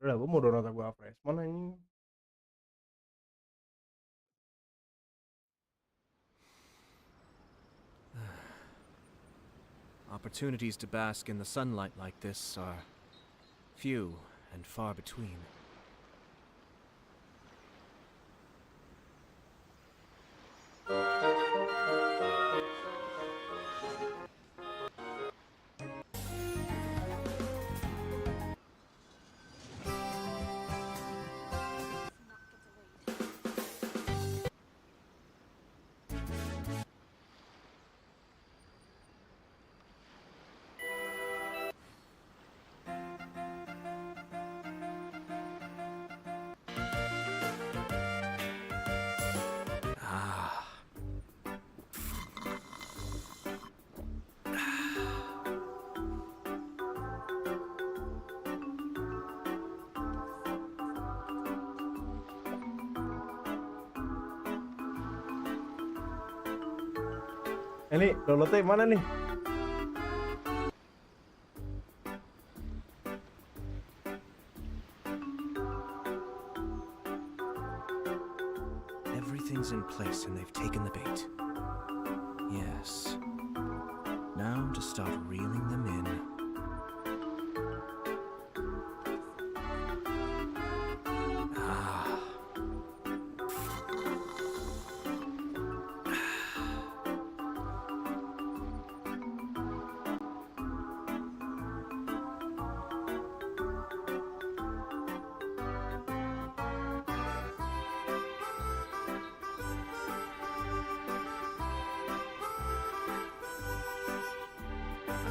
Udah gue mau download lagu Freshman anjing. Opportunities to bask in the sunlight like this are few and far between. Ini downloadnya mana nih? Everything's in place and they've taken the bait. Yes. Now to start reeling them in.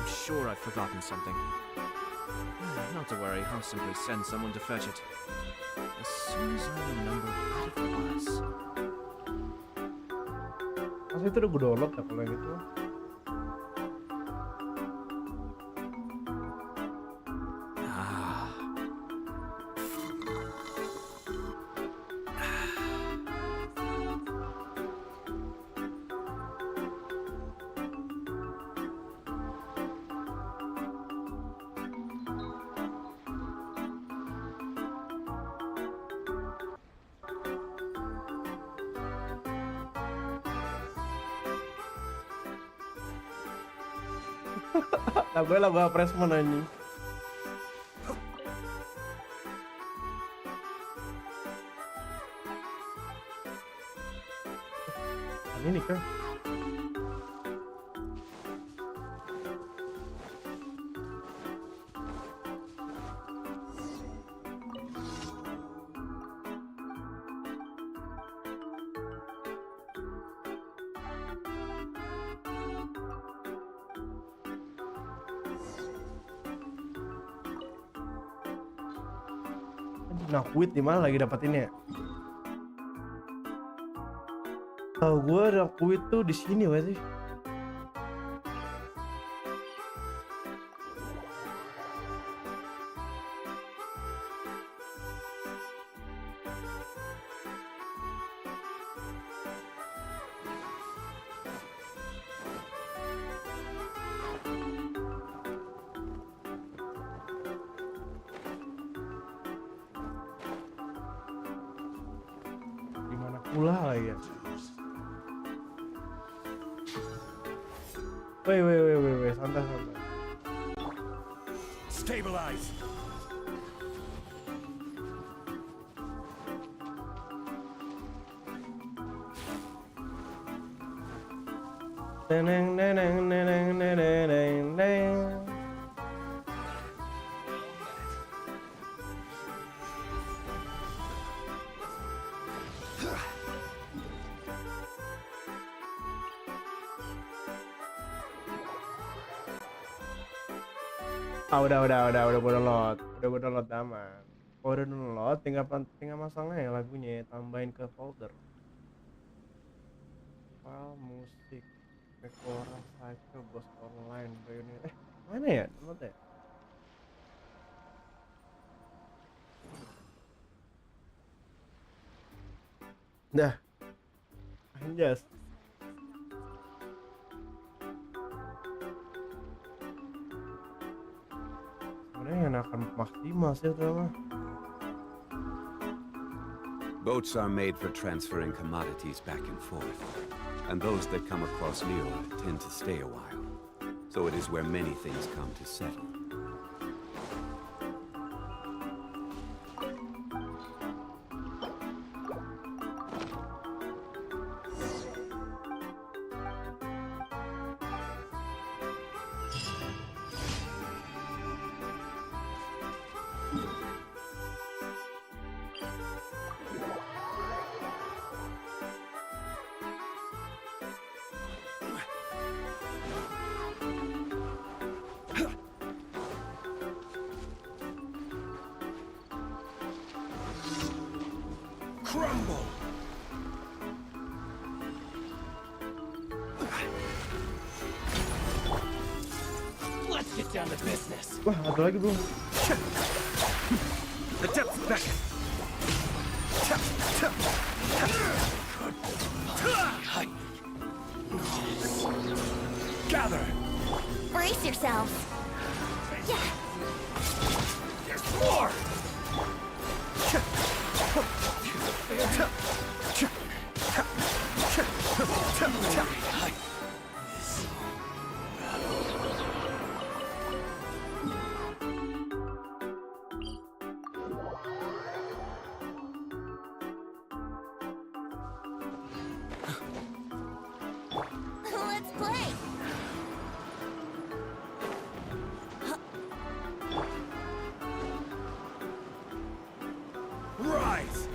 I'm sure I've forgotten something. Not to worry, I'll simply send someone to fetch it. As soon as I remember what it was. Masa itu udah gue download ya kalau yang itu? Nah gue lagu Freshman anjing. Ini kan nah quit di mana lagi dapat ini ya? Tahu gue ada quit tuh di sini wes sih. Gimana pula lagi ya? Wait, santai. Stabilize. Neneng. Udah gue download. Udah gue download aman. Udah download, tinggal masang aja lagunya, tambahin ke folder. File musik, Eksplore, Cycle, Boss Online, Reunion. Mana ya? Download ya? Dah. Anjas. Sebenarnya enakan maksimal sih itu mah. Boats are made for transferring commodities back and forth. And those that come across Leo tend to stay a while. So it is where many things come to settle. Crumble! Let's get down to business. Wah, ada lagi bro. The depths beckon. Gather! Brace yourselves. Yeah. There's more! Let's play. Rise!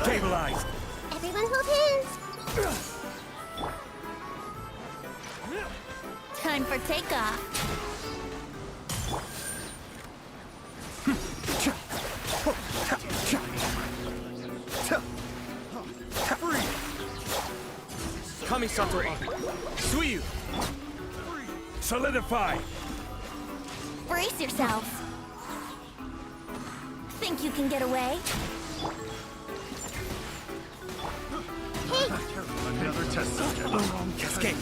Stabilized! Everyone hold hands. Time for takeoff. Kami-satori. Suiyu. Solidify! Brace yourselves. Think you can get away? Hey, Another test subject. Escape!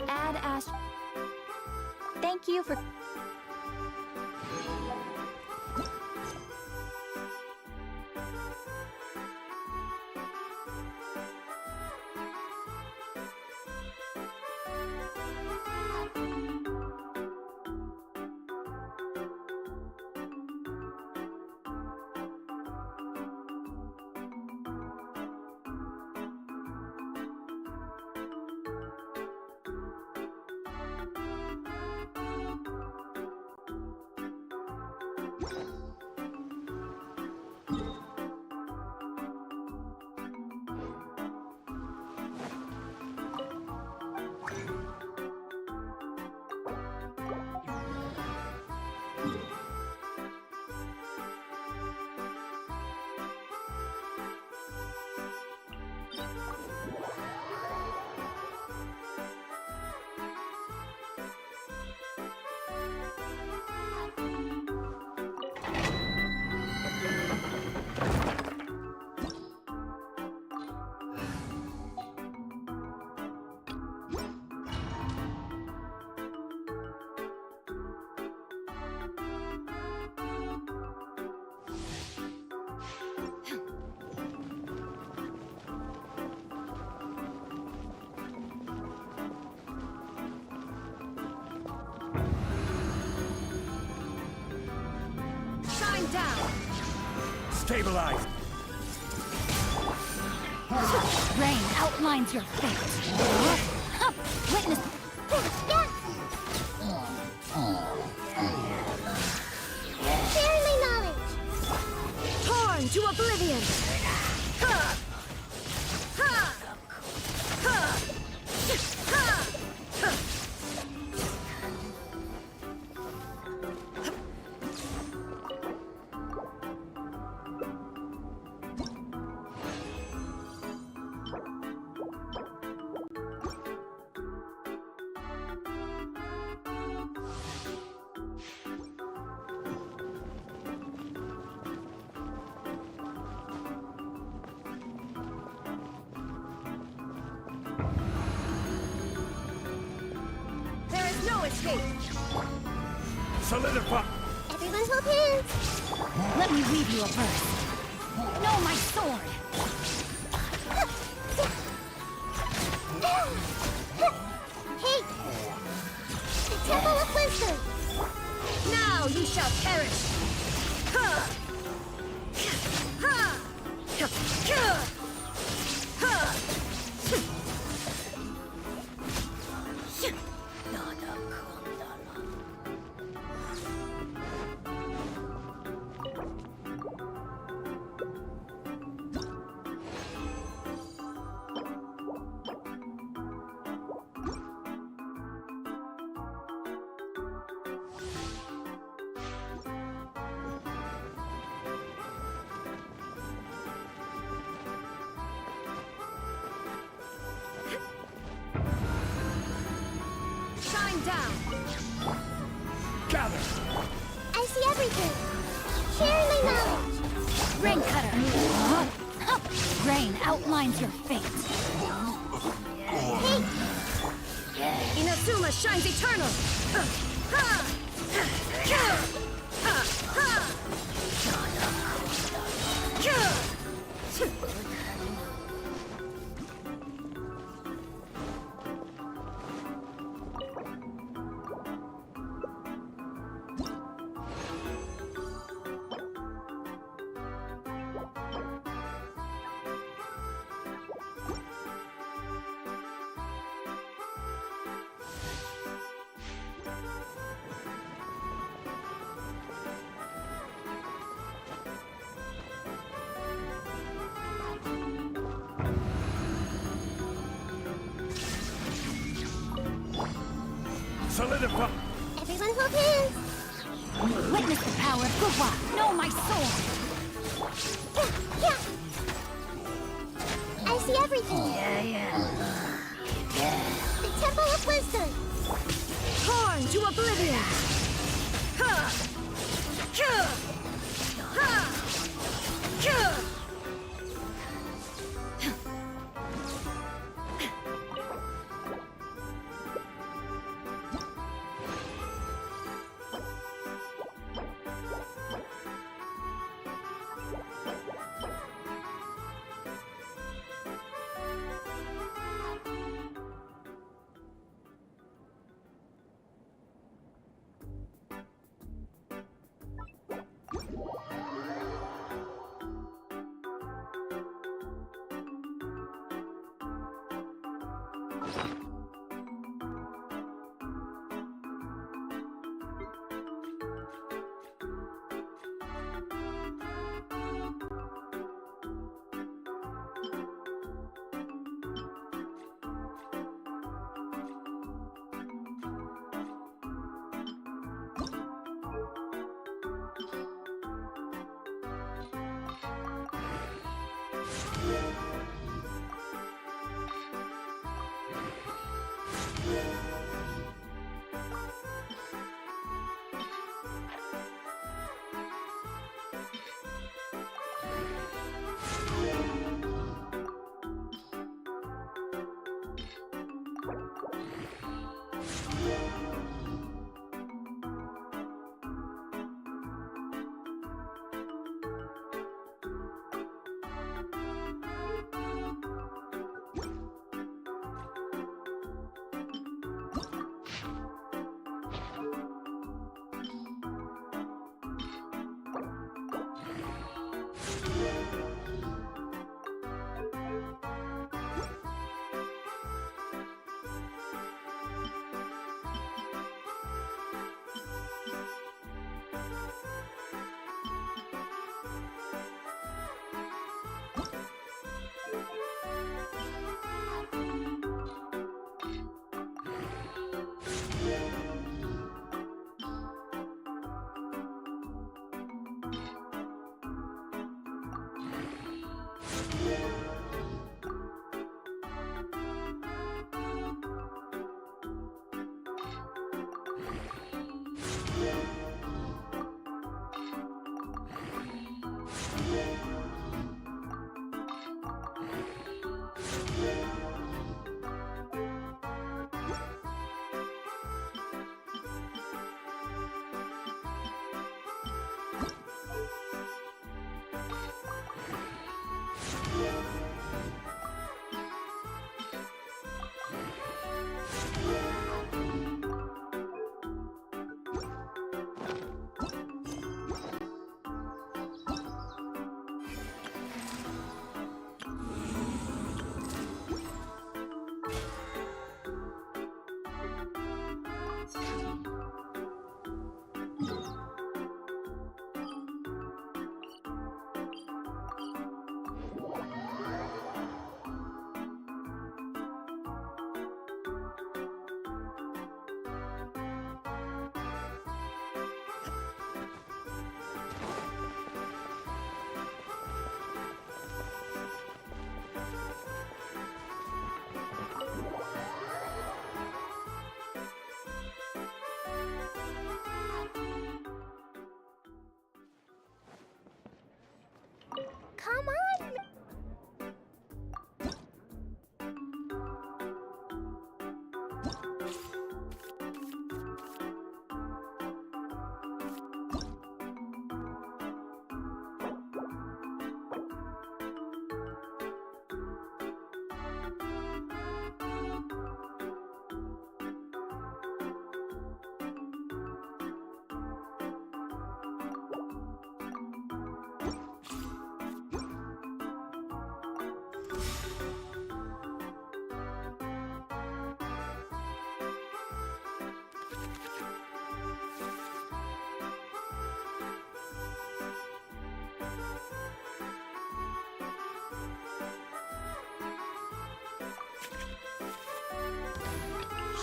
Ad Ast. Thank you for. Shine down! Stabilize! Rain outlines your fate. Witness. Share my knowledge. Torn to oblivion! Ha! Ha! Ha! Ha! There is no escape! Solidify! Everyone hold hands. Let me weave you a verse. No, my sword. Hey! The Temple of Wisdom. Now you shall perish! Ha! Ha! Ha! Ha! Shine down! Gather! I see everything. Share my knowledge. Rain cutter. Rain outlines your fate. Hey! Inazuma shines eternal! Ha! Ha! Ha! Solidify! Everyone hold hands. Witness the power of Guhua. Know my sword. Yeah. I see everything. The Temple of Wisdom. Torn to oblivion! Ha! Ha! Ha! Ha! Come on!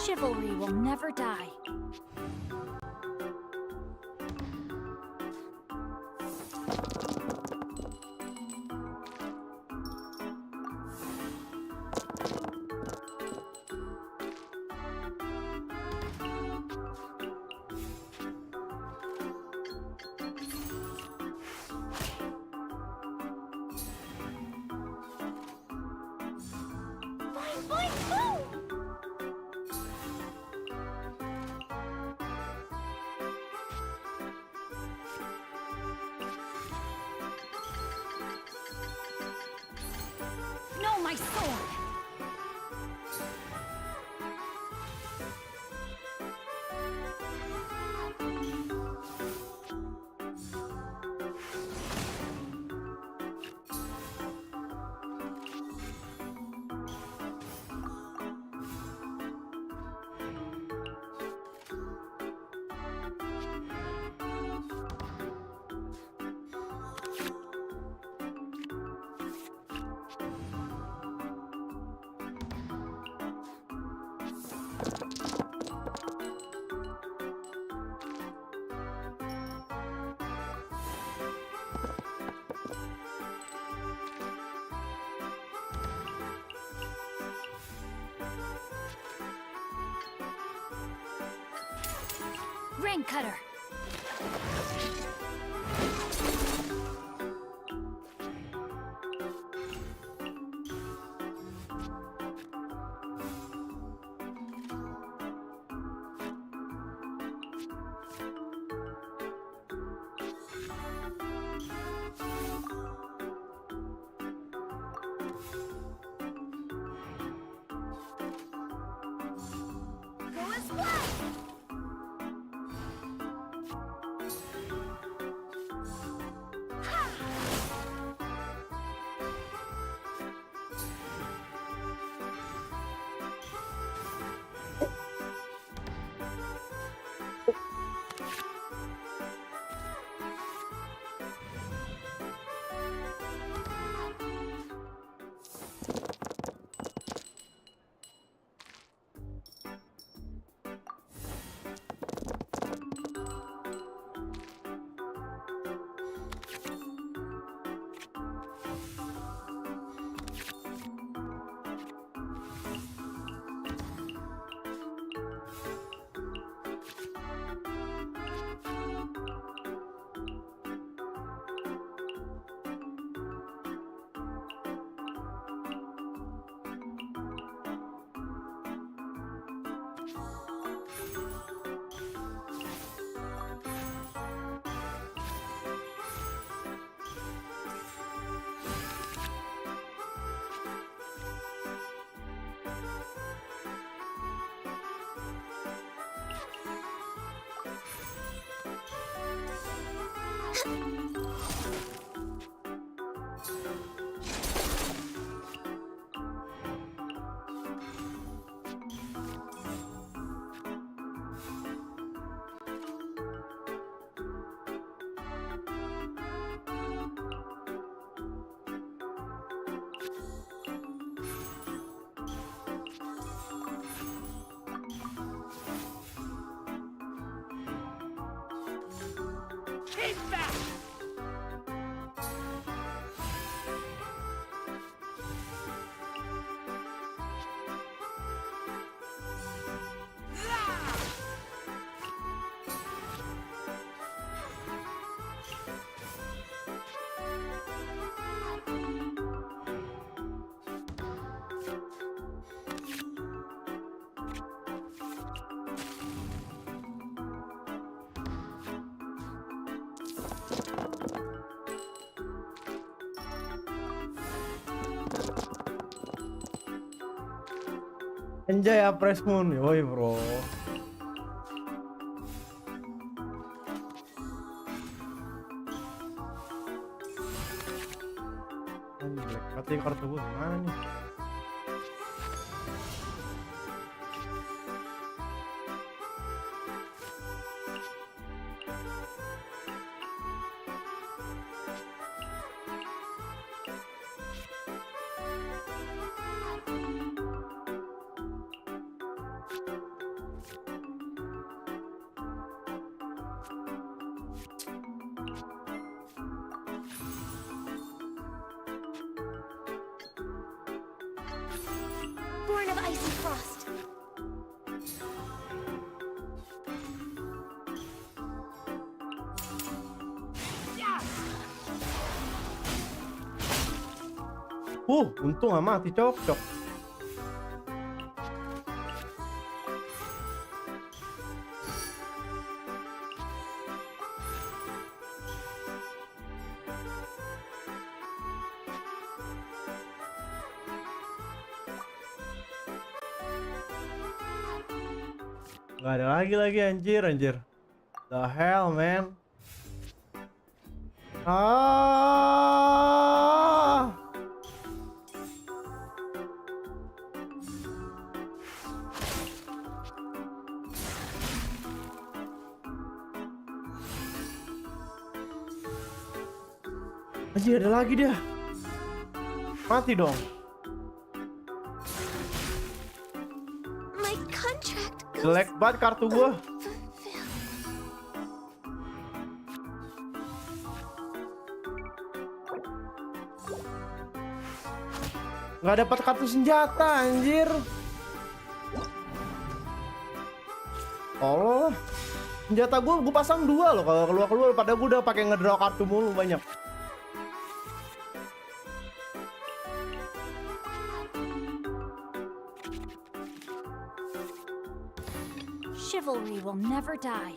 Chivalry will never die. Boing, boing, boom! No, my sword! Rain cutter. Anjay Apres Moon, yoi bro. Anjay, katanya kartu gue gimana nih? Born of ice and frost. Untung gak mati, cocok. Gak ada lagi anjir. The hell man. Anjir, ada lagi dia. Mati dong. My contract goes Jelek banget kartu gua. fulfilled. Nggak dapat kartu senjata anjir. Allah. Senjata gua pasang 2 loh kalau keluar padahal gua udah pakai ngedraw kartu mulu banyak. Chivalry will never die.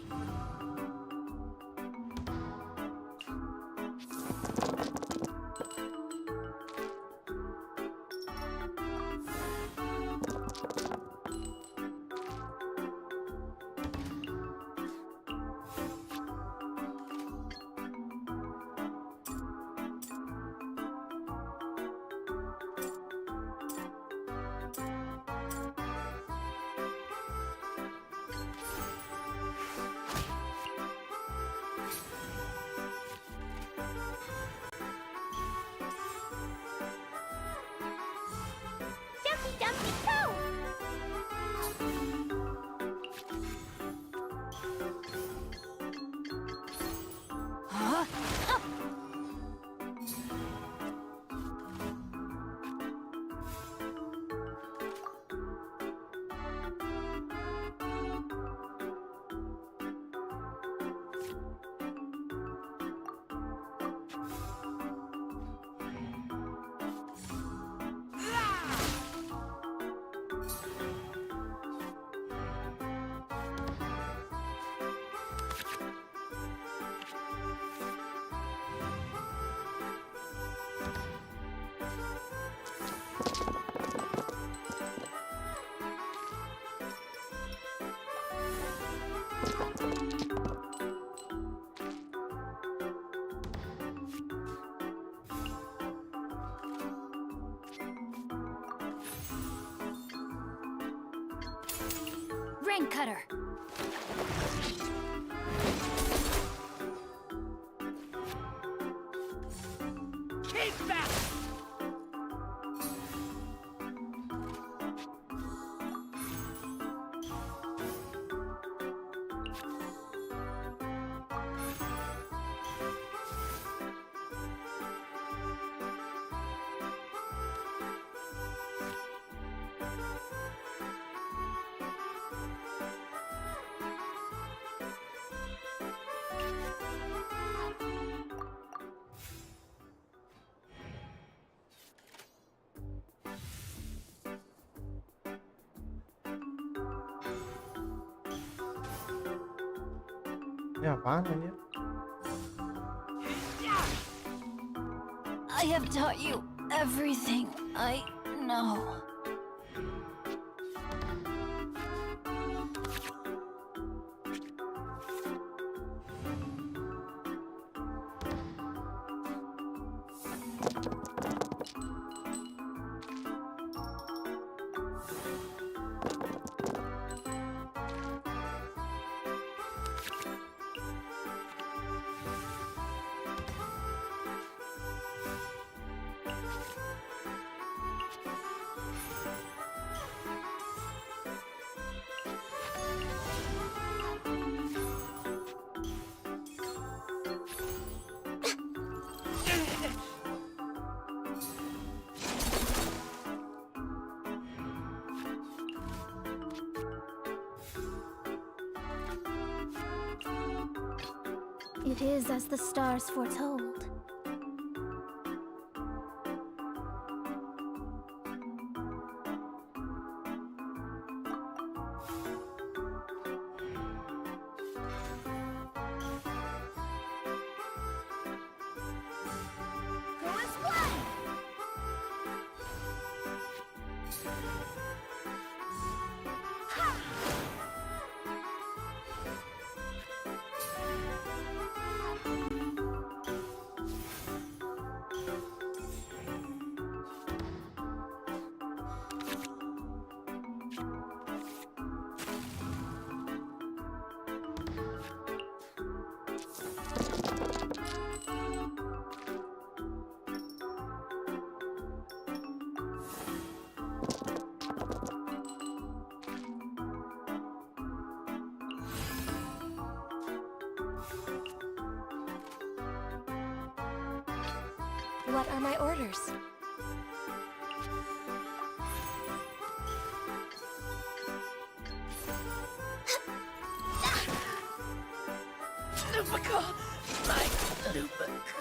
Rain Cutter. Keep back! Ini apaan anjir? I have taught you everything I know. It is as the stars foretold. Go explore! What are my orders? Lupica! My Lupica!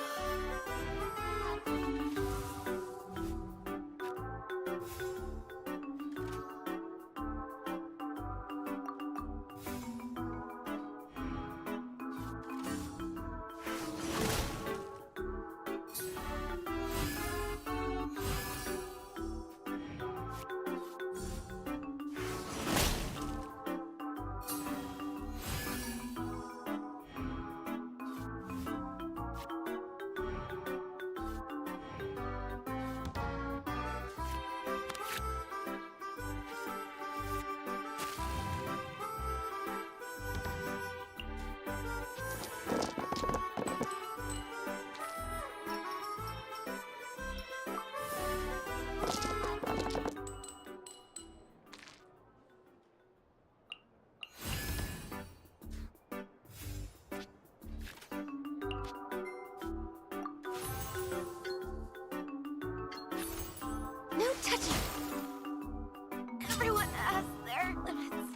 No touching! Everyone has their limits.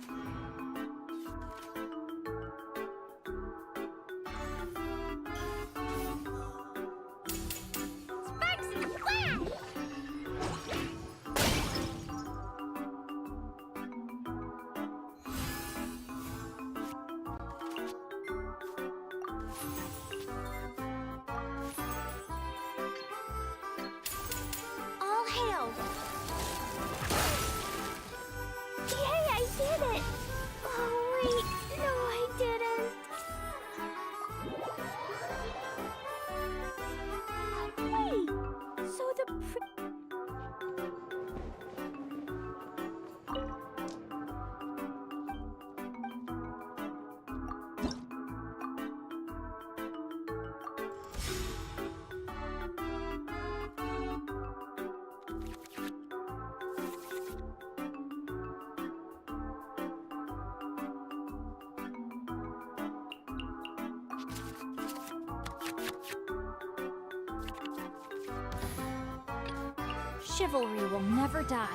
Sparks and flash! All hail! Yay, I did it! Oh, wait, no, I didn't. Wait, so the Chivalry will never die.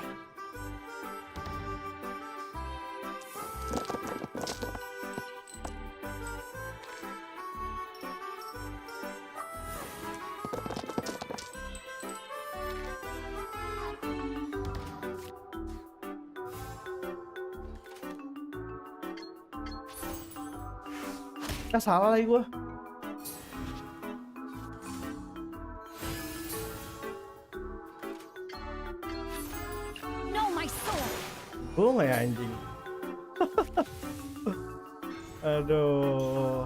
Salah lagi gue. Know my sword. Gue nggak ya anjing. Aduh.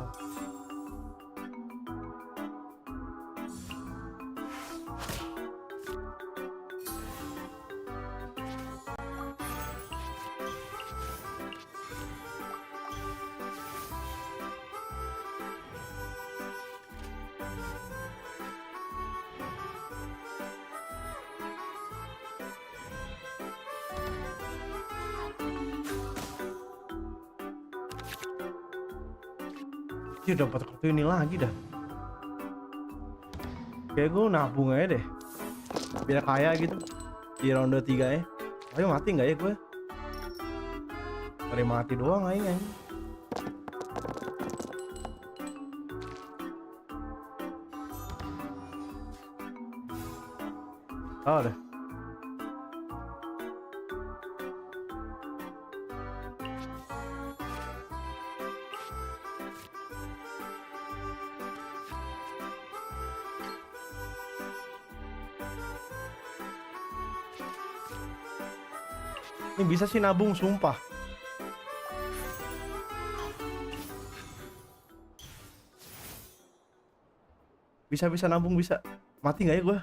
Dia dapat kartu ini lagi dah. Kayak gue nabung aja deh, biar kaya gitu di ronde 3 ya. Tapi mati nggak ya gue? Mari mati doang aja. Oh deh. Ini bisa sih nabung, sumpah. Bisa nabung, bisa. Mati nggak ya gue?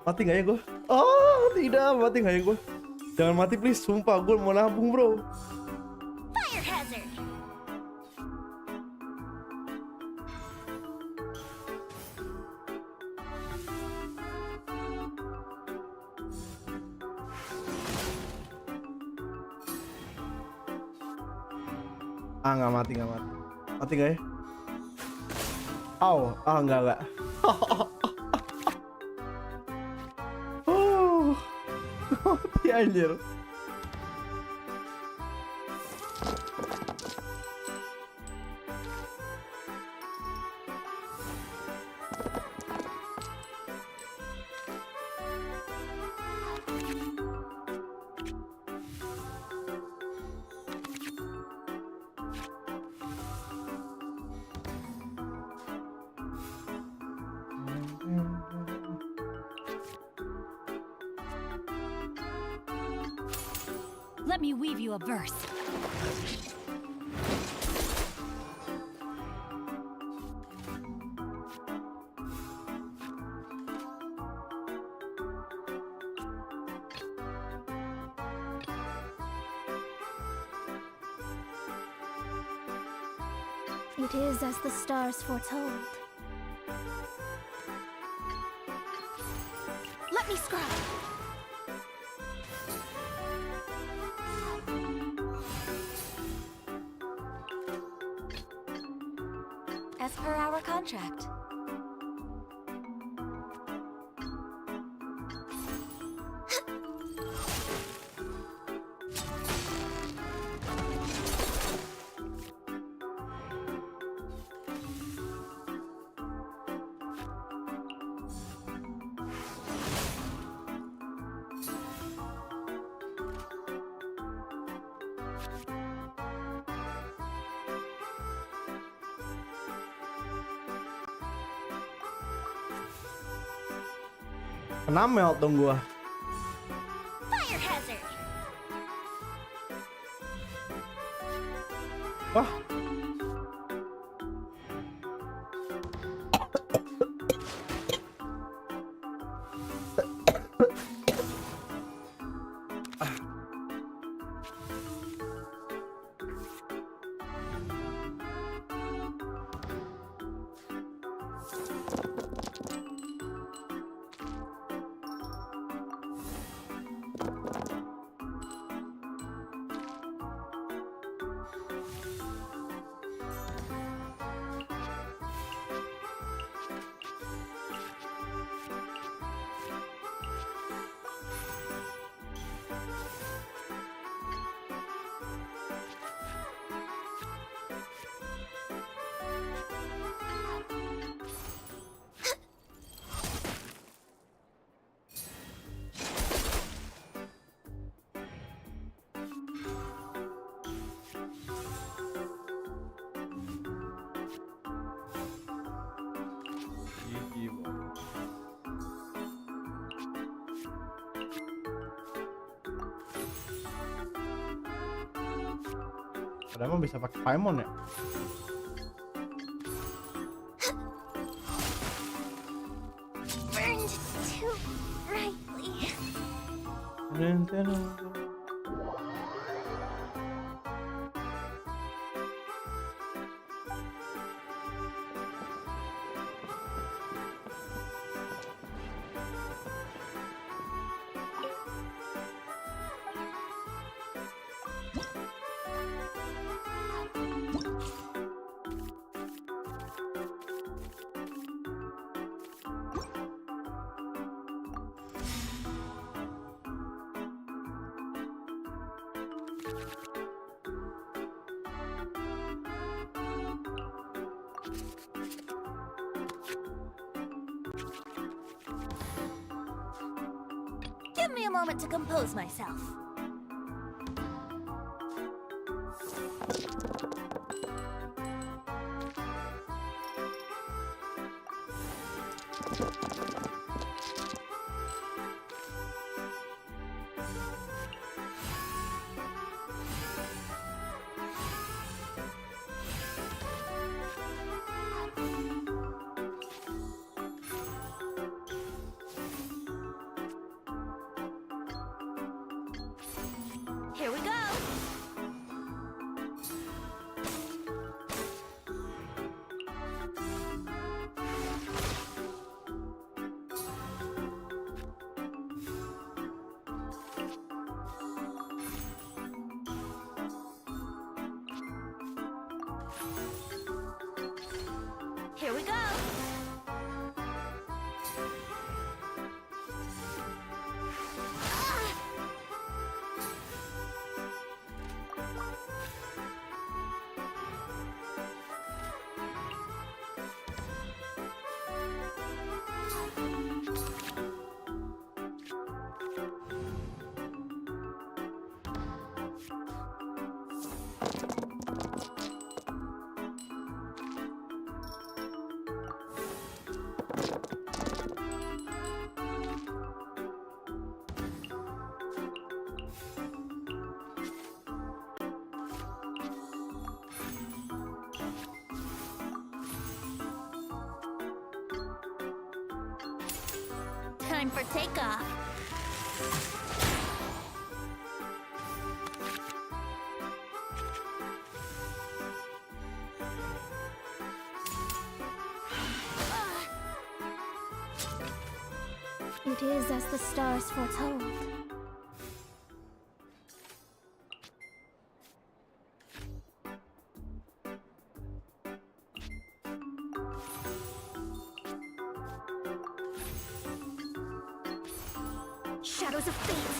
Mati nggak ya gue? Oh, tidak. Mati nggak ya gue? Jangan mati please, sumpah. Gue mau nabung bro. Fire hazard. Ah, nggak mati. Mati nggak ya? Aw, nggak. Mati anjir. Let me weave you a verse. It is as the stars foretold. Let me scribe. As per our contract. Kena melt dong gua. Fire hazard. Wah. gigi, bos. Padahal mah bisa pakai Paimon ya. Burned too brightly. Give me a moment to compose myself. Here we go. Here we go. Time for takeoff. It is as the stars foretold. Shadows of fate.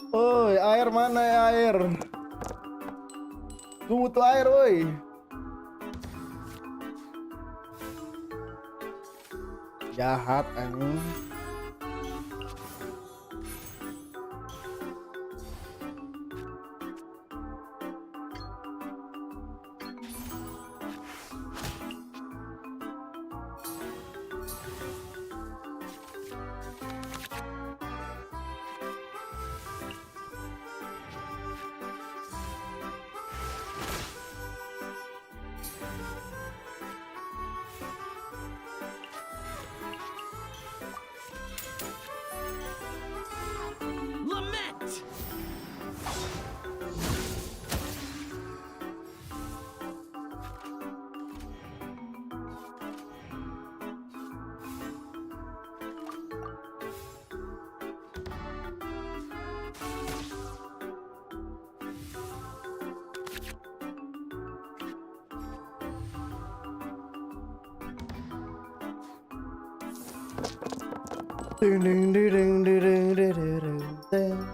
Oi, air mana ya air? Gue butuh air, woi. Jahat anjing. Ding ding ding ding ding ding ding ding.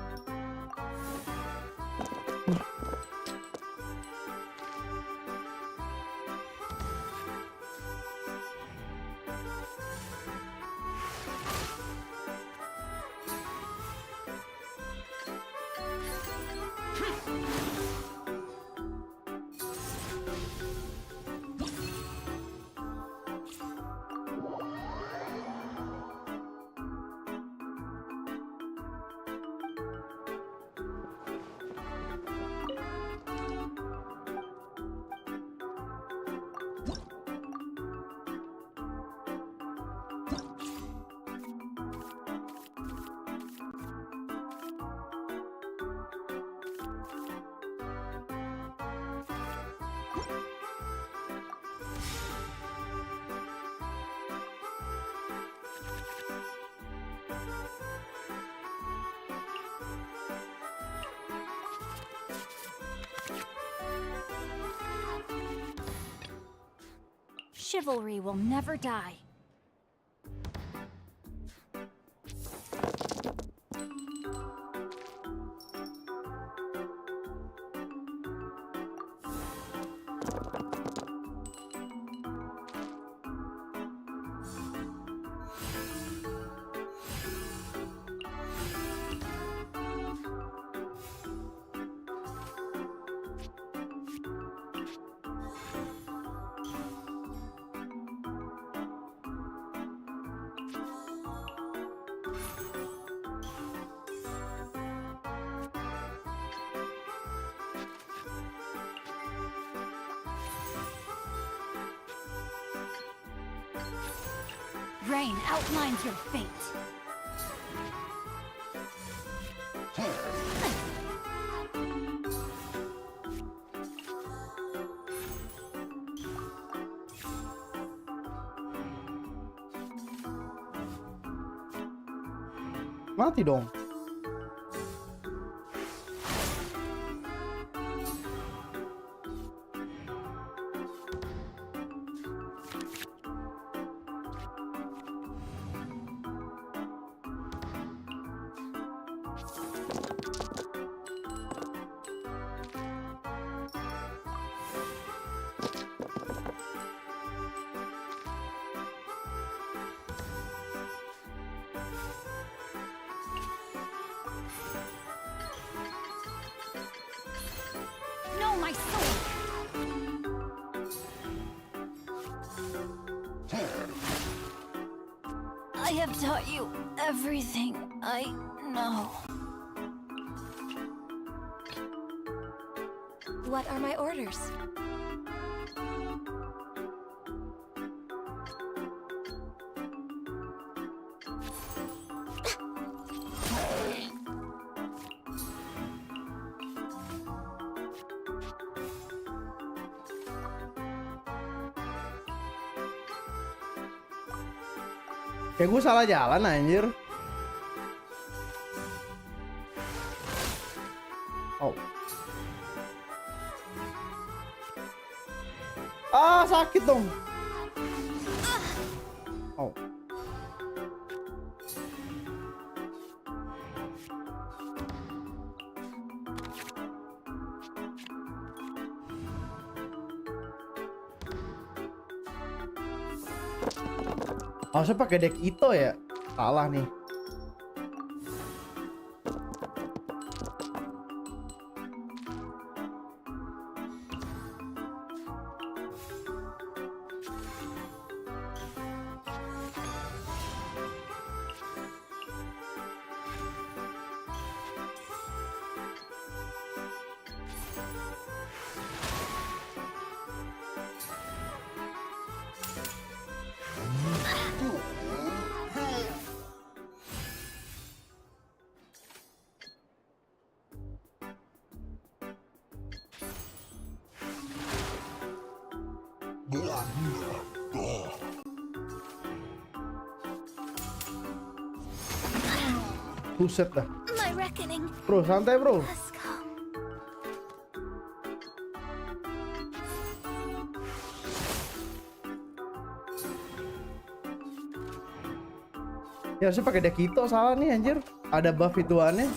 Chivalry will never die. Rain outlines your fate. Mati dong. Know my sword. I have taught you everything I know. What are my orders? Kayak gue salah jalan anjir. Oh. Ah, sakit dong. Oh. Harusnya pakai deck Ito ya? Salah nih. Buset dah. My reckoning Bro, santai bro. has come. Ya harusnya pakai Dekito, salah nih anjir. Ada buff ituannya.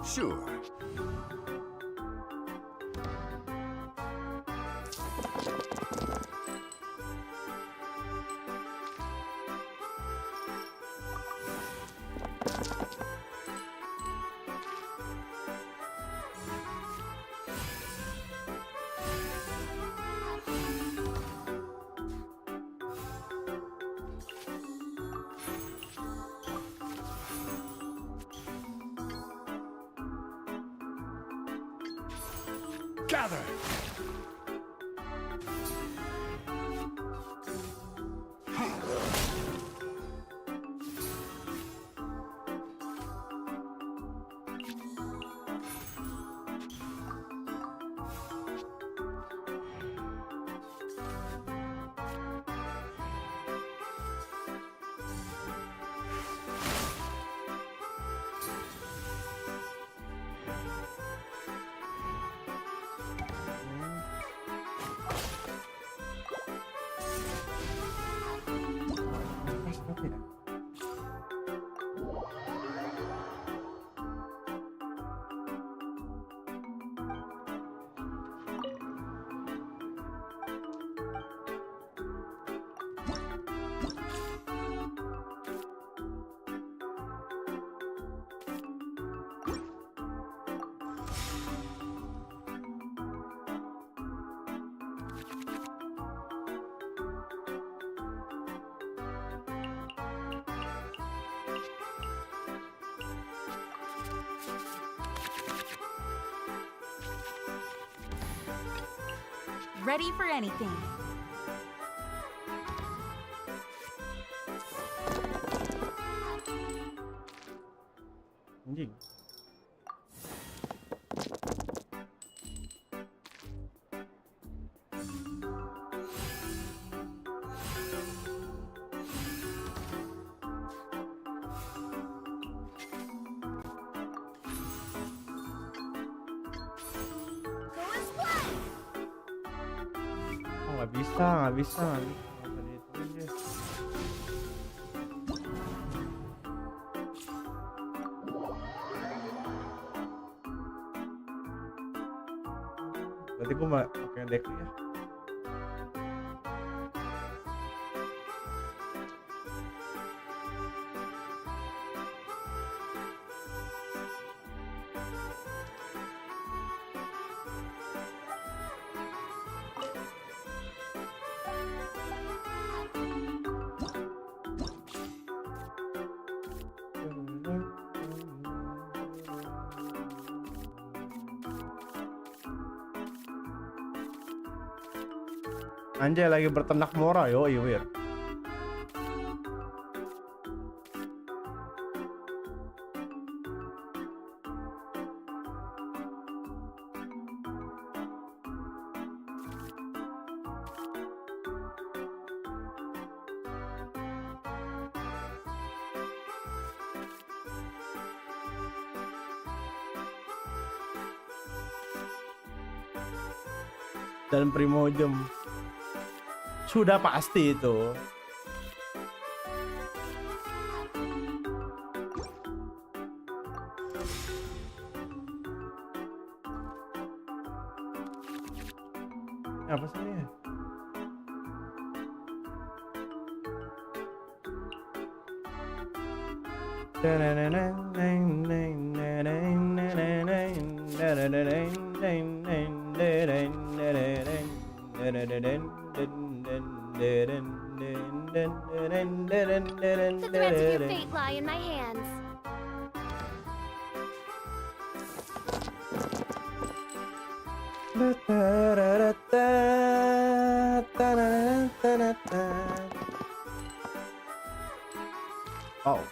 Sure. Gather! Ready for anything. Anjing. Oh, nggak bisa, nggak bisa. Nggak bisa dihitungin deh. Berarti gue pakai deck ya. Anjay lagi berternak Mora, yo iya wir. Dan Primojom. Sudah pasti itu. Apa sih ini? The threads of your fate lie in my hands. Oh.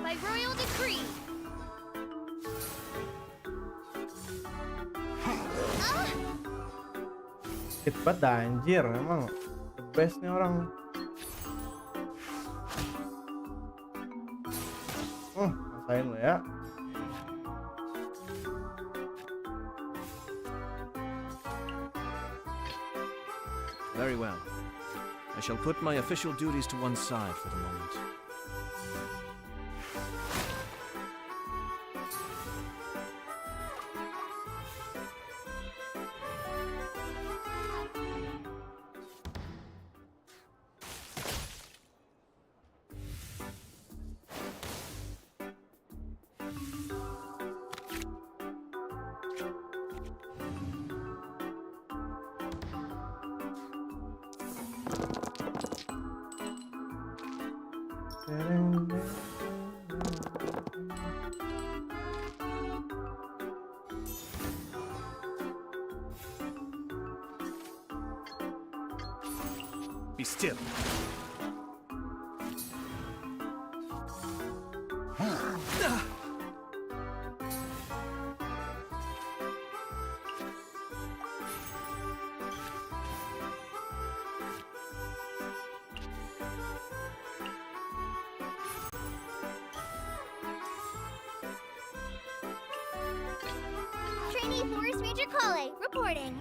By royal decree. Sakit banget dah, anjir, emang the best nih orang. Rasain lo ya. Very well. I shall put my official duties to one side for the moment. Be still. Trainee Forest Ranger Kale, reporting.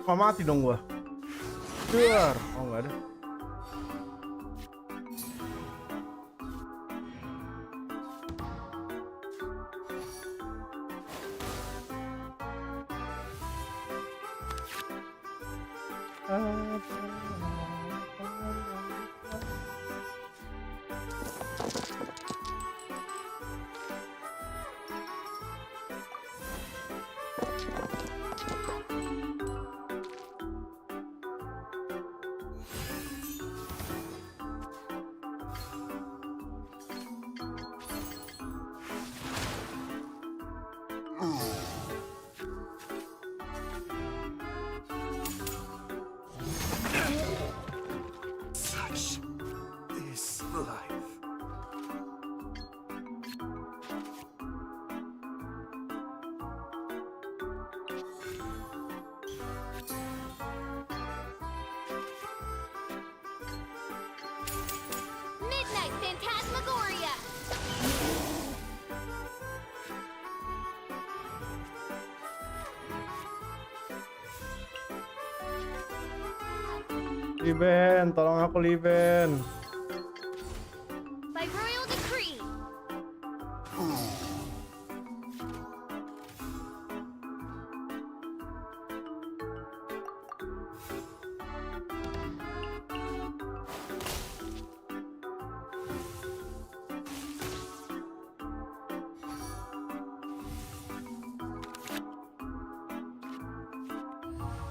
Oh, mati dong gua. Keluar. Oh, enggak ada. Such is life. Midnight Phantasmagoria. Liben, tolong aku Liben. By royal decree.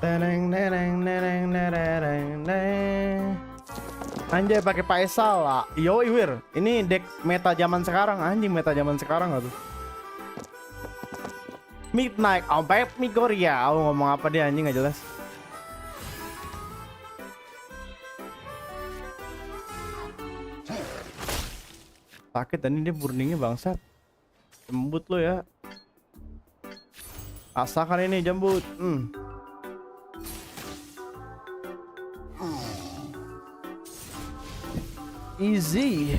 Neneng neneng neneng neneng neneng. Anjay pakai Faisal lah. Yo Wir, ini deck meta zaman sekarang, anjing meta zaman sekarang gak tuh? Midnight Phantasmagoria. Aku ngomong apa dia anjing gak jelas. Sakit dan ini dia burningnya bangsat. Jembut lo ya. Rasakan ini jembut. Easy.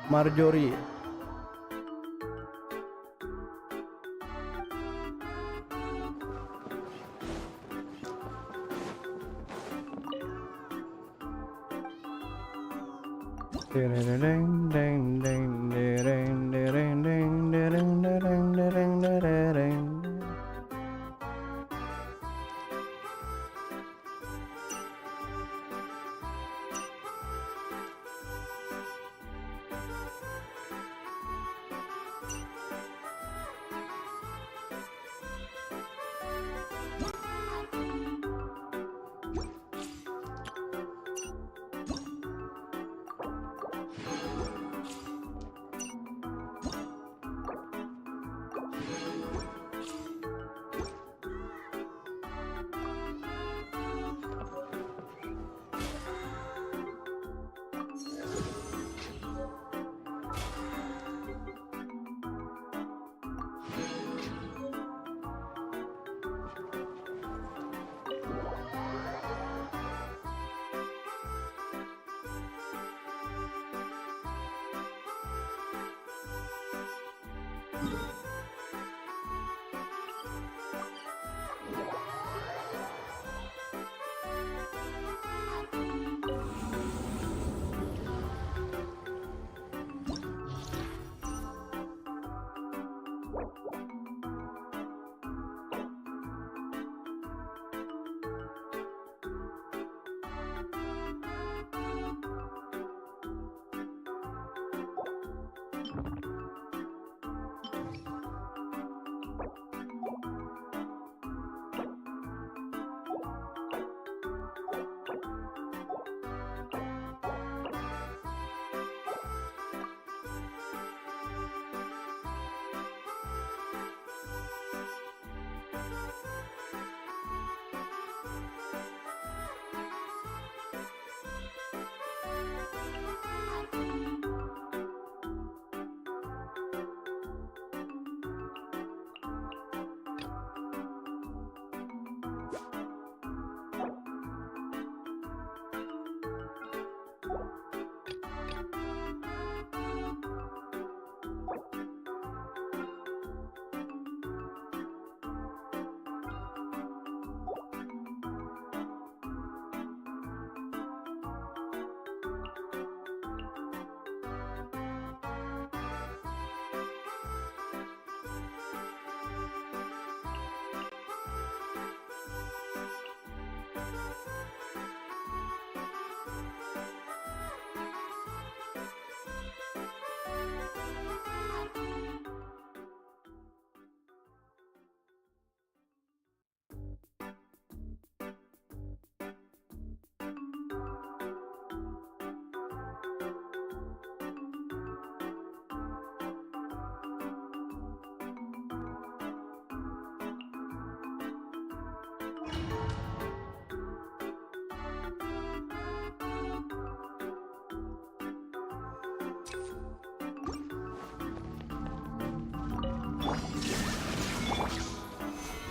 Marjorie.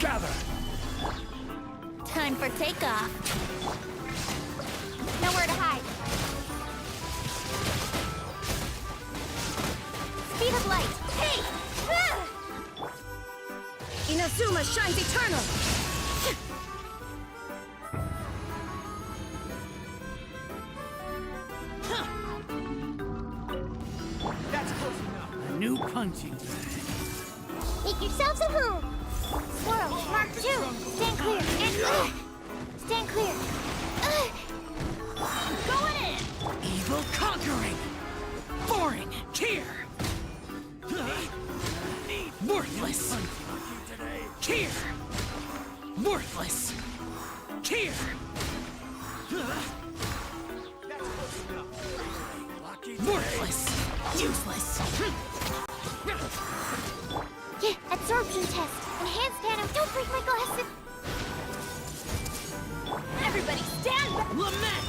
Gather! Time for takeoff. Nowhere to hide. Speed of light. Hey! Ah! Inazuma shines eternal. That's close enough. A new punching bag. Make yourselves at home. Swirl, Mark 2. Stand clear. And stand clear. Going in. Evil conquering! Boring! Cheer! Worthless! Cheer! Worthless! Cheer! Worthless! Useless! Yeah, absorption test. Enhanced nano. Don't break my glasses. Everybody stand back. Lament!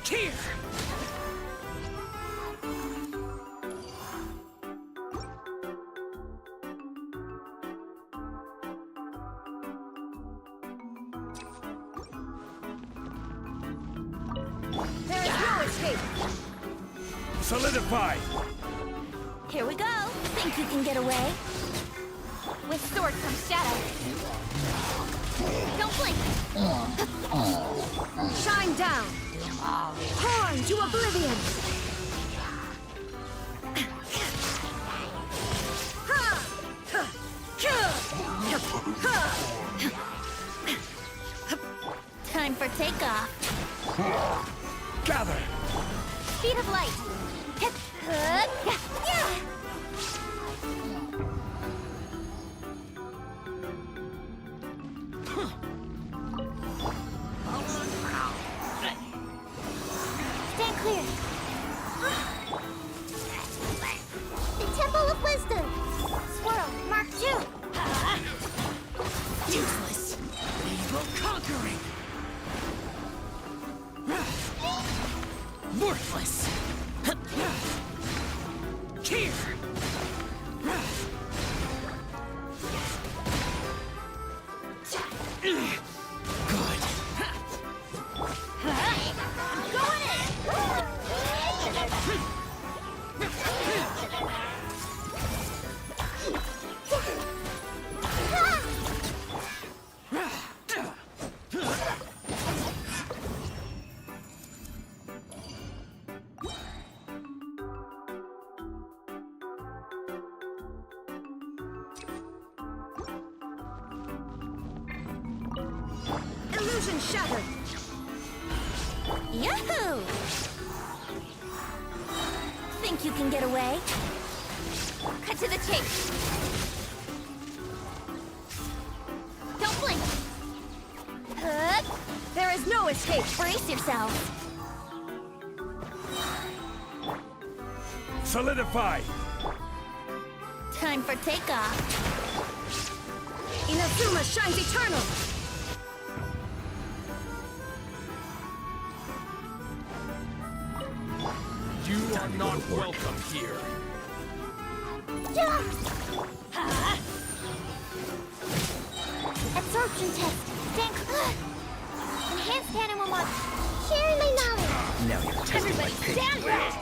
Cheer! There is no escape. Solidify! Here we go. Think you can get away? With swords from shadow. Don't blink. Shine down. Torn to oblivion! Time for takeoff. Gather! Speed of light. Hip. Yeah. Stand clear. The Temple of Wisdom. Swirl. Mark 2. Useless! Evil conquering! Worthless! Here! Good. Going in. Illusion shattered! Yahoo! Think you can get away? Cut to the chase. Don't blink. There is no escape! Brace yourself. Solidify! Time for takeoff. Inazuma shines eternal! You are not welcome here. Absorption test. Stand enhanced animal mod. Sharing my knowledge. Now you're testing Everybody stand back.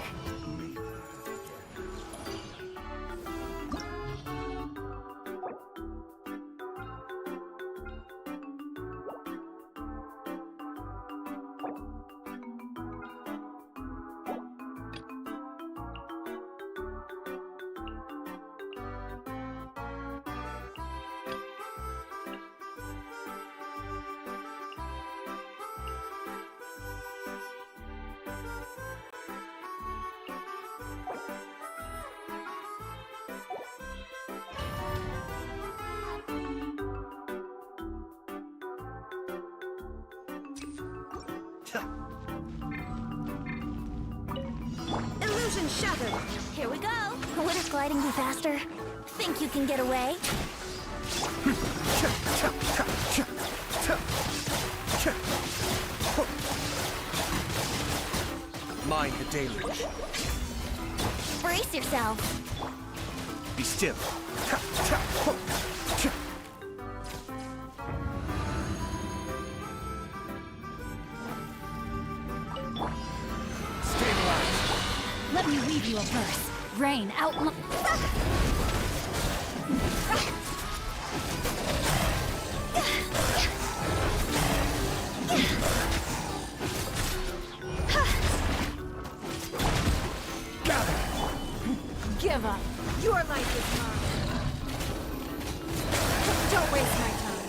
Illusion shattered! Here we go. Wouldn't gliding be faster? Think you can get away? Mind the deluge. Brace yourself. Be still. Let me read you a verse. Rain out. Give up! Your life is mine! Don't waste my time!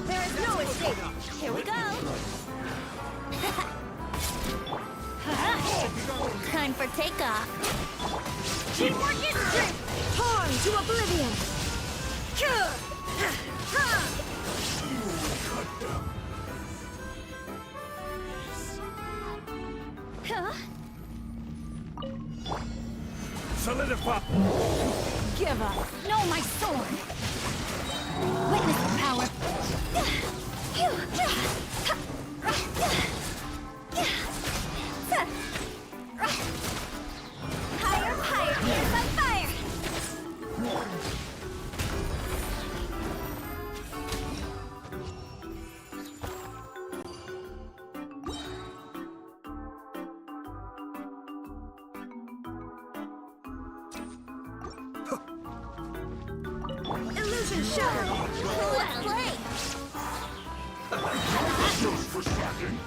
There is no escape! Here we go. Time for takeoff. Teamwork is strength. Torn to oblivion! Huh? Solidify! Give up! No, my sword. Witness the power. Higher, higher, ears on fire. Illusion shattered. Let's play.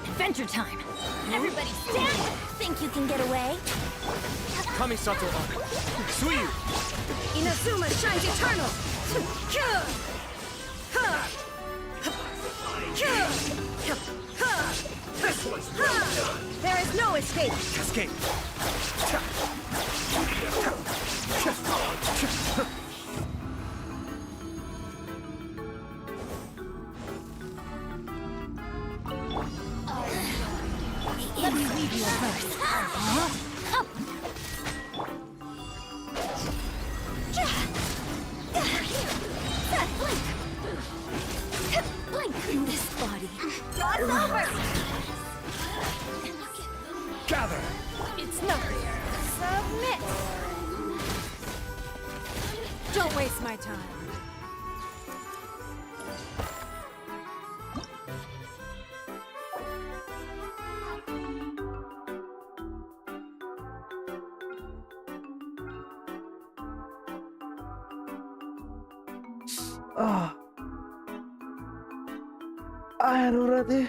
Adventure time. Everybody stand. Think you can get away? Kamisato on. Suiyu! Inazuma shines eternal. There is no escape. Cascade! Let me weave you a verse. Blink. Blink this body. It's over. Gather! It's not. Submit. Don't waste my time. Darurat ya.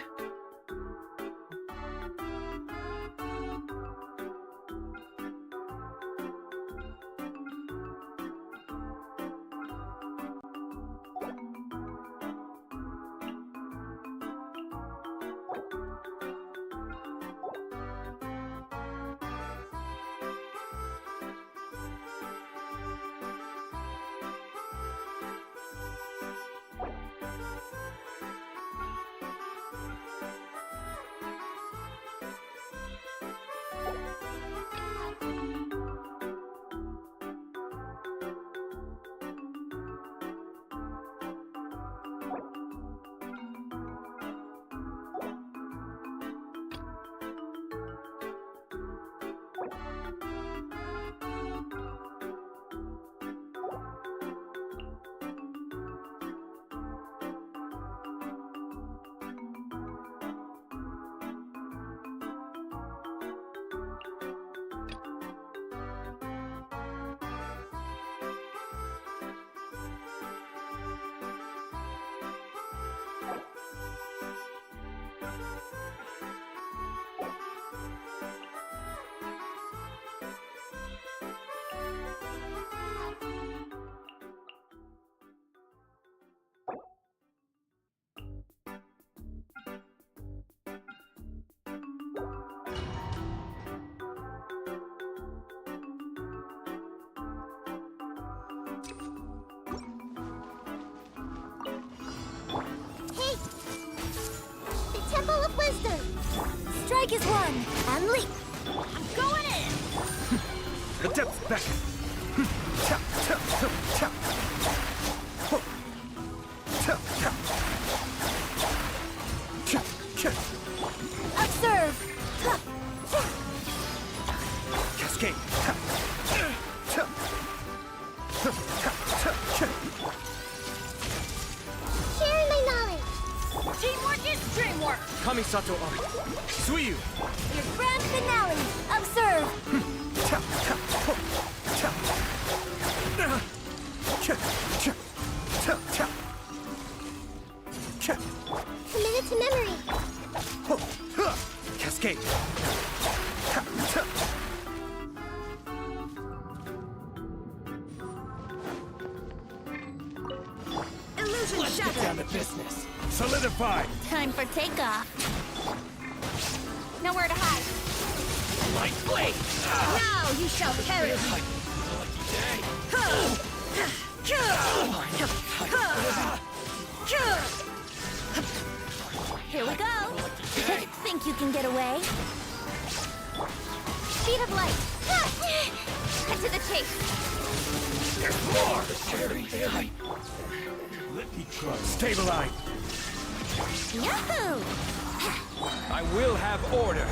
Hey! The Temple of Wisdom! Strike is one, and leap! I'm going in! The depths beckon! Observe! Cascade! Sharing my knowledge! Teamwork is dreamwork! Kamisato on. Suiyu! Your grand finale! Observe! Committed to memory! Cascade! Illusion shattered. business. Solidify! Time for takeoff! Nowhere to hide! Light blade! Now you shall perish. Here we go! Think you can get away? Speed of light! Cut to the chase! There's more! Let me try. Stabilize! Yahoo! I will have order!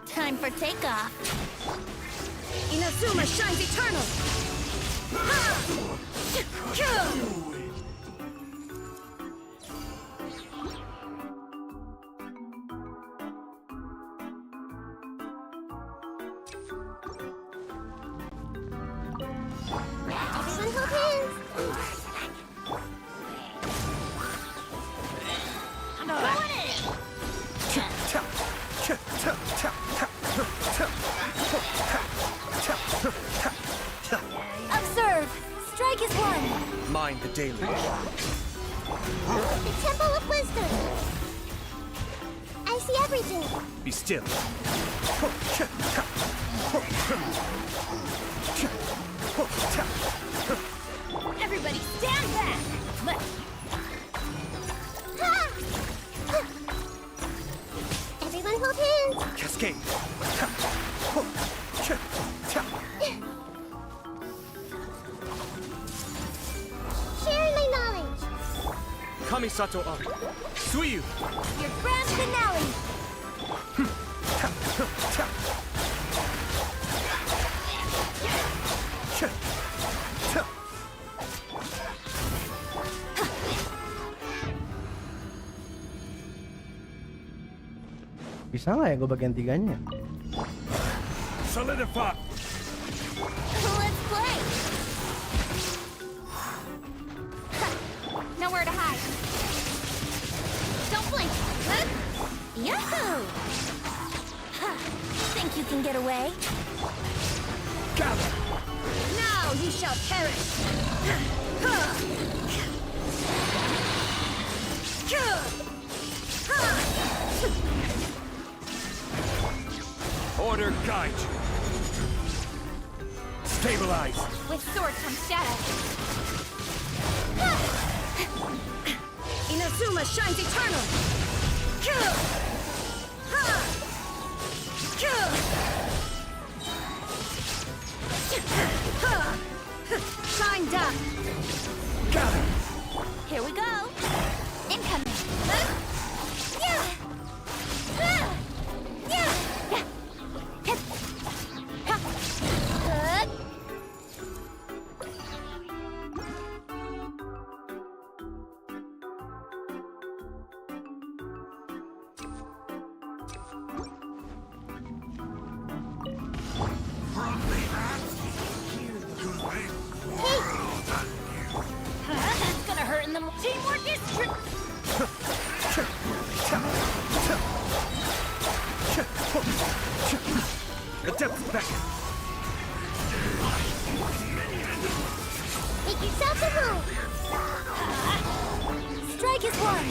Time for takeoff! Inazuma shines eternal. Everyone hold hands! deluge. The Temple of Wisdom. I see everything. Be still. Everybody stand back. Everyone hold hands. Cascade. Sharing my knowledge. Kamisato up. Suiyu. Your grand finale. Bisa nggak ya gue bagian tiganya? Solidify. Let's play. Nowhere to hide. Don't blink. Yahoo! Think you can get away? Gather. Now you shall perish. Order guide you. Stabilize. With sword comes shadow. Inazuma shines eternal. Shine down. Gather. Here we go. Incoming. That's gonna hurt in the teamwork is The depth's back. Make yourself at home. Strike is one.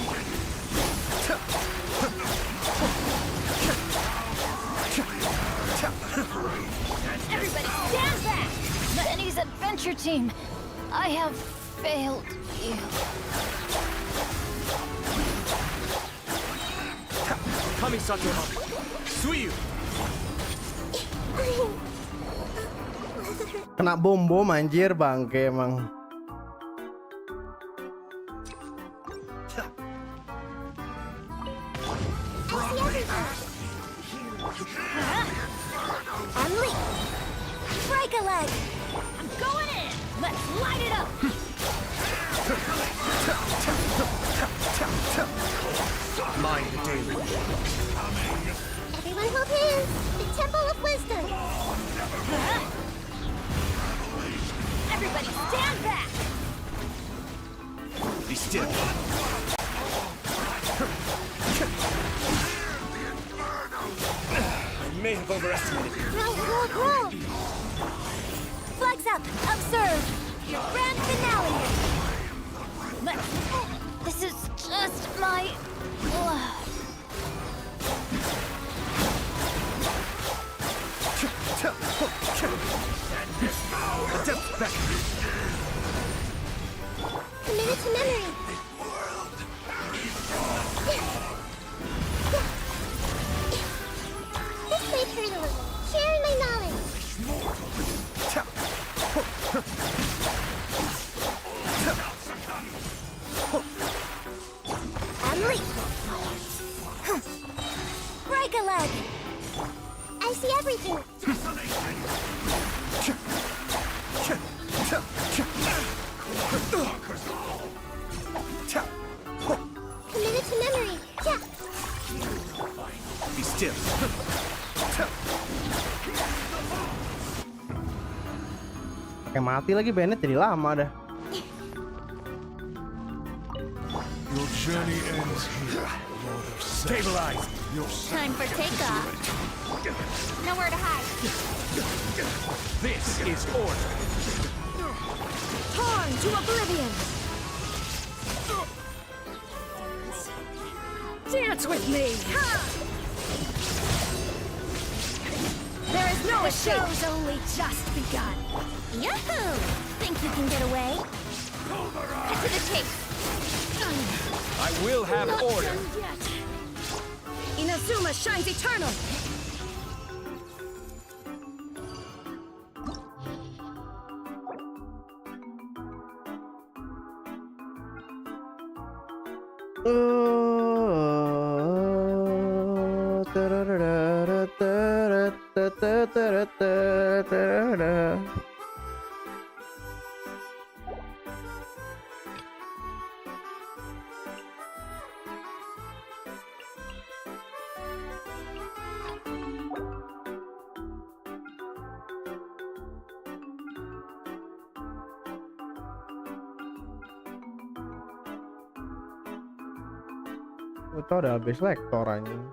Everybody stand back! The Eddie's adventure team. I have failed you. Kamisato up. Suiyu. Kena bom anjir bangke emang. Unleash! Break a leg! I'm going in! Let's light it up! Mind the deluge. Everyone hold hands! The Temple of Wisdom! Everybody stand back! Be still. I may have overestimated you. Grow! Flags up! Observe! Your grand finale! This is just my... The depth's back. Committed to memory! This may hurt a little. Sharing my knowledge. Unleash! Break a leg! I see everything! Committed to memory! Yeah! Be still. Kayak mati lagi Bennett jadi lama dah. Your journey ends here, Lord of Stabilize. Time for takeoff. Nowhere to hide. This is order. Torn to oblivion. Dance with me! There is no escape! The show's only just begun. Yahoo! Think you can get away? Cut to the chase. I will have Not order. done yet. Inazuma shines eternal! Itu udah habis lektor anjing.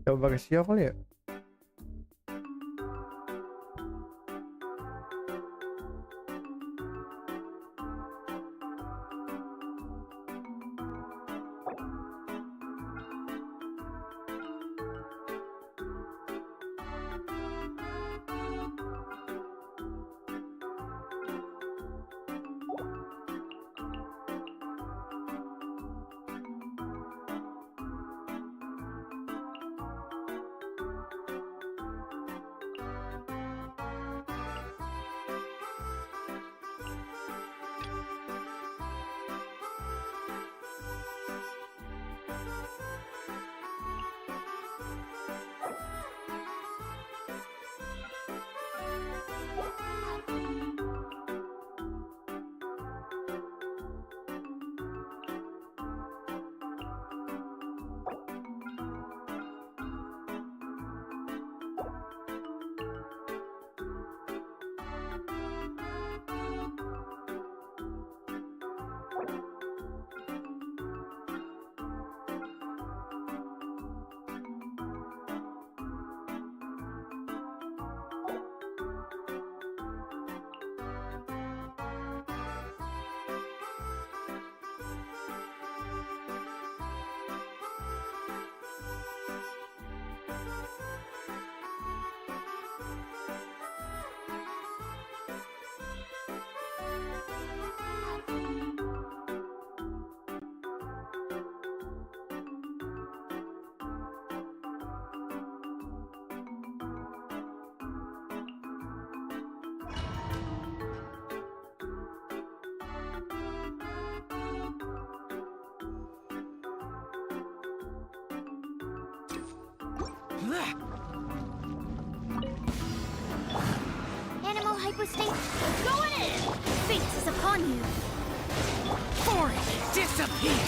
Coba ke Sio kali ya. Animal hypostate, going in! Fate is upon you. For it, disappear!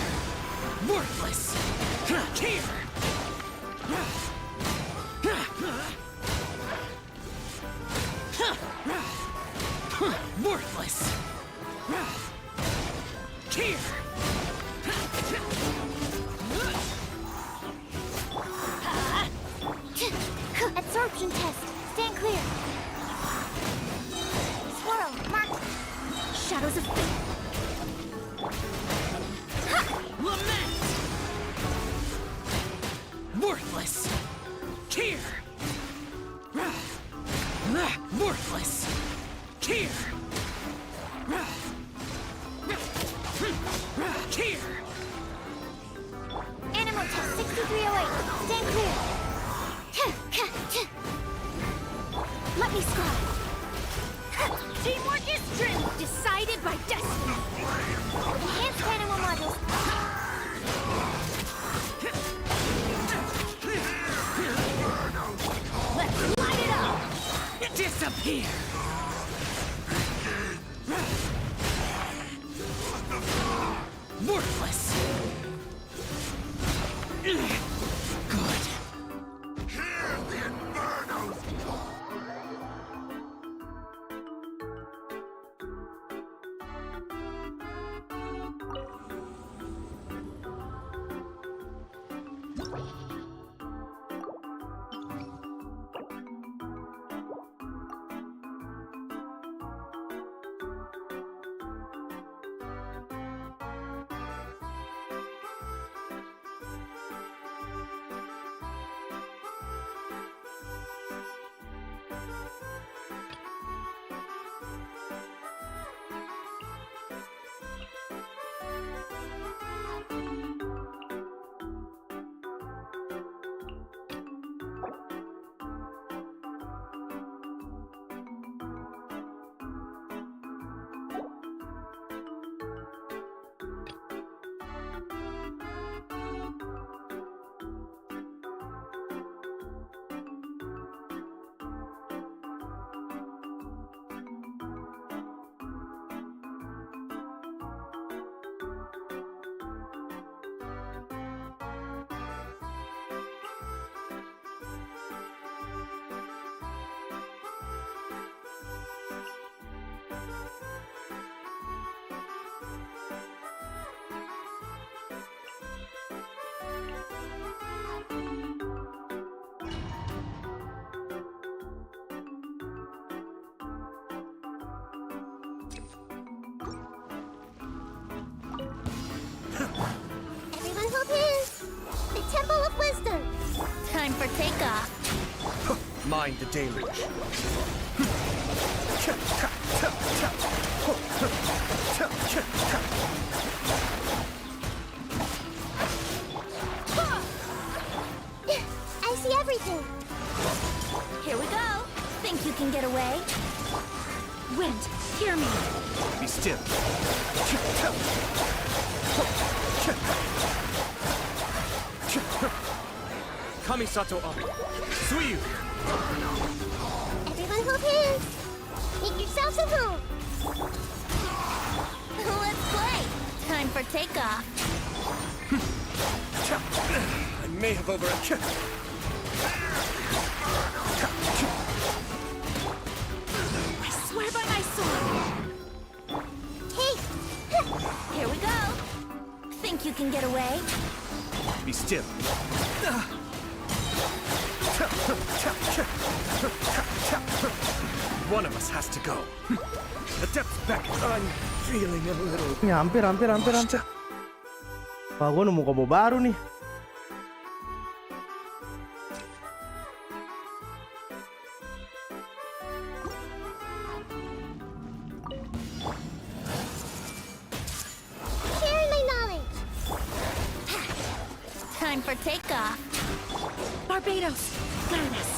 Worthless! Here! Worthless! Here! Worthless! Here! Worthless! Here! Here! Animal test 6308. Stand clear. Let me scribe. Teamwork is strength decided by destiny. Enhanced animal modules. Let's light it up. Disappear! Worthless! Good. Everyone hold hands. The Temple of Wisdom. Time for takeoff. Mind the deluge. I see everything. Here we go. Think you can get away? Wind, hear me. Be still. Kamisato up. Suiyu! Everyone hold hands. Make yourselves at home. Let's play. Time for takeoff. I may have overacted. I swear by my sword. Hey! Here we go. Think you can get away? Be still. One of us has to go. The depth's back. I'm feeling a little. Ini hampir. Wah, gue nemu combo baru nih. Sharing my knowledge. Time for takeoff. Barbados, learn us.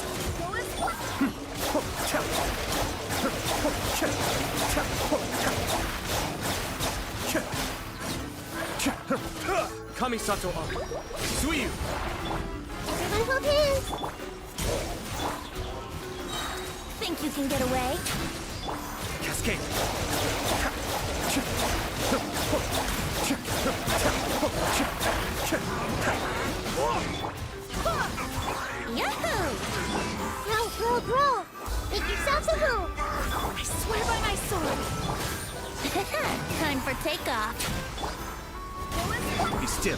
Kamisato up. Suiyu! Everyone hold hands. Think you can get away? Cascade! Yahoo! Grow. Make yourselves at home. I swear by my sword. Time for takeoff. Be still.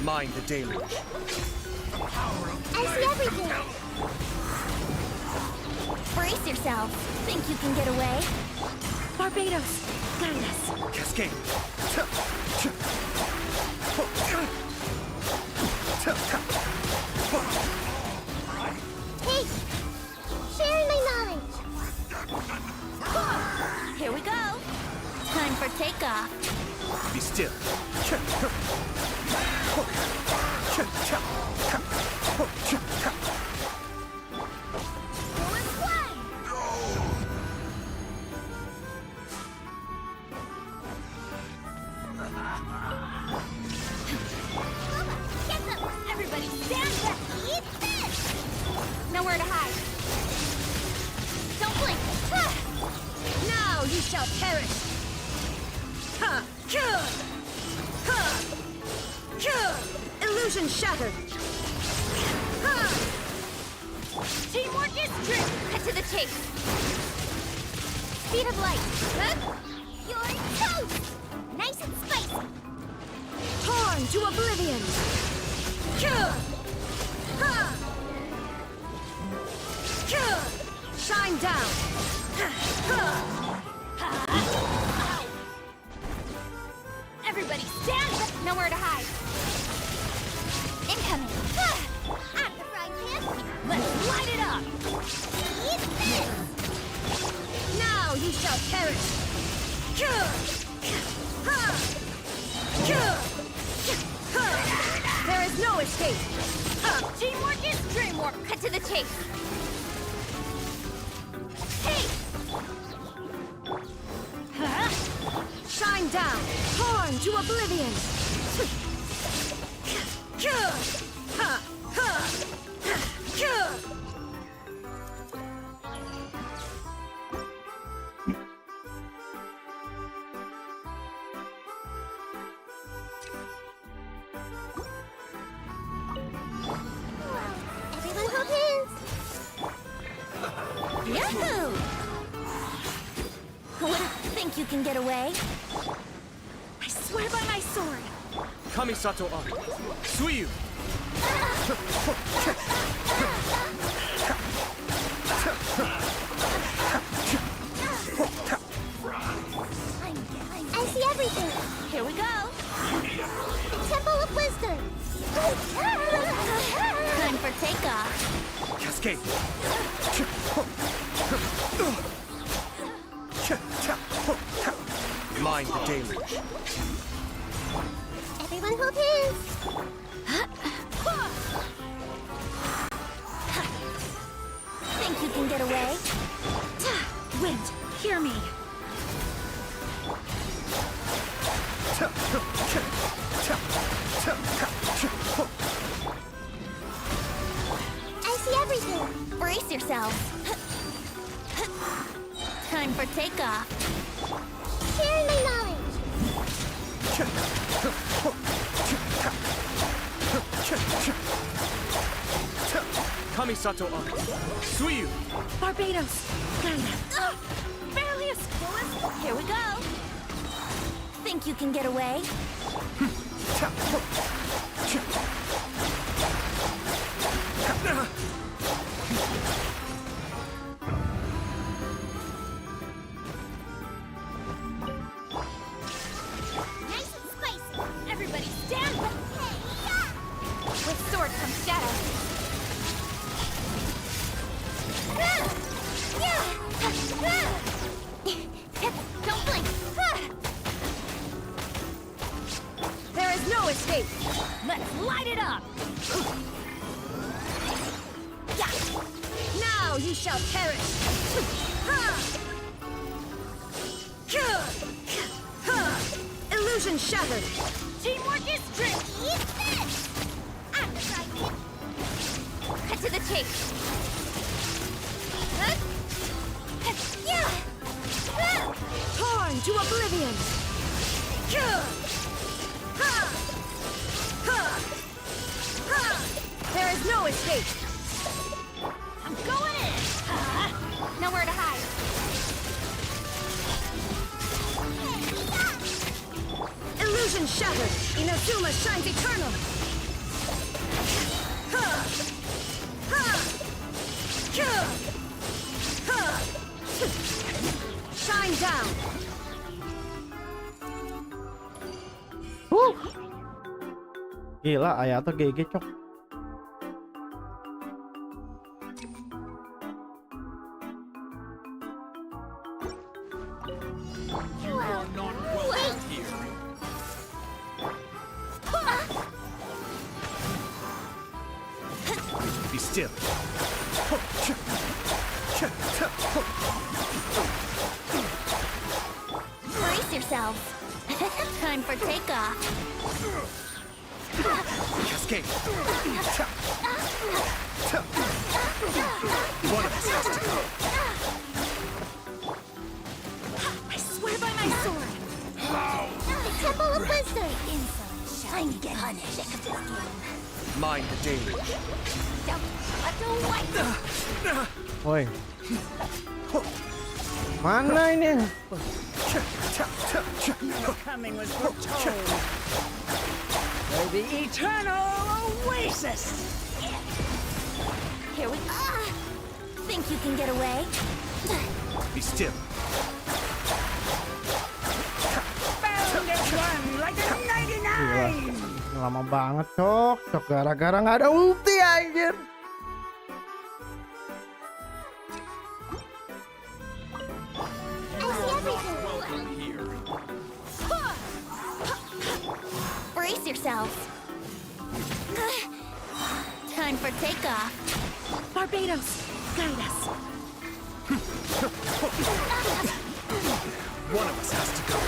Mind the deluge. I see everything. Brace yourself. Think you can get away? Barbados, guide us. Cascade. Hey! Sharing my knowledge! Here we go! Time for takeoff. Be still. Full and fly! Get them! Everybody stand back! Eat this! Nowhere to hide. Don't blink! Now you shall perish. Ha! Cure! Ha! Cure! Illusion shattered. Ha! Teamwork is true! Cut to the chase! Speed of light! Huh? You're toast! Nice and spicy! Torn to oblivion. Cure! Ha! Cure! Shine down. Ha! Everybody stand back! Nowhere to hide! Incoming! I'm the frying pan! Let's light it up! Eat this! Now you shall perish. Cure! Ha! Cure! Ha! There is no escape. Ha! Teamwork is dreamwork! Cut to the chase! Hey! Huh? Shine down. Torn to oblivion. Cure! Ha! Ha! Cure! Everyone hold hands! Yahoo! What, think you can get away? I swear by my sword. Kamisato on. Suiyu! I see everything! Here we go! The Temple of Wisdom! Time for takeoff! Cascade. Mind the deluge. Everyone hold hands! Think you can get away? Wind, hear me. I see everything! Brace yourself! Time for takeoff! Sharing my knowledge! Kamisato on. Suiyu! Barbados, Gaia. Barely a spoon! Here we go! Think you can get away? Nice and spicy! Everybody stand back! With sword comes shadow! Don't blink! There is no escape. Let's light it up! Now you shall perish. Ha! Cure! Ha! Illusion shattered. Teamwork is strength! Eat this! I'm the frying pan! Cut to the chase! Huh? Yeah! Torn to oblivion. Cure! Ha! Ha! Ha! There is no escape. I'm going in! Nowhere to hide! Illusion shattered. Inazuma shines eternal. Ha! Ha! Cure! Ha! Shine down. Gila, Ayato GG cok. You are not welcome here. Be still. Brace yourselves. Time for takeoff. Cascade. One of us has to go. I swear by my sword. The Temple of Wisdom. I'm getting sick of this game. Mind the danger. Woi. Mana ini? Your coming was foretold. For the eternal oasis. Here we go. Think you can get away? Be still. Bound as one like a 99. Lama banget cok. Cok gara-gara nggak ada ulti anjir. Welcome here. Brace yourselves. Time for takeoff. Barbados, guide us. One of us has to go.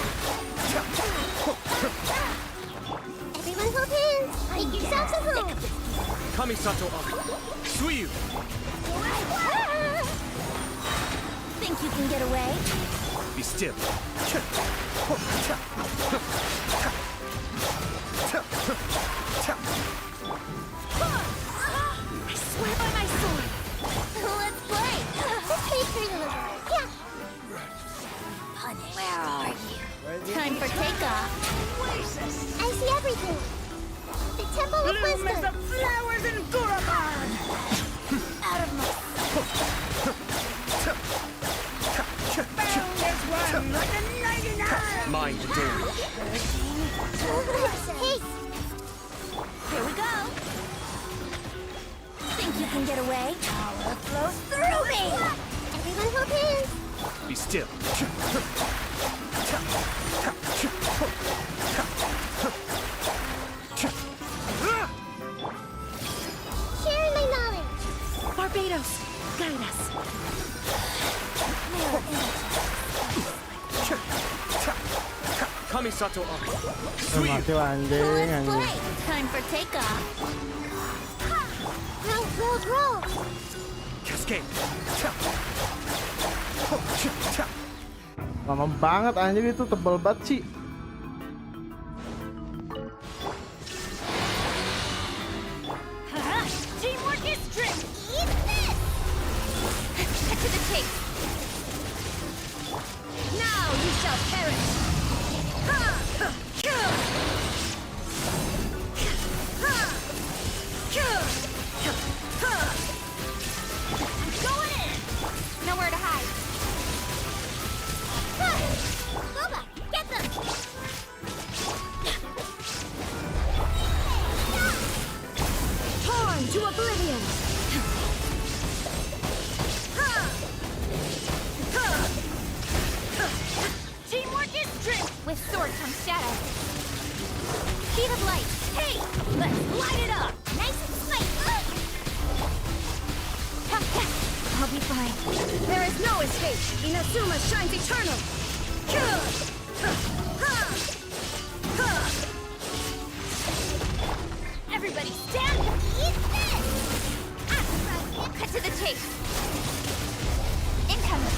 Everyone hold hands. Make yourselves at home. Kamisato up. Suiyu. Think you can get away? Be still. I swear by my sword. Let's play. Take your delivery. Yeah. Punish. Where are you? Time for takeoff. Oasis. I see everything. The Temple of Bloom as Wisdom. the flowers in Guraban. Out of my... Bound as one like a 99. Mind the danger. Hey. Here we go. Think you can get away? Power flows through me. Everyone hold hands. Be still. Sharing my knowledge. Barbados, guide us. Kamisato up. Mati anjing Let's anjing. play. Time for takeoff. Roll. Cascade. Lama banget anjir, itu tebel banget sih. Teamwork is strength. Eat this. Cut to the chase. Now you shall perish. Going in. Nowhere to hide. Boba, get them. Torn to oblivion. Teamwork is strength. With sword comes shadow. Speed of light. Hey, let's light it up. Nice and spicy. I'll be fine. There is no escape. Inazuma shines eternal. Everybody stand and eat this. Cut to the chase. Incoming.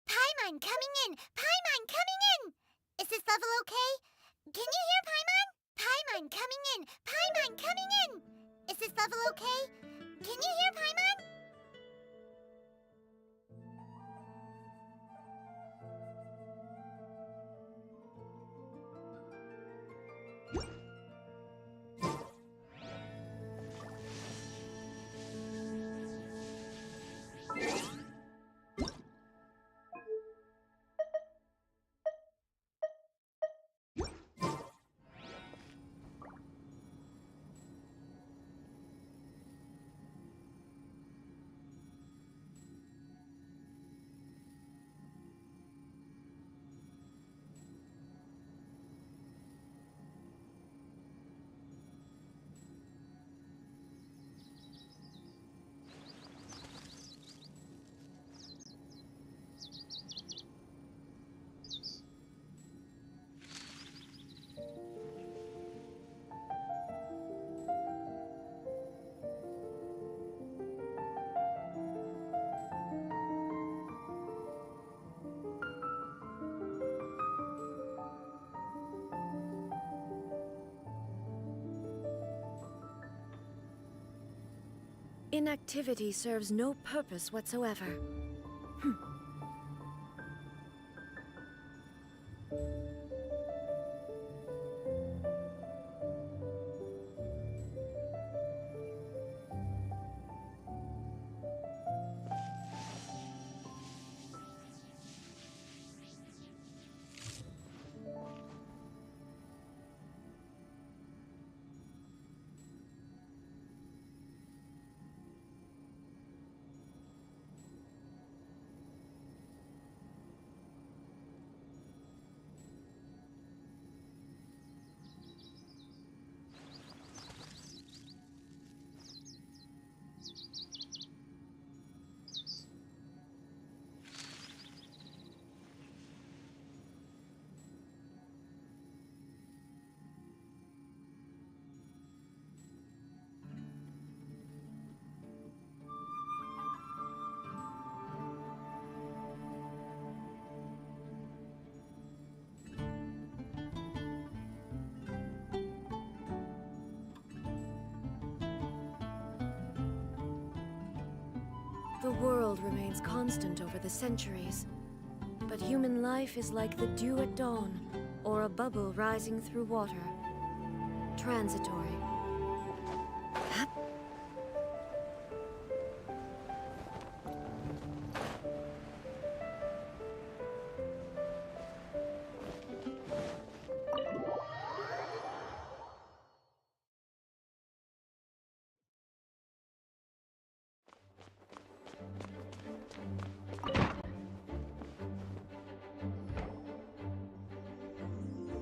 Paimon coming in! Paimon coming in! Is this level okay? Can you hear Paimon? Paimon coming in! Paimon coming in! Is this level okay? Can you hear Paimon? Inactivity serves no purpose whatsoever. The world remains constant over the centuries, but human life is like the dew at dawn, or a bubble rising through water. Transitory.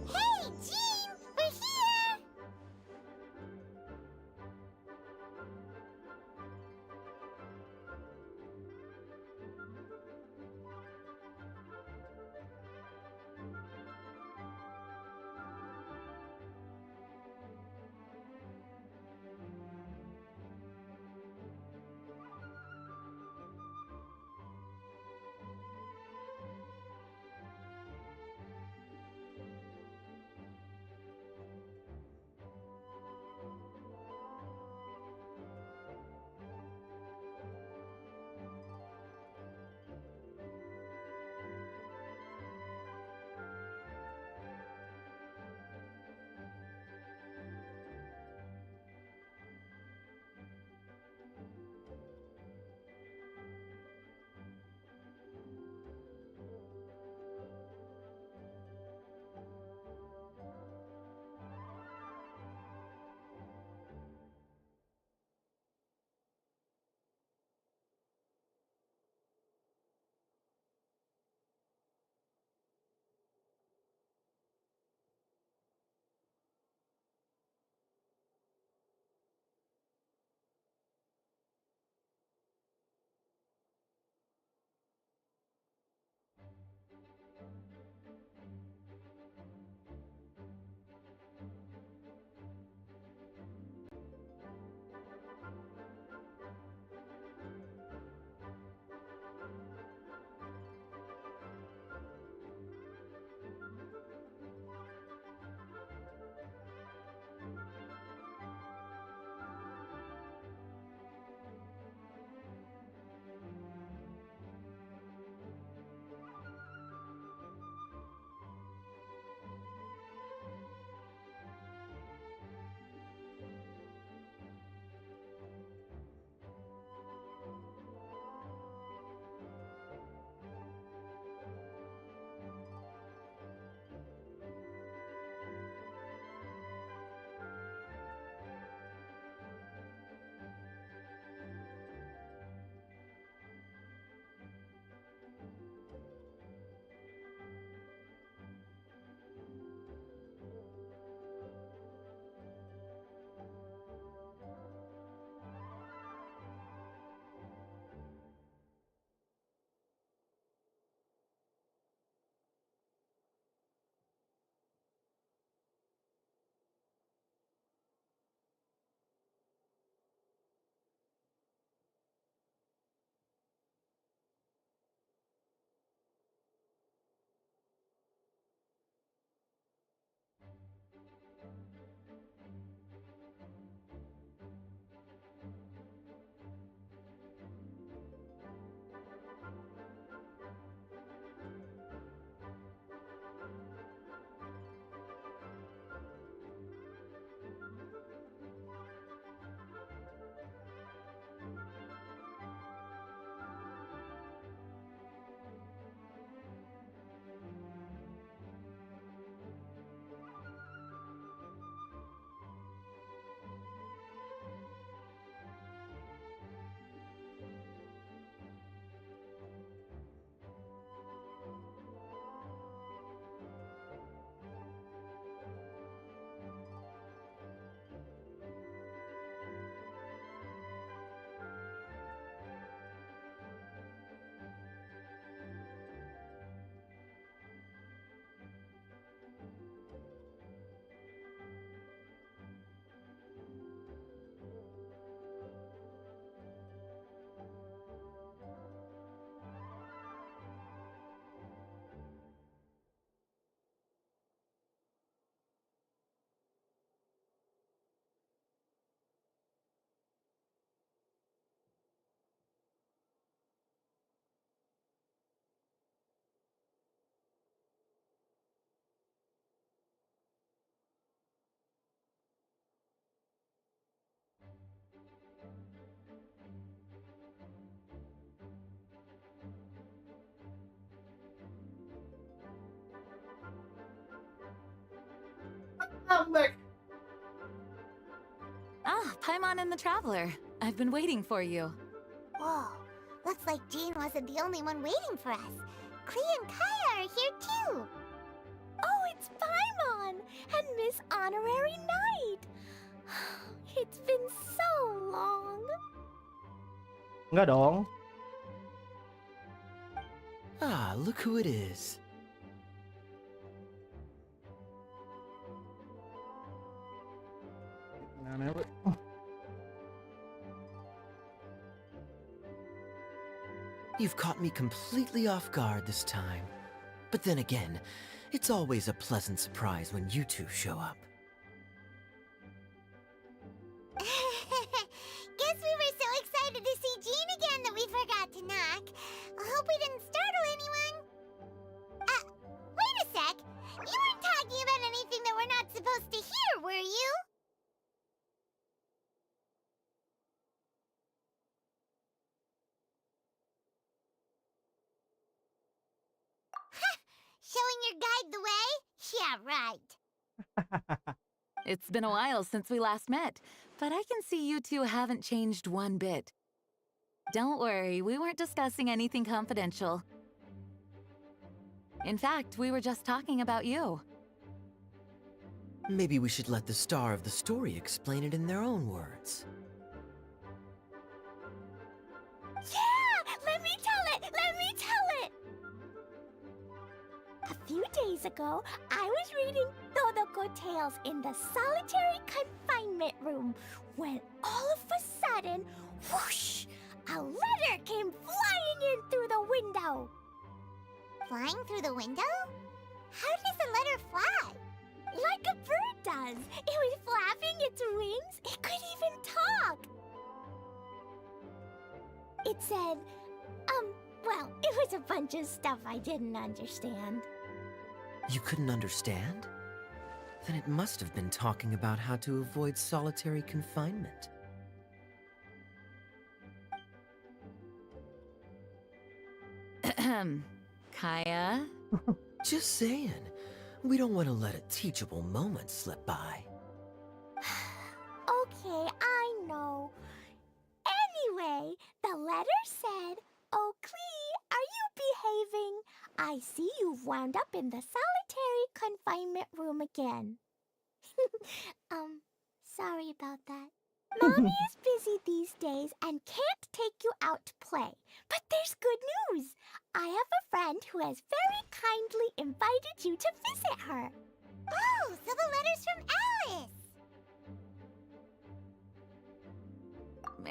Hey, Jean! We're here! Ah, Paimon and the Traveler. I've been waiting for you. Whoa, looks like Jean wasn't the only one waiting for us. Klee and Kaya are here too. Oh, it's Paimon and Miss Honorary Knight. It's been so long. Enggak dong. Ah, look who it is. You've caught me completely off guard this time. But then again, it's always a pleasant surprise when you two show up. Guess we were so excited to see Jean again that we forgot to knock. I hope we didn't startle anyone. Wait a sec. You weren't talking about anything that we're not supposed to hear, were you? Showing your guide the way? Yeah, right. It's been a while since we last met, but I can see you two haven't changed one bit. Don't worry, we weren't discussing anything confidential. In fact, we were just talking about you. Maybe we should let the star of the story explain it in their own words. Yeah! Let me tell it! Let me tell it! A few days ago, I was reading Todoko Tales in the solitary confinement room when all of a sudden, whoosh! A letter came flying in through the window. Flying through the window? How does a letter fly? Like a bird does. It was flapping its wings. It could even talk. It said, well, it was a bunch of stuff I didn't understand. You couldn't understand? Then it must have been talking about how to avoid solitary confinement. Kaya? Just saying. We don't want to let a teachable moment slip by. Okay, I know. Anyway, the letter said, "Oh, Klee, are you behaving? I see you've wound up in the solitary confinement room again." Sorry about that. Mommy is busy these days and can't take you out to play. But there's good news. I have a friend who has very kindly invited you to visit her. Oh, so the letter's from Alice.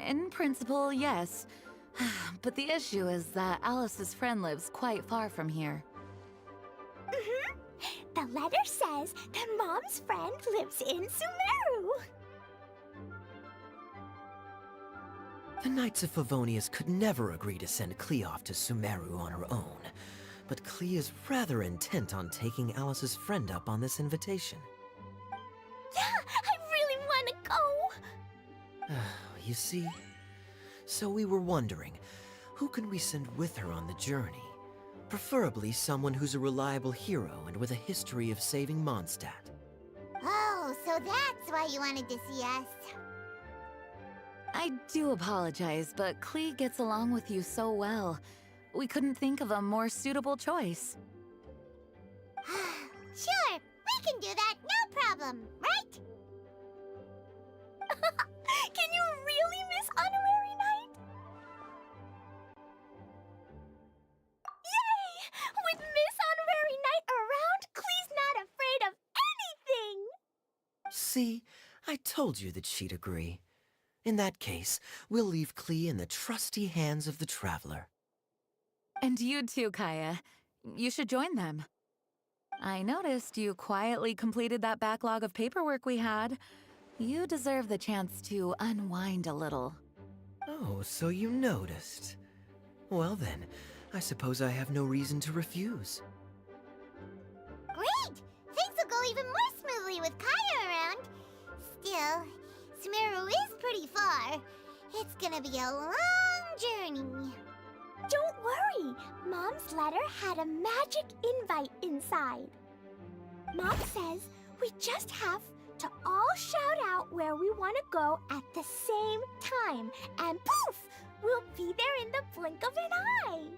In principle, yes. But the issue is that Alice's friend lives quite far from here. The letter says that Mom's friend lives in Sumeru. The Knights of Favonius could never agree to send Klee off to Sumeru on her own, but Klee is rather intent on taking Alice's friend up on this invitation. Yeah, I really want to go. You see? So we were wondering, who can we send with her on the journey? Preferably someone who's a reliable hero and with a history of saving Mondstadt. Oh, so that's why you wanted to see us. I do apologize, but Klee gets along with you so well. We couldn't think of a more suitable choice. Sure, we can do that, no problem, right? Can you really, Miss Honorary Knight? Yay! With Miss Honorary Knight around, Klee's not afraid of anything! See? I told you that she'd agree. In that case, we'll leave Klee in the trusty hands of the Traveler. And you too, Kaya. You should join them. I noticed you quietly completed that backlog of paperwork we had. You deserve the chance to unwind a little. Oh, so you noticed. Well then, I suppose I have no reason to refuse. Great! Things will go even more smoothly with Kaya around. Still, Sumeru is pretty far. It's gonna be a long journey. Don't worry! Mom's letter had a magic invite inside. Mom says we just have to all shout out where we want to go at the same time, and poof! We'll be there in the blink of an eye.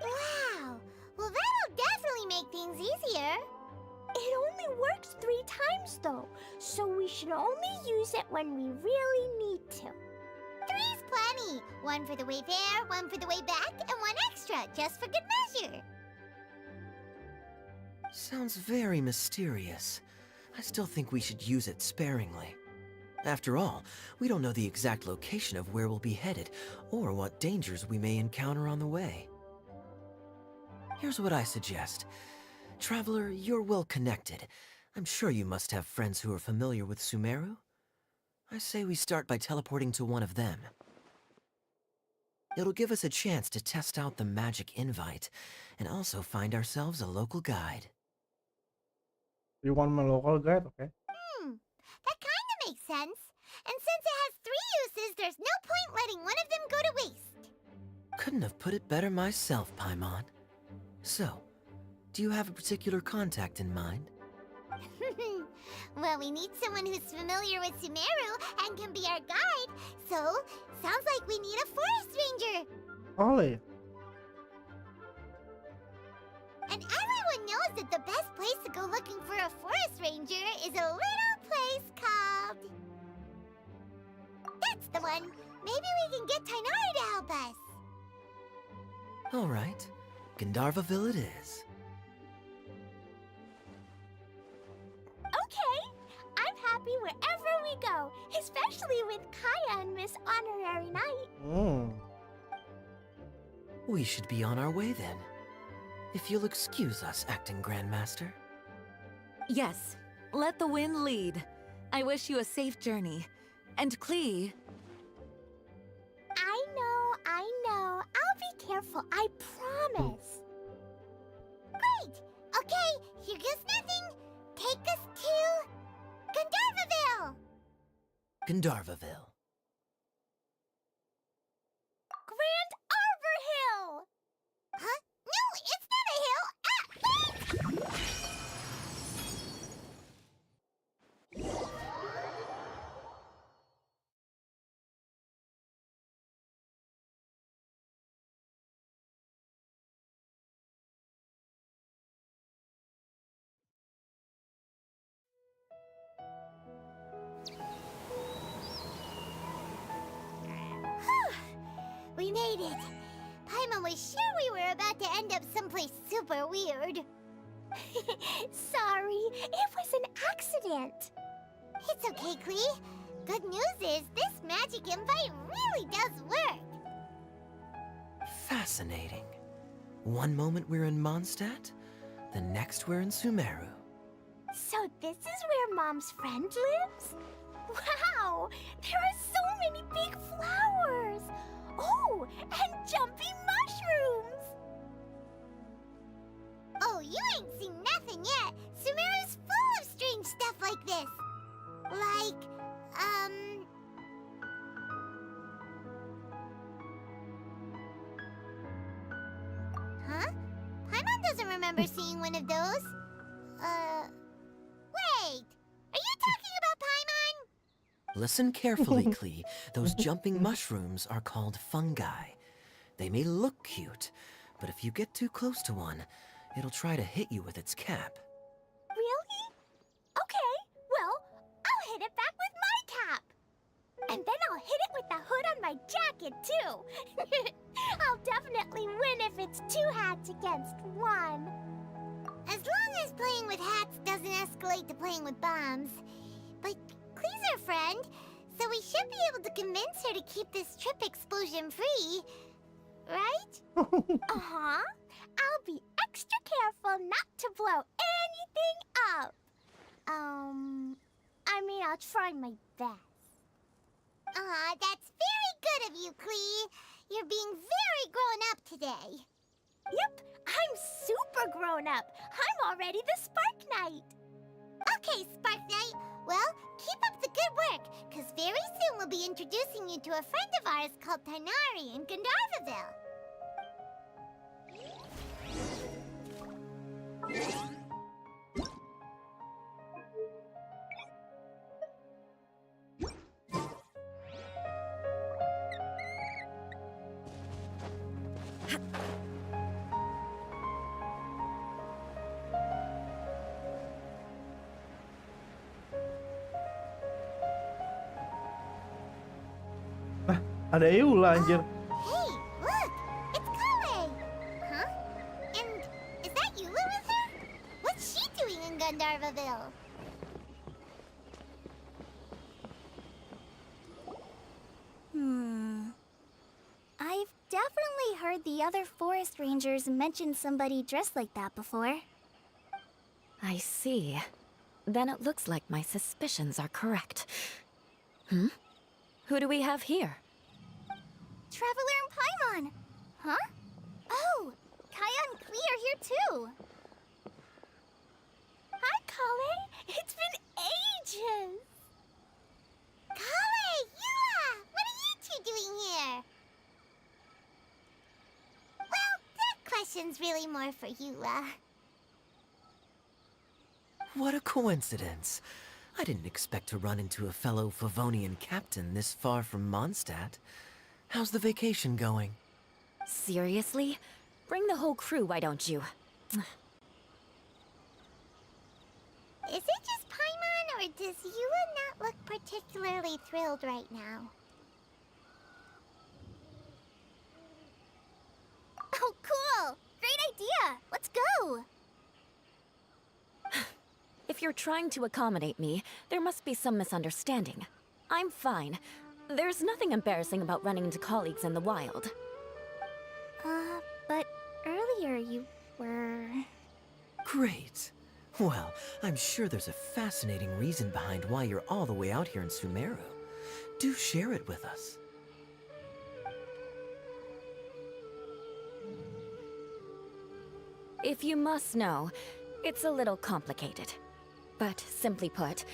Wow! Well, that'll definitely make things easier. It only works 3 times though, so we should only use it when we really need to. 3's plenty. 1 for the way there, 1 for the way back, and 1 extra, just for good measure. Sounds very mysterious. I still think we should use it sparingly. After all, we don't know the exact location of where we'll be headed, or what dangers we may encounter on the way. Here's what I suggest. Traveler, you're well connected. I'm sure you must have friends who are familiar with Sumeru. I say we start by teleporting to one of them. It'll give us a chance to test out the magic invite, and also find ourselves a local guide. You want my local guide? Okay. That kind of makes sense. And since it has 3 uses, there's no point letting one of them go to waste. Couldn't have put it better myself, Paimon. So, do you have a particular contact in mind? Well, we need someone who's familiar with Sumeru and can be our guide. So, sounds like we need a forest ranger. Ollie. And everyone knows that the best place to go looking for a forest ranger is a little place called... That's the one. Maybe we can get Tainari to help us. All right. Gandharvaville it is. Okay, I'm happy wherever we go, especially with Kaya and Miss Honorary Knight. We should be on our way then. If you'll excuse us, Acting Grandmaster. Yes, let the wind lead. I wish you a safe journey. And Klee... I know. I'll be careful, I promise. Great. Okay, here goes nothing. Take us to... Gandharvaville. Gandharvaville. Grand Arbor Hill! Huh? No, it's not a hill. Ah! We made it. Paimon was sure we were about to end up someplace super weird. Sorry, it was an accident. It's okay, Klee. Good news is this magic invite really does work. Fascinating. One moment we're in Mondstadt, the next we're in Sumeru. So this is where Mom's friend lives? Wow! There are so many big flowers! Oh, and jumpy mushrooms! Oh, you ain't seen nothing yet. Sumeru's full of strange stuff like this. Like, Huh? Paimon doesn't remember seeing one of those. Wait! Are you talking about Paimon? Listen carefully, Klee. Those jumping mushrooms are called fungi. They may look cute, but if you get too close to one, it'll try to hit you with its cap. Really? Okay, well, I'll hit it back with my cap. And then I'll hit it with the hood on my jacket, too. I'll definitely win if it's 2 hats against 1. As long as playing with hats doesn't escalate to playing with bombs. But Klee's our friend, so we should be able to convince her to keep this trip explosion-free. Right? Uh-huh. I'll be extra careful not to blow anything up. I mean, I'll try my best. Aw, that's very good of you, Klee. You're being very grown up today. Yep, I'm super grown up. I'm already the Spark Knight. Okay, Spark Knight. Well, keep up the good work, because very soon we'll be introducing you to a friend of ours called Tainari in Gandharvaville. Ada Eula anjir. Hey, look! It's Kale! Huh? And is that Eula with her? What's she doing in Gandharvaville? I've definitely heard the other forest rangers mention somebody dressed like that before. I see. Then it looks like my suspicions are correct. Who do we have here? Traveler and Paimon! Huh? Oh! Kaya and Klee are here too! Hi, Kale! It's been ages! Kale! Eula! What are you two doing here? Well, that question's really more for Eula. What a coincidence. I didn't expect to run into a fellow Favonian captain this far from Mondstadt. How's the vacation going? Seriously? Bring the whole crew, why don't you? Is it just Paimon, or does Eula not look particularly thrilled right now? Oh, cool! Great idea! Let's go! If you're trying to accommodate me, there must be some misunderstanding. I'm fine. There's nothing embarrassing about running into colleagues in the wild. But earlier you were... Great. Well, I'm sure there's a fascinating reason behind why you're all the way out here in Sumeru. Do share it with us. If you must know, it's a little complicated. But simply put,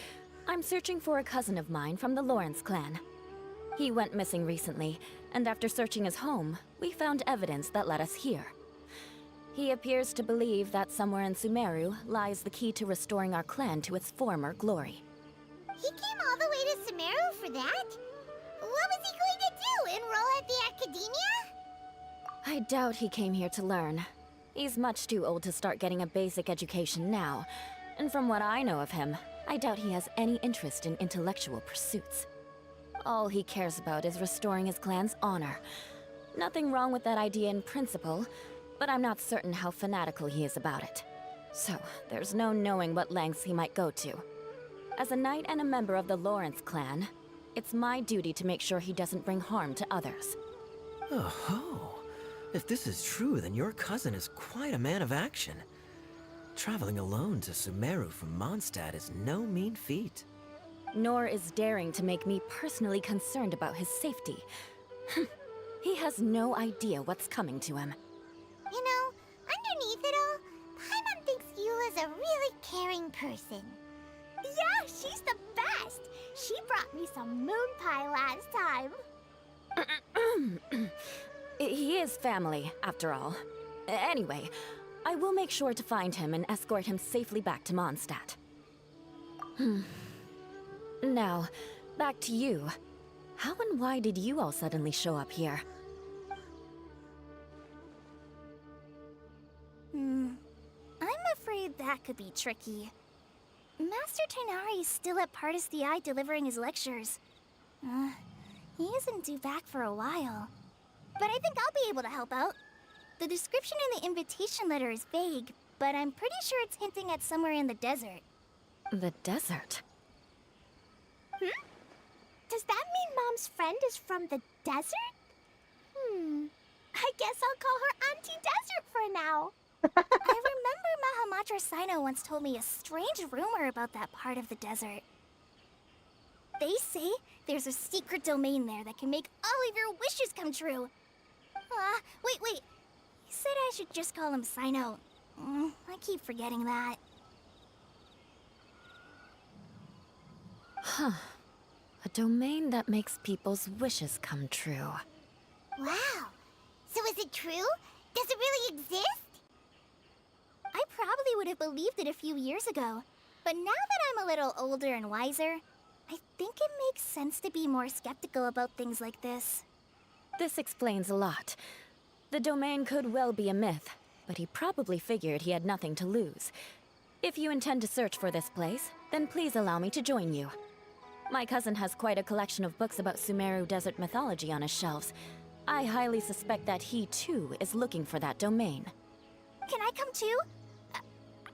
I'm searching for a cousin of mine from the Lawrence clan. He went missing recently, and after searching his home, we found evidence that led us here. He appears to believe that somewhere in Sumeru lies the key to restoring our clan to its former glory. He came all the way to Sumeru for that? What was he going to do, enroll at the academia? I doubt he came here to learn. He's much too old to start getting a basic education now. And from what I know of him, I doubt he has any interest in intellectual pursuits. All he cares about is restoring his clan's honor. Nothing wrong with that idea in principle, but I'm not certain how fanatical he is about it. So, there's no knowing what lengths he might go to. As a knight and a member of the Lawrence clan, it's my duty to make sure he doesn't bring harm to others. Oh-ho. If this is true, then your cousin is quite a man of action. Traveling alone to Sumeru from Mondstadt is no mean feat. Nor is daring to make me personally concerned about his safety. He has no idea what's coming to him. You know, underneath it all, Paimon thinks Eula's a really caring person. Yeah, she's the best! She brought me some moon pie last time. He is family, after all. Anyway, I will make sure to find him and escort him safely back to Mondstadt. Now, back to you. How and why did you all suddenly show up here? I'm afraid that could be tricky. Master Tighnari is still at Partis the Eye delivering his lectures. He isn't due back for a while. But I think I'll be able to help out. The description in the invitation letter is vague, but I'm pretty sure it's hinting at somewhere in the desert. The desert? Does that mean Mom's friend is from the desert? I guess I'll call her Auntie Desert for now. I remember Mahamatra Sino once told me a strange rumor about that part of the desert. They say there's a secret domain there that can make all of your wishes come true. Wait. He said I should just call him Sino. I keep forgetting that. Huh. A domain that makes people's wishes come true. Wow. So is it true? Does it really exist? I probably would have believed it a few years ago. But now that I'm a little older and wiser, I think it makes sense to be more skeptical about things like this. This explains a lot. The domain could well be a myth, but he probably figured he had nothing to lose. If you intend to search for this place, then please allow me to join you. My cousin has quite a collection of books about Sumeru desert mythology on his shelves. I highly suspect that he, too, is looking for that domain. Can I come too?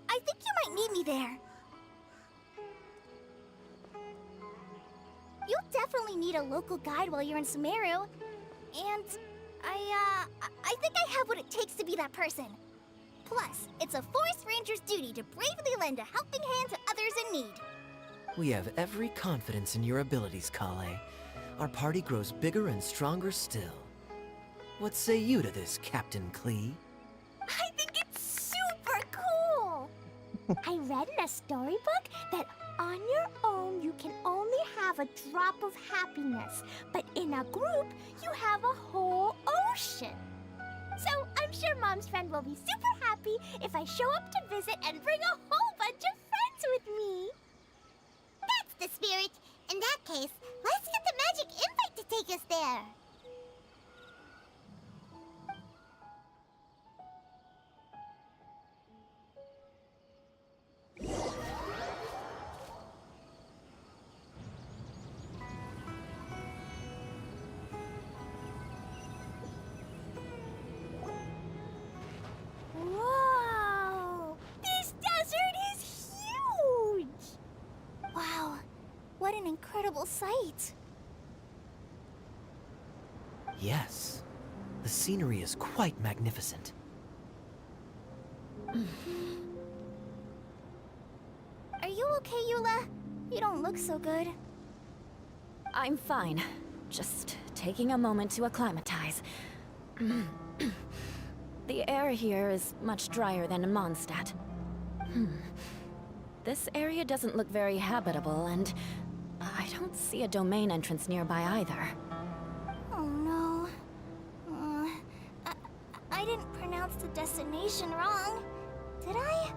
I think you might need me there. You'll definitely need a local guide while you're in Sumeru. And I think I have what it takes to be that person. Plus, it's a forest ranger's duty to bravely lend a helping hand to others in need. We have every confidence in your abilities, Kale. Our party grows bigger and stronger still. What say you to this, Captain Klee? I think it's super cool! I read in a storybook that on your own you can only have a drop of happiness, but in a group you have a whole ocean. So I'm sure Mom's friend will be super happy if I show up to visit and bring a whole bunch of friends with me. That's the spirit. In that case, let's get the magic invite to take us there. Whoa! This desert is huge! Wow, what an incredible sight. Yes. The scenery is quite magnificent. Are you okay, Eula? You don't look so good. I'm fine. Just taking a moment to acclimatize. The air here is much drier than in Mondstadt. This area doesn't look very habitable, and I don't see a domain entrance nearby either. Oh no. I didn't pronounce the destination wrong. Did I?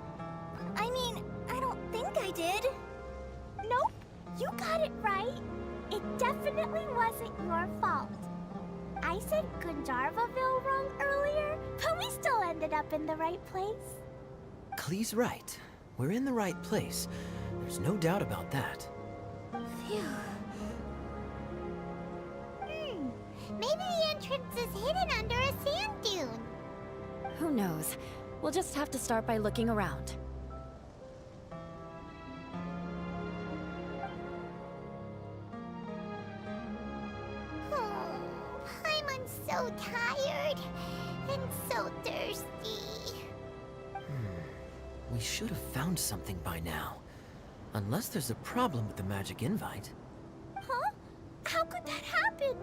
I mean, I don't think I did. Nope, you got it right. It definitely wasn't your fault. I said Gunjarvaville wrong earlier, but we still ended up in the right place. Klee's right. We're in the right place. There's no doubt about that. Phew. Maybe the entrance is hidden under a sand dune. Who knows? We'll just have to start by looking around. Paimon's so tired and so thirsty. We should have found something by now. Unless there's a problem with the magic invite. Huh? How could that happen?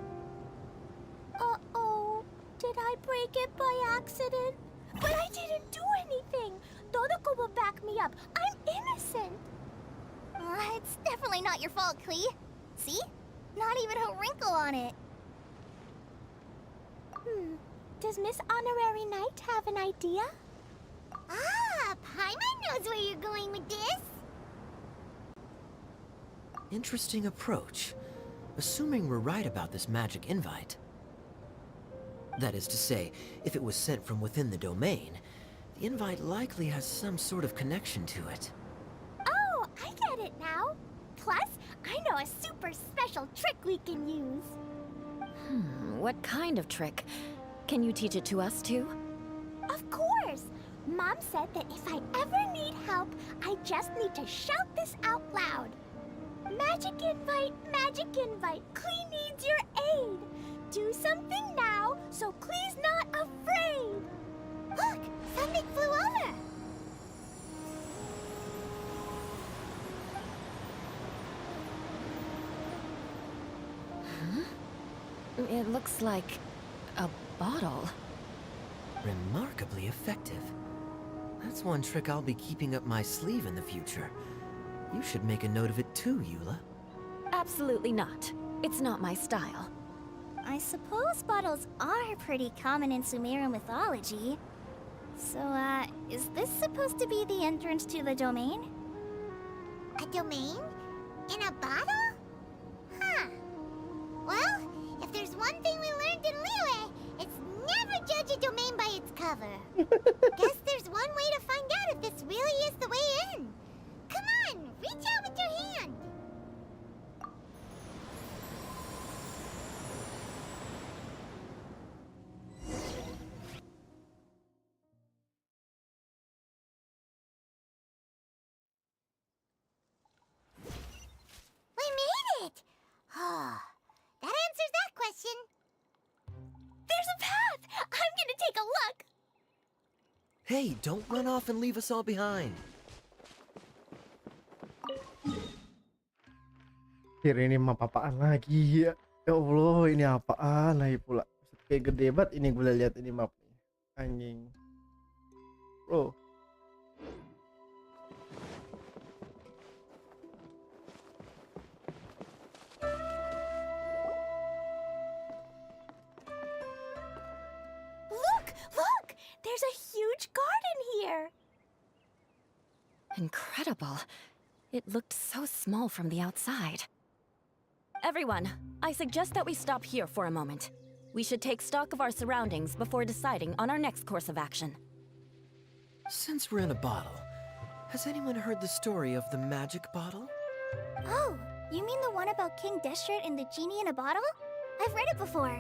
Uh-oh. Did I break it by accident? But I didn't do anything. Todoko will back me up. I'm innocent. It's definitely not your fault, Klee. See? Not even a wrinkle on it. Does Miss Honorary Knight have an idea? Ah, Paimon knows where you're going with this. Interesting approach. Assuming we're right about this magic invite. That is to say, if it was sent from within the domain, the invite likely has some sort of connection to it. Oh, I get it now. Plus, I know a super special trick we can use. What kind of trick? Can you teach it to us too? Of course! Mom said that if I ever need help, I just need to shout this out loud. Magic invite, Klee needs your aid. Do something now, so Klee's not afraid. Look, something flew over. It looks like a bottle. Remarkably effective. That's one trick I'll be keeping up my sleeve in the future. You should make a note of it too, Eula. Absolutely not. It's not my style. I suppose bottles are pretty common in Sumeru mythology. So, is this supposed to be the entrance to the domain? A domain? In a bottle? Huh. Well, if there's one thing we learned in Liyue, it's never judge a domain by its cover. Guess there's one way to find out if this really is the way in. Come on, reach out with your hand. We made it! Oh, that answers that question. There's a path! I'm gonna take a look! Hey, don't run off and leave us all behind. Kira ini map apaan lagi ya? Ya Allah, ini apaan lagi pula? Kayak gede banget ini gue lihat ini map. Anjing. Bro. Look! There's a huge garden here! Incredible. It looked so small from the outside. Everyone, I suggest that we stop here for a moment. We should take stock of our surroundings before deciding on our next course of action. Since we're in a bottle, has anyone heard the story of the magic bottle? Oh, you mean the one about King Deshret and the genie in a bottle? I've read it before,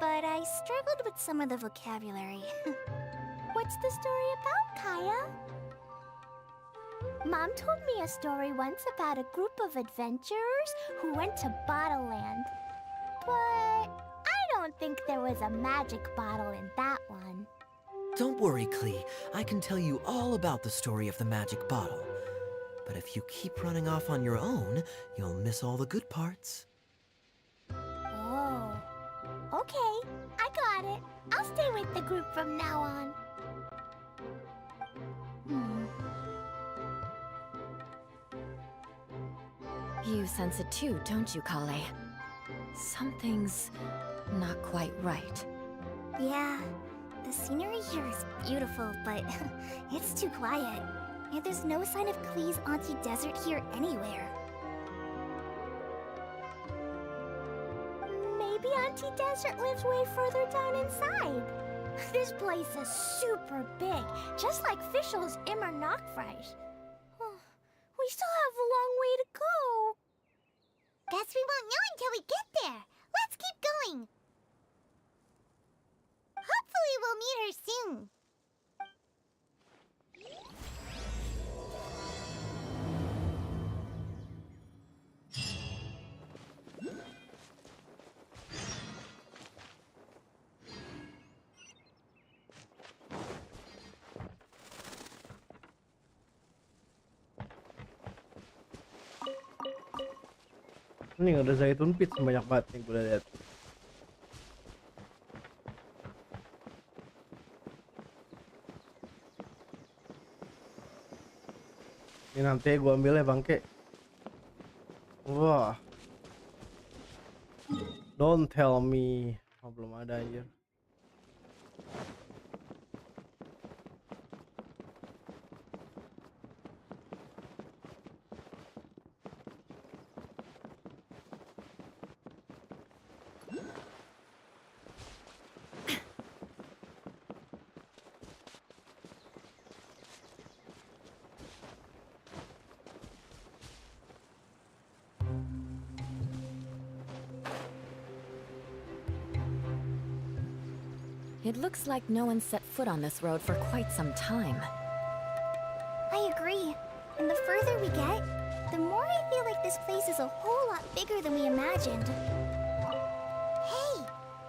but I struggled with some of the vocabulary. What's the story about, Kaya? Mom told me a story once about a group of adventurers who went to Bottle Land. But I don't think there was a magic bottle in that one. Don't worry, Klee. I can tell you all about the story of the magic bottle. But if you keep running off on your own, you'll miss all the good parts. Oh, okay. I got it. I'll stay with the group from now on. You sense it too, don't you, Kale? Something's not quite right. Yeah, the scenery here is beautiful, but it's too quiet. And there's no sign of Klee's Auntie Desert here anywhere. Maybe Auntie Desert lives way further down inside. This place is super big, just like Fischl's Immer Nachtreich. We still have a long way to go. Guess we won't know until we get there. Let's keep going. Hopefully we'll meet her soon. Ini ada zaitun pits banyak banget nih gue lihat. Ini nanti gue ambil ya bangke. Wah. Don't tell me. Oh, belum ada anjir. It looks like no one set foot on this road for quite some time. I agree. And the further we get, the more I feel like this place is a whole lot bigger than we imagined. Hey,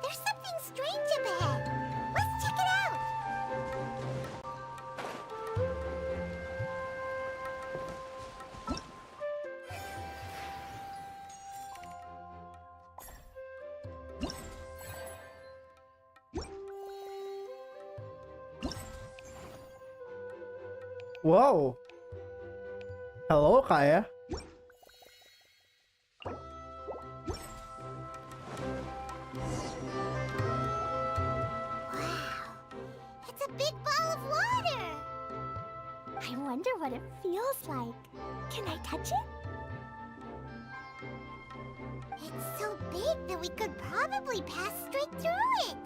there's something strange up ahead. Let's check it out. Wow. Halo Kaya. It's a big ball of water. I wonder what it feels like. Can I touch it? It's so big that we could probably pass straight through it.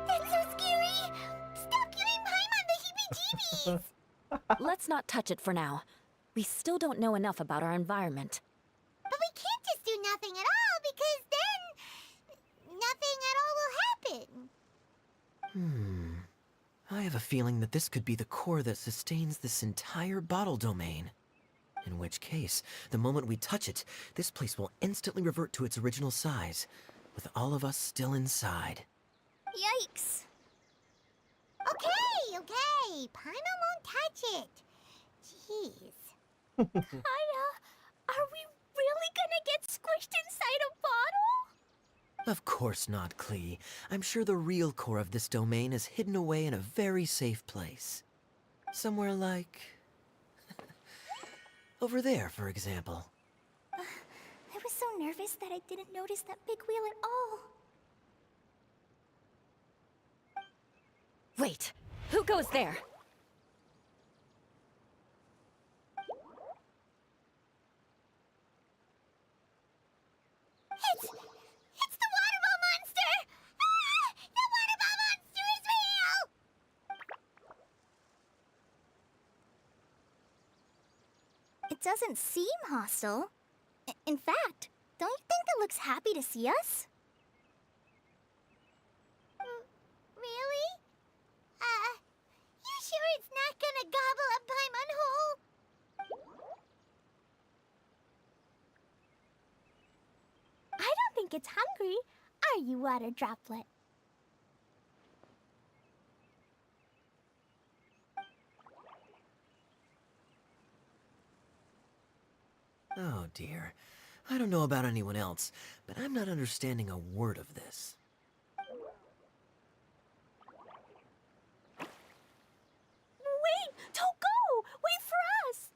That's so scary! Stop giving Paimon the heebie-jeebies! Let's not touch it for now. We still don't know enough about our environment. But we can't just do nothing at all because then nothing at all will happen. I have a feeling that this could be the core that sustains this entire bottle domain. In which case, the moment we touch it, this place will instantly revert to its original size, with all of us still inside. Yikes. Okay, okay. Paimon won't touch it. Jeez. Kaya, are we really gonna get squished inside a bottle? Of course not, Klee. I'm sure the real core of this domain is hidden away in a very safe place. Somewhere like... over there, for example. I was so nervous that I didn't notice that big wheel at all. Wait, who goes there? It's the water ball monster! Ah! The water ball monster is real! It doesn't seem hostile. In fact, don't you think it looks happy to see us? Really? You sure it's not gonna gobble up Paimon whole? I don't think it's hungry. Are you, water droplet? Oh dear. I don't know about anyone else, but I'm not understanding a word of this. Wait! Don't go! Wait for us!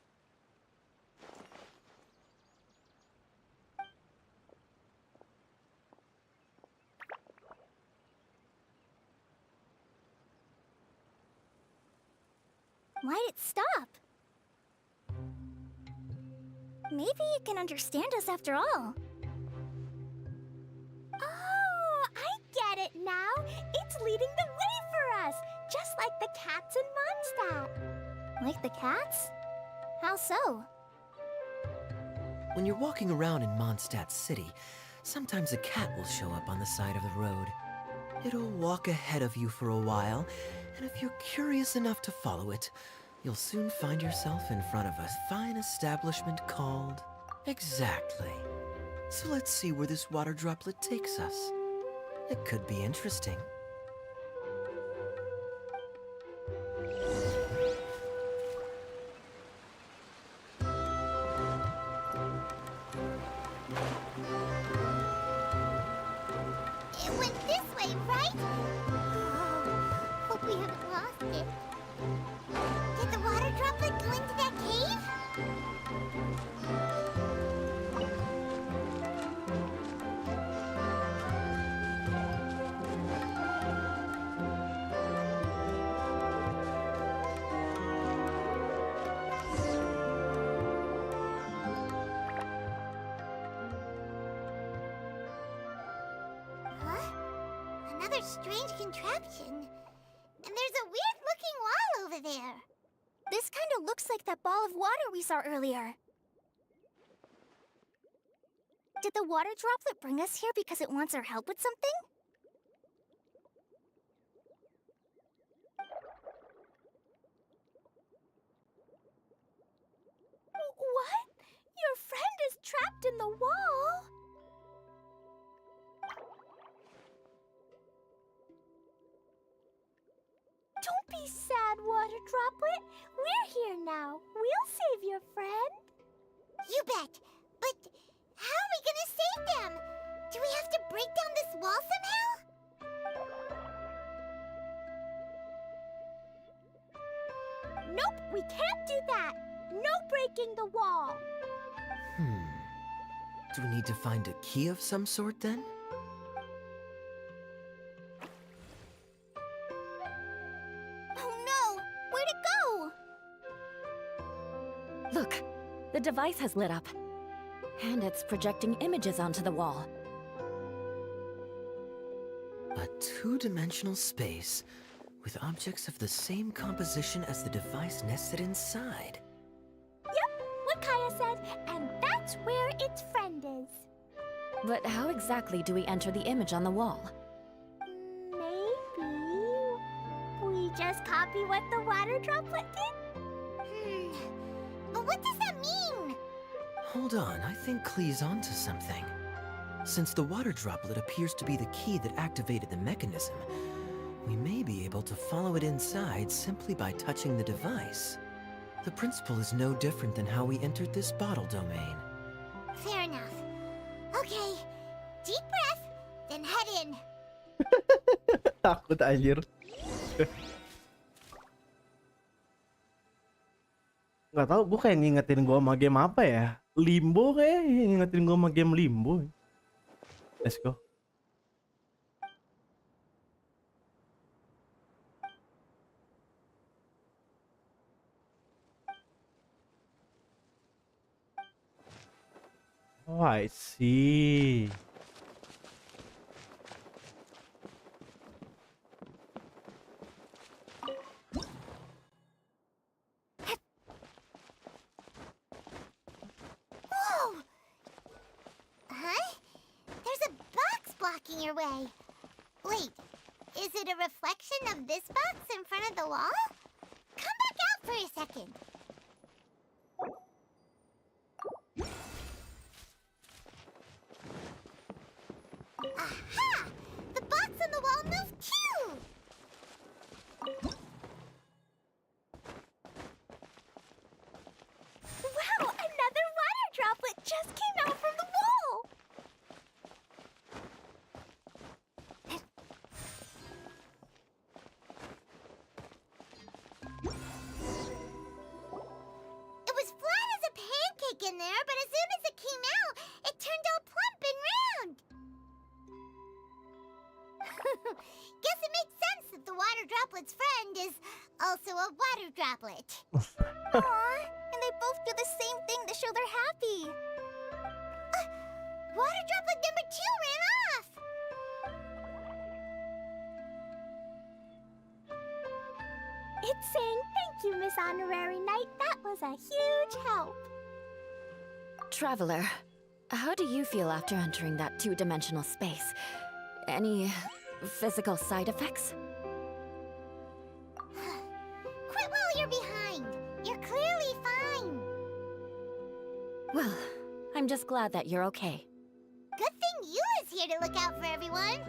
Why'd it stop? Maybe it can understand us after all. Oh, I get it now. It's leading the way for us, just like the cats in Mondstadt. Like the cats? How so? When you're walking around in Mondstadt City, sometimes a cat will show up on the side of the road. It'll walk ahead of you for a while, and if you're curious enough to follow it, you'll soon find yourself in front of a fine establishment called... Exactly. So let's see where this water droplet takes us. It could be interesting. It went this way, right? Oh, hope we haven't lost it. Did the water droplet go into that cave? Huh? Another strange contraption. And there's a weird-looking wall over there. This kind of looks like that ball of water we saw earlier. Did the water droplet bring us here because it wants our help with something? What? Your friend is trapped in the wall? Don't be sad, water droplet. We're here now. We'll save your friend. You bet. But how are we gonna save them? Do we have to break down this wall somehow? Nope, we can't do that. No breaking the wall. Do we need to find a key of some sort then? device has lit up. And it's projecting images onto the wall. A two-dimensional space with objects of the same composition as the device nested inside. Yep, what Kaya said, and that's where its friend is. But how exactly do we enter the image on the wall? Maybe we just copy what the water droplet did? But what does that mean? Hold on, I think Klee's onto something. Since the water droplet appears to be the key that activated the mechanism, we may be able to follow it inside simply by touching the device. The principle is no different than how we entered this bottle domain. Fair enough. Okay, deep breath, then head in. Takut anjir. Nggak tahu, gue kayak ngingetin gue sama game apa ya? Limbo kayak ngingetin gue sama game Limbo. Let's go. Oh, I see. Whoa! Huh? There's a box blocking your way. Wait, is it a reflection of this box in front of the wall? Come back out for a second. Aha! The box on the wall moved too! Wow, another water droplet just came out from the wall! It was flat as a pancake in there, but as soon as it came out, it turned all plump and round. Guess it makes sense that the water droplet's friend is also a water droplet. Aw, and they both do the same thing to show they're happy. Water droplet number 2 ran off. It's saying thank you, Miss Honorary Knight. That was a huge help. Traveler, how do you feel after entering that two-dimensional space? Any physical side effects? Quit while you're behind. You're clearly fine. Well, I'm just glad that you're okay. Good thing you is here to look out for everyone.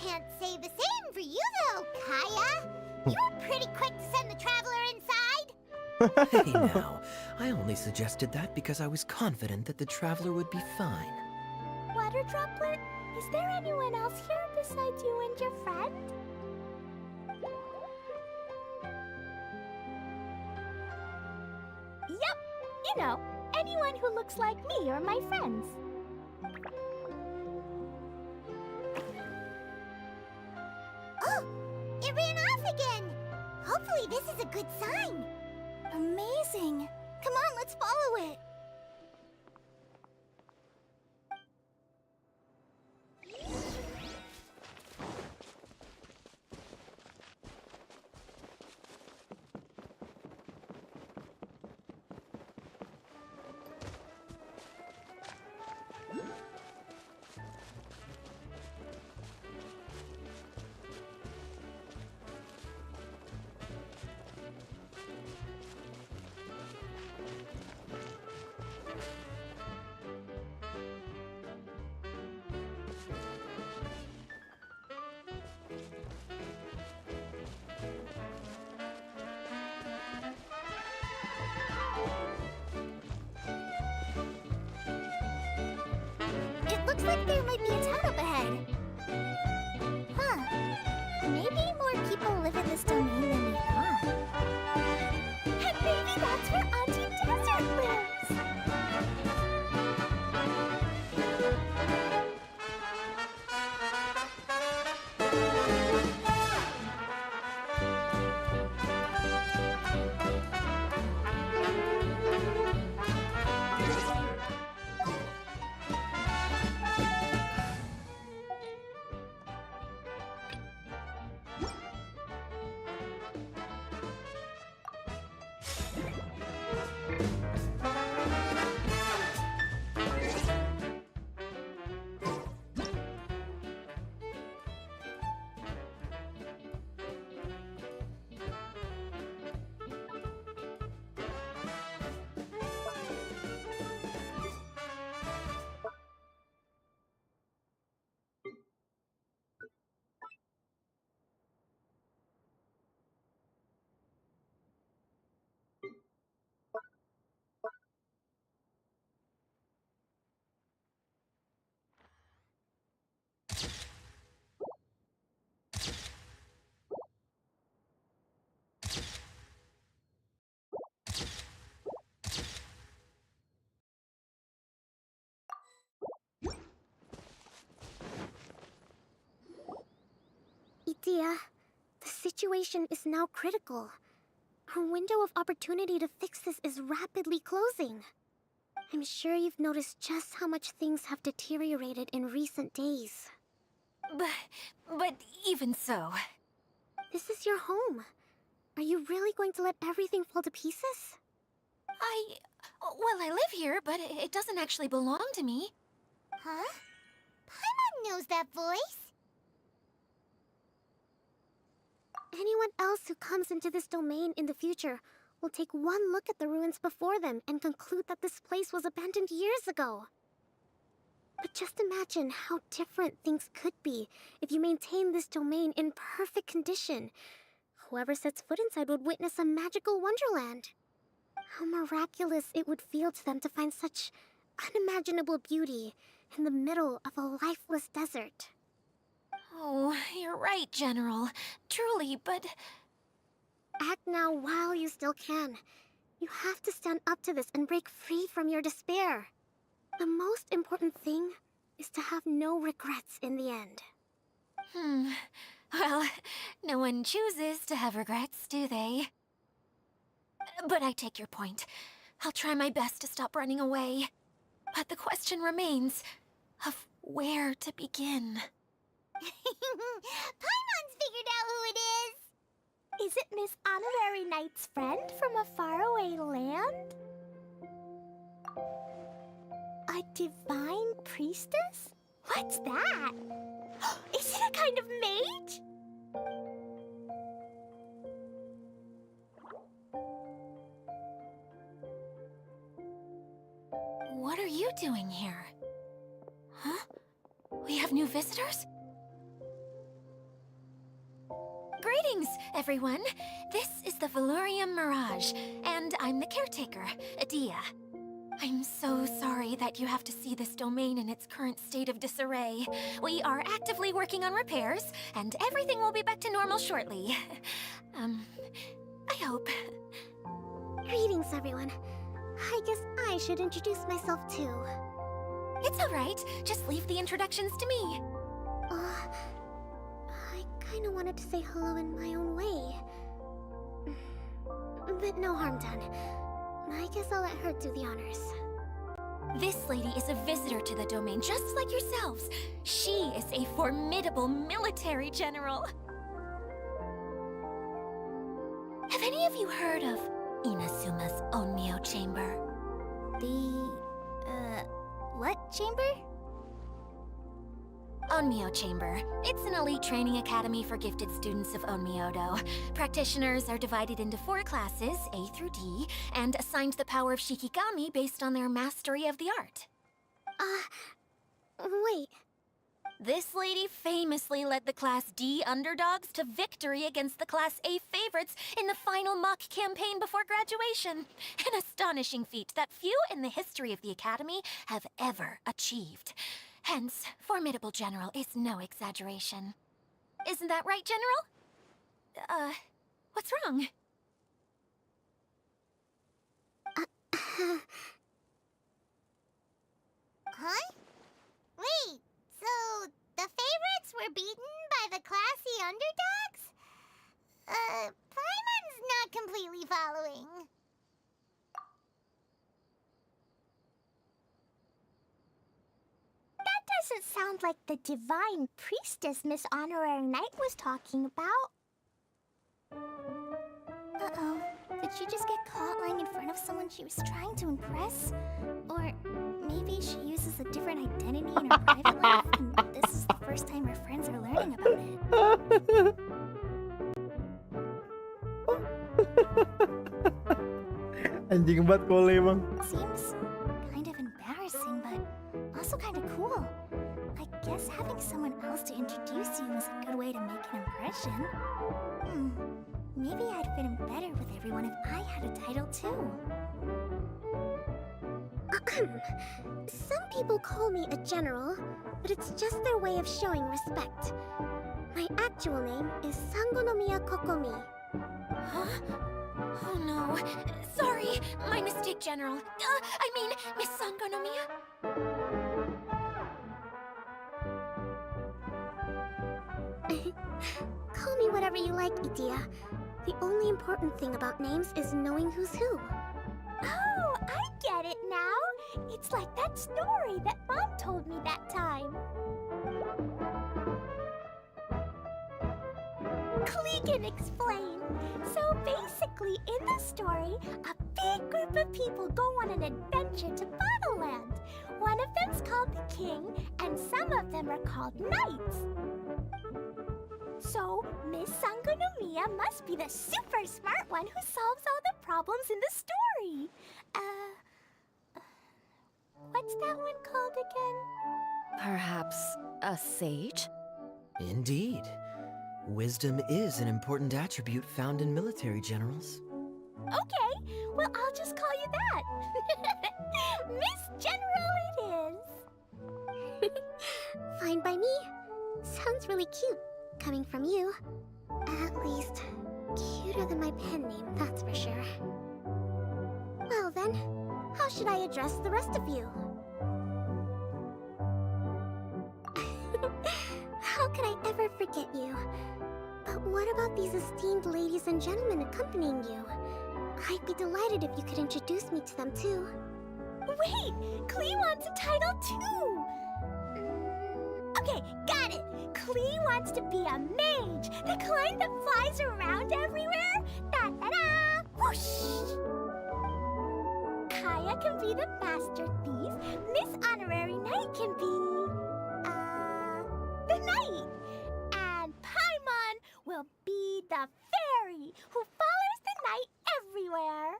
Can't say the same for you though, Kaya. You were pretty quick to send the traveler inside. Hey now, I only suggested that because I was confident that the traveler would be fine. Water droplet, is there anyone else here besides you and your friend? Yep, you know, anyone who looks like me or my friends. Oh, it ran off again. Hopefully this is a good sign. Amazing. Come on, let's follow it. It looks like there might be a town up ahead. Huh. Maybe more people live in this domain than we thought. And maybe that's where Auntie Desert lives. Dia, the situation is now critical. Our window of opportunity to fix this is rapidly closing. I'm sure you've noticed just how much things have deteriorated in recent days. But even so... This is your home. Are you really going to let everything fall to pieces? Well, I live here, but it doesn't actually belong to me. Huh? Paimon knows that voice. Anyone else who comes into this domain in the future will take one look at the ruins before them and conclude that this place was abandoned years ago. But just imagine how different things could be if you maintain this domain in perfect condition. Whoever sets foot inside would witness a magical wonderland. How miraculous it would feel to them to find such unimaginable beauty in the middle of a lifeless desert. Oh, you're right, General. Truly, but... Act now while you still can. You have to stand up to this and break free from your despair. The most important thing is to have no regrets in the end. Well, no one chooses to have regrets, do they? But I take your point. I'll try my best to stop running away. But the question remains of where to begin. Paimon's figured out who it is. Is it Miss Honorary Knight's friend from a faraway land? A divine priestess? What's that? Is it a kind of mage? What are you doing here? Huh? We have new visitors? Greetings, everyone. This is the Valurium Mirage, and I'm the caretaker, Adia. I'm so sorry that you have to see this domain in its current state of disarray. We are actively working on repairs, and everything will be back to normal shortly. I hope. Greetings, everyone. I guess I should introduce myself too. It's all right. Just leave the introductions to me. I kinda wanted to say hello in my own way. But no harm done. I guess I'll let her do the honors. This lady is a visitor to the domain, just like yourselves. She is a formidable military general. Have any of you heard of Inasuma's Onmyo Chamber? What chamber? Onmyo Chamber. It's an elite training academy for gifted students of Onmyodo. Practitioners are divided into 4 classes, A through D, and assigned the power of Shikigami based on their mastery of the art. Wait. This lady famously led the Class D underdogs to victory against the Class A favorites in the final mock campaign before graduation. An astonishing feat that few in the history of the Academy have ever achieved. Hence, formidable general is no exaggeration. Isn't that right, General? What's wrong? Huh? Wait, so the favorites were beaten by the classy underdogs? Paimon's not completely following. That doesn't sound like the divine priestess Miss Honorary Knight was talking about. Uh-oh. Did she just get caught lying in front of someone she was trying to impress? Or maybe she uses a different identity in her private life, and this is the first time her friends are learning about it. Anjing banget Kole emang. Seems kind of embarrassing, but also kind of cool. I guess having someone else to introduce you is a good way to make an impression. Maybe I'd fit in better with everyone if I had a title too. Some people call me a general, but it's just their way of showing respect. My actual name is Sangonomiya Kokomi. Huh? Oh no. Sorry, my mistake, General. I mean, Miss Sangonomiya. whatever you like, Idia. The only important thing about names is knowing who's who. Oh, I get it now. It's like that story that Mom told me that time. Klee can explain. So basically, in the story, a big group of people go on an adventure to Bottleland. One of them's called the King, and some of them are called Knights. So, Miss Sangonomiya must be the super smart one who solves all the problems in the story. What's that one called again? Perhaps a sage? Indeed. Wisdom is an important attribute found in military generals. Okay, well, I'll just call you that. Miss General it is. Fine by me. Sounds really cute, coming from you. At least, cuter than my pen name, that's for sure. Well then, how should I address the rest of you? How could I ever forget you? But what about these esteemed ladies and gentlemen accompanying you? I'd be delighted if you could introduce me to them too. Wait! Klee wants a title too! Okay, got it! Klee wants to be a mage! The kind that flies around everywhere! Da-da-da! Whoosh! Kaya can be the master thief. Miss Honorary Knight can be... the knight! And Paimon will be the fairy who follows the knight everywhere.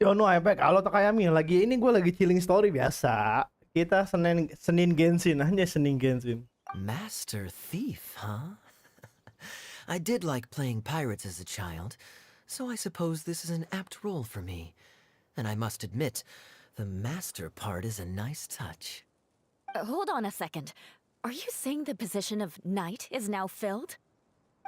Yo, no, kalau tuh kayak lagi ini gue lagi chilling story biasa. Kita Senin Genshin aja, Senin Genshin. Master Thief, huh? I did like playing pirates as a child, so I suppose this is an apt role for me. And I must admit, the master part is a nice touch. Hold on a second. Are you saying the position of knight is now filled?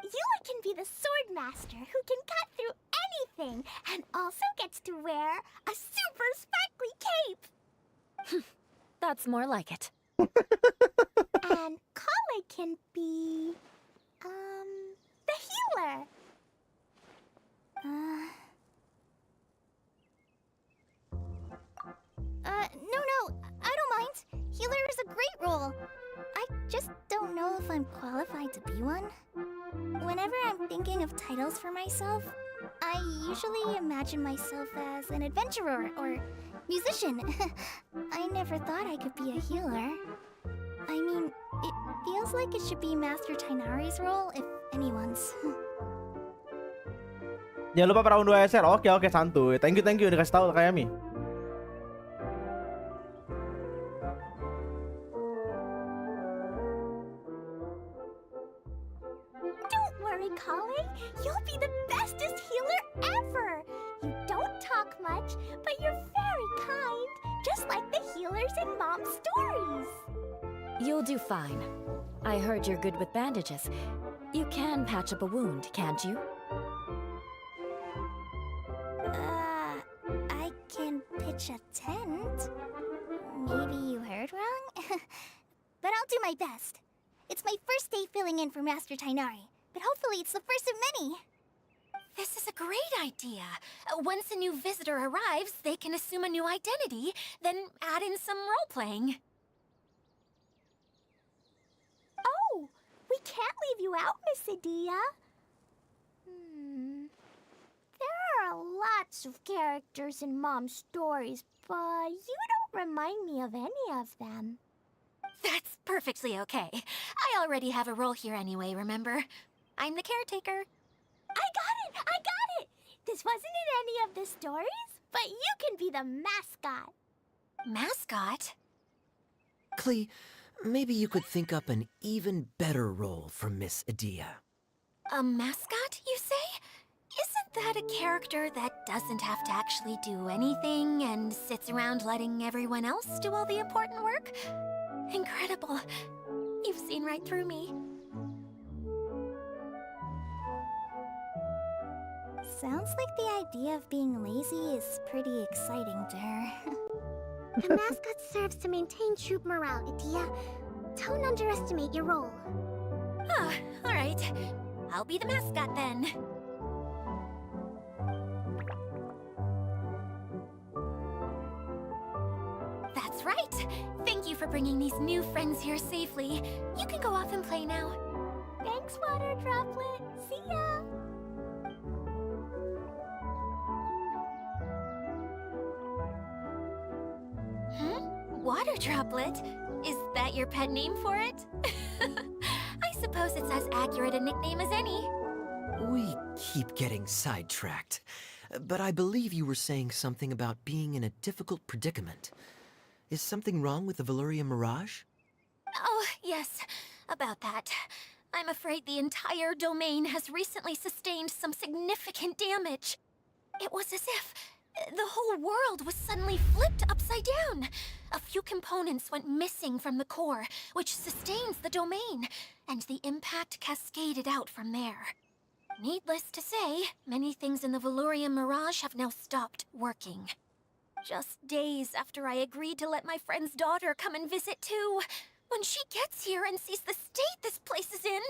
Yula can be the sword master who can cut through anything and also gets to wear a super sparkly cape. That's more like it. And Kale can be... the healer. No, I don't mind. Healer is a great role. I just don't know if I'm qualified to be one. Whenever I'm thinking of titles for myself, I usually imagine myself as an adventurer or musician. I never thought I could be a healer. I mean, it feels like it should be Master Tainari's role, if anyone's. Jangan lupa para 2 SR. Oke, santuy. Thank you udah kasih tahu kayak Mi. Don't worry, Kale. You'll be the bestest healer ever. You don't talk much, but you're very kind, just like the healers in Mom's stories. You'll do fine. I heard you're good with bandages. You can patch up a wound, can't you? I can pitch a tent. Maybe you heard wrong? But I'll do my best. It's my first day filling in for Master Tainari, but hopefully it's the first of many. This is a great idea. Once a new visitor arrives, they can assume a new identity, then add in some role-playing. Oh, we can't leave you out, Miss Idia. There are lots of characters in Mom's stories, but you don't remind me of any of them. That's perfectly okay. I already have a role here anyway, remember? I'm the caretaker. I got it! This wasn't in any of the stories, but you can be the mascot. Mascot? Klee, maybe you could think up an even better role for Miss Idia. A mascot, you say? Isn't that a character that doesn't have to actually do anything and sits around letting everyone else do all the important work? Incredible. You've seen right through me. Sounds like the idea of being lazy is pretty exciting to her. The mascot serves to maintain troop morale, Idia. Don't underestimate your role. Ah, all right. I'll be the mascot then. That's right. Thank you for bringing these new friends here safely. You can go off and play now. Thanks, Water Droplet. See ya! Water Droplet? Is that your pet name for it? I suppose it's as accurate a nickname as any. We keep getting sidetracked. But I believe you were saying something about being in a difficult predicament. Is something wrong with the Veluria Mirage? Oh, yes, about that. I'm afraid the entire domain has recently sustained some significant damage. It was as if the whole world was suddenly flipped upside down. A few components went missing from the core, which sustains the domain, and the impact cascaded out from there. Needless to say, many things in the Veluria Mirage have now stopped working. Just days after I agreed to let my friend's daughter come and visit too. When she gets here and sees the state this place is in...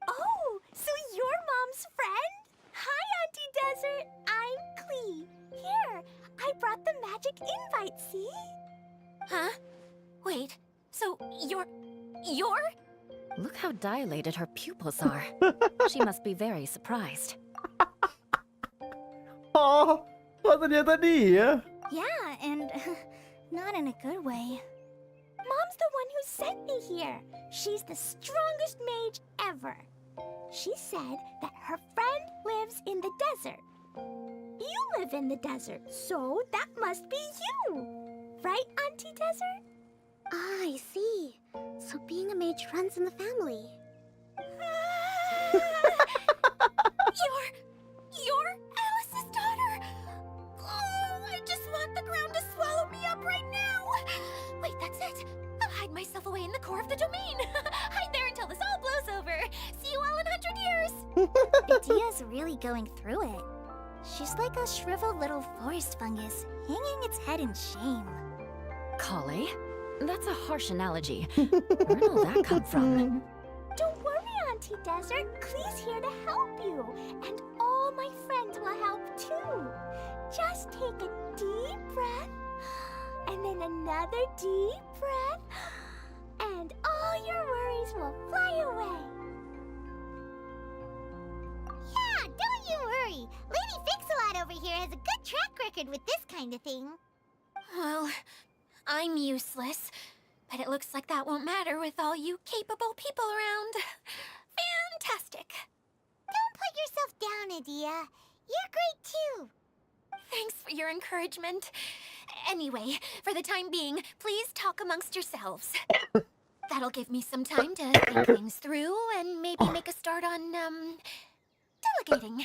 Oh, so you're Mom's friend? Hi, Auntie Desert. I'm Clee. Here, I brought the magic invite, see? Huh? Wait, so you're... Look how dilated her pupils are. She must be very surprised. Oh, ternyata dia. Yeah, and not in a good way. Mom's the one who sent me here. She's the strongest mage ever. She said that her friend lives in the desert. You live in the desert, so that must be you. Right, Auntie Desert? Ah, I see. So being a mage runs in the family. You're Alice's daughter! Oh, I just want the ground to swallow me up right now! Wait, that's it! I'll hide myself away in the core of the domain! Hide there until this all blows over! See you all in 100 years! Idia's really going through it. She's like a shriveled little forest fungus, hanging its head in shame. Kale? That's a harsh analogy. Where'd all that come from? Don't worry, Auntie Desert. Clee's here to help you. And all my friends will help too. Just take a deep breath. And then another deep breath. And all your worries will fly away. Yeah, don't you worry. Lady Fix-a-Lot over here has a good track record with this kind of thing. Well, I'm useless. But it looks like that won't matter with all you capable people around. Fantastic. Don't put yourself down, Idia. You're great too. Thanks for your encouragement. Anyway, for the time being, please talk amongst yourselves. That'll give me some time to think things through and maybe make a start on, delegating.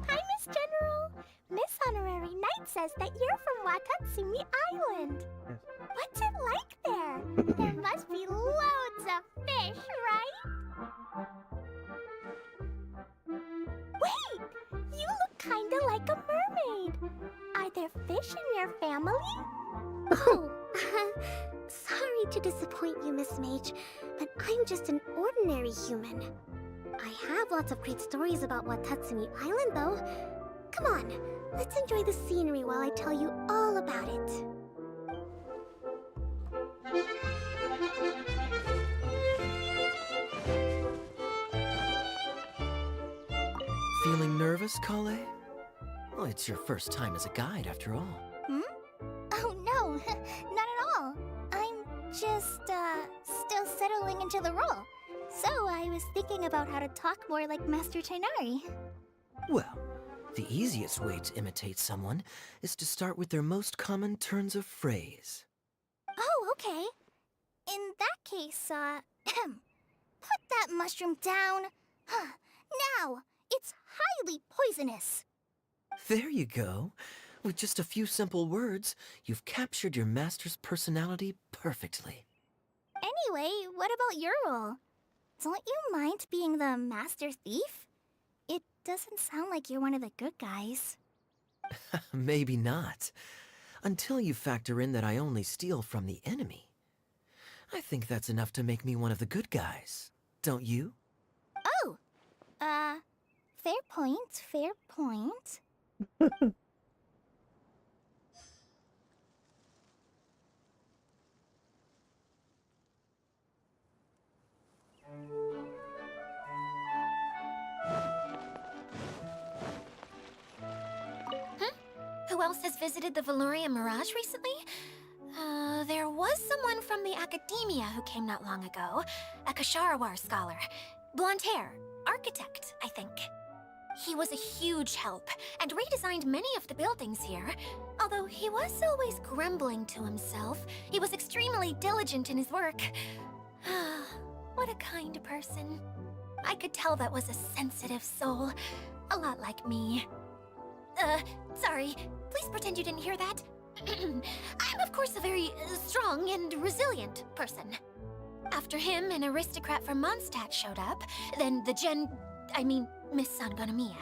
Hi, Miss General. Miss Honorary Knight says that you're from Watatsumi Island. What's it like there? There must be loads of fish, right? Wait! You look kinda like a mermaid. Are there fish in your family? Oh, sorry to disappoint you, Miss Mage, but I'm just an ordinary human. I have lots of great stories about Watatsumi Island, though. Come on, let's enjoy the scenery while I tell you all about it. Feeling nervous, Kale? Well, it's your first time as a guide, after all. Oh, no, not at all. I'm just, still settling into the role. So I was thinking about how to talk more like Master Tainari. Well, the easiest way to imitate someone is to start with their most common turns of phrase. Oh, okay. In that case, put that mushroom down. Now, it's highly poisonous. There you go. With just a few simple words, you've captured your master's personality perfectly. Anyway, what about your role? Don't you mind being the master thief? It doesn't sound like you're one of the good guys. Maybe not. Until you factor in that I only steal from the enemy. I think that's enough to make me one of the good guys. Don't you? Oh! Fair point, fair point. Who else has visited the Valoria Mirage recently? There was someone from the academia who came not long ago. A Kasharawar scholar. Blonde hair. Architect, I think. He was a huge help, and redesigned many of the buildings here. Although he was always grumbling to himself, he was extremely diligent in his work. What a kind person. I could tell that was a sensitive soul. A lot like me. Sorry. Please pretend you didn't hear that. I'm, of course, a very strong and resilient person. After him, an aristocrat from Mondstadt showed up, then Miss Sangonomiya.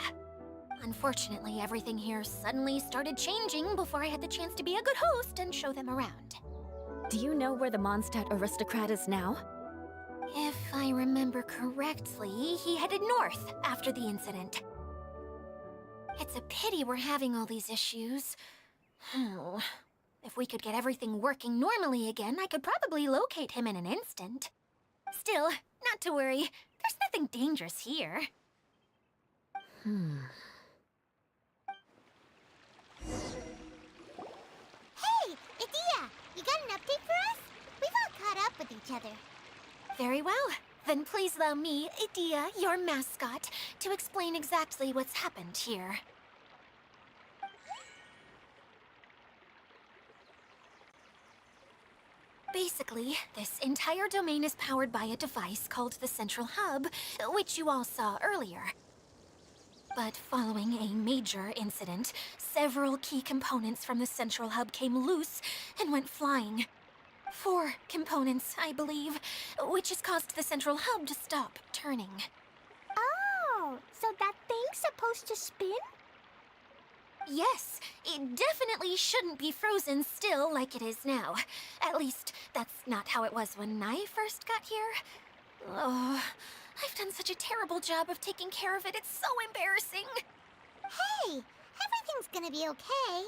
Unfortunately, everything here suddenly started changing before I had the chance to be a good host and show them around. Do you know where the Mondstadt aristocrat is now? If I remember correctly, he headed north after the incident. It's a pity we're having all these issues. If we could get everything working normally again, I could probably locate him in an instant. Still, not to worry. There's nothing dangerous here. Hey, Idia! You got an update for us? We've all caught up with each other. Very well. Then please allow me, Idia, your mascot, to explain exactly what's happened here. Basically, this entire domain is powered by a device called the Central Hub, which you all saw earlier. But following a major incident, several key components from the Central Hub came loose and went flying. 4 components, I believe, which has caused the Central Hub to stop turning. Oh, so that thing's supposed to spin? Yes, it definitely shouldn't be frozen still like it is now. At least, that's not how it was when I first got here. Oh, I've done such a terrible job of taking care of it, it's so embarrassing. Hey, everything's gonna be okay.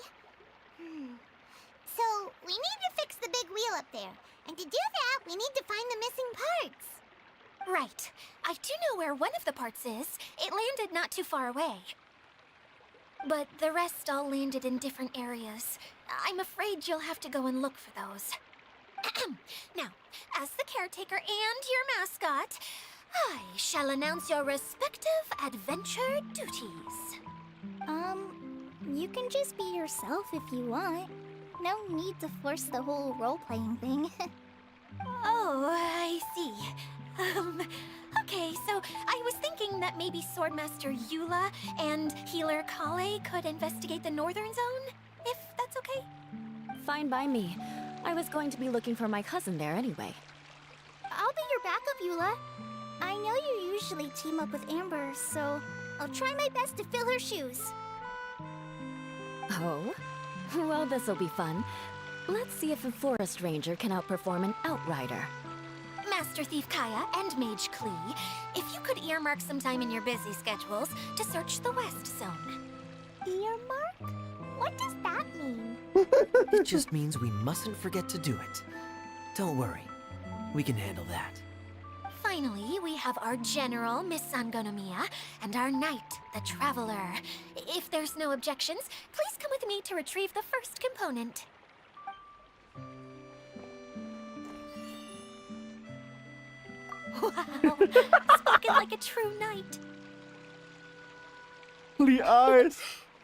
So, we need to fix the big wheel up there. And to do that, we need to find the missing parts. Right. I do know where one of the parts is. It landed not too far away. But the rest all landed in different areas. I'm afraid you'll have to go and look for those. Now, as the caretaker and your mascot, I shall announce your respective adventure duties. You can just be yourself if you want. No need to force the whole role-playing thing. Oh, I see. Okay, so I was thinking that maybe Swordmaster Eula and Healer Kale could investigate the northern zone, if that's okay? Fine by me. I was going to be looking for my cousin there anyway. I'll be your backup, Eula. I know you usually team up with Amber, so I'll try my best to fill her shoes. Oh? Well, this'll be fun. Let's see if a forest ranger can outperform an outrider. Master Thief Kaya and Mage Klee, if you could earmark some time in your busy schedules to search the West Zone. Earmark? What does that mean? It just means we mustn't forget to do it. Don't worry. We can handle that. Finally, we have our General, Miss Sangonomiya, and our Knight, the Traveler. If there's no objections, please come with me to retrieve the first component. Wow, spoken like a true knight. Liars!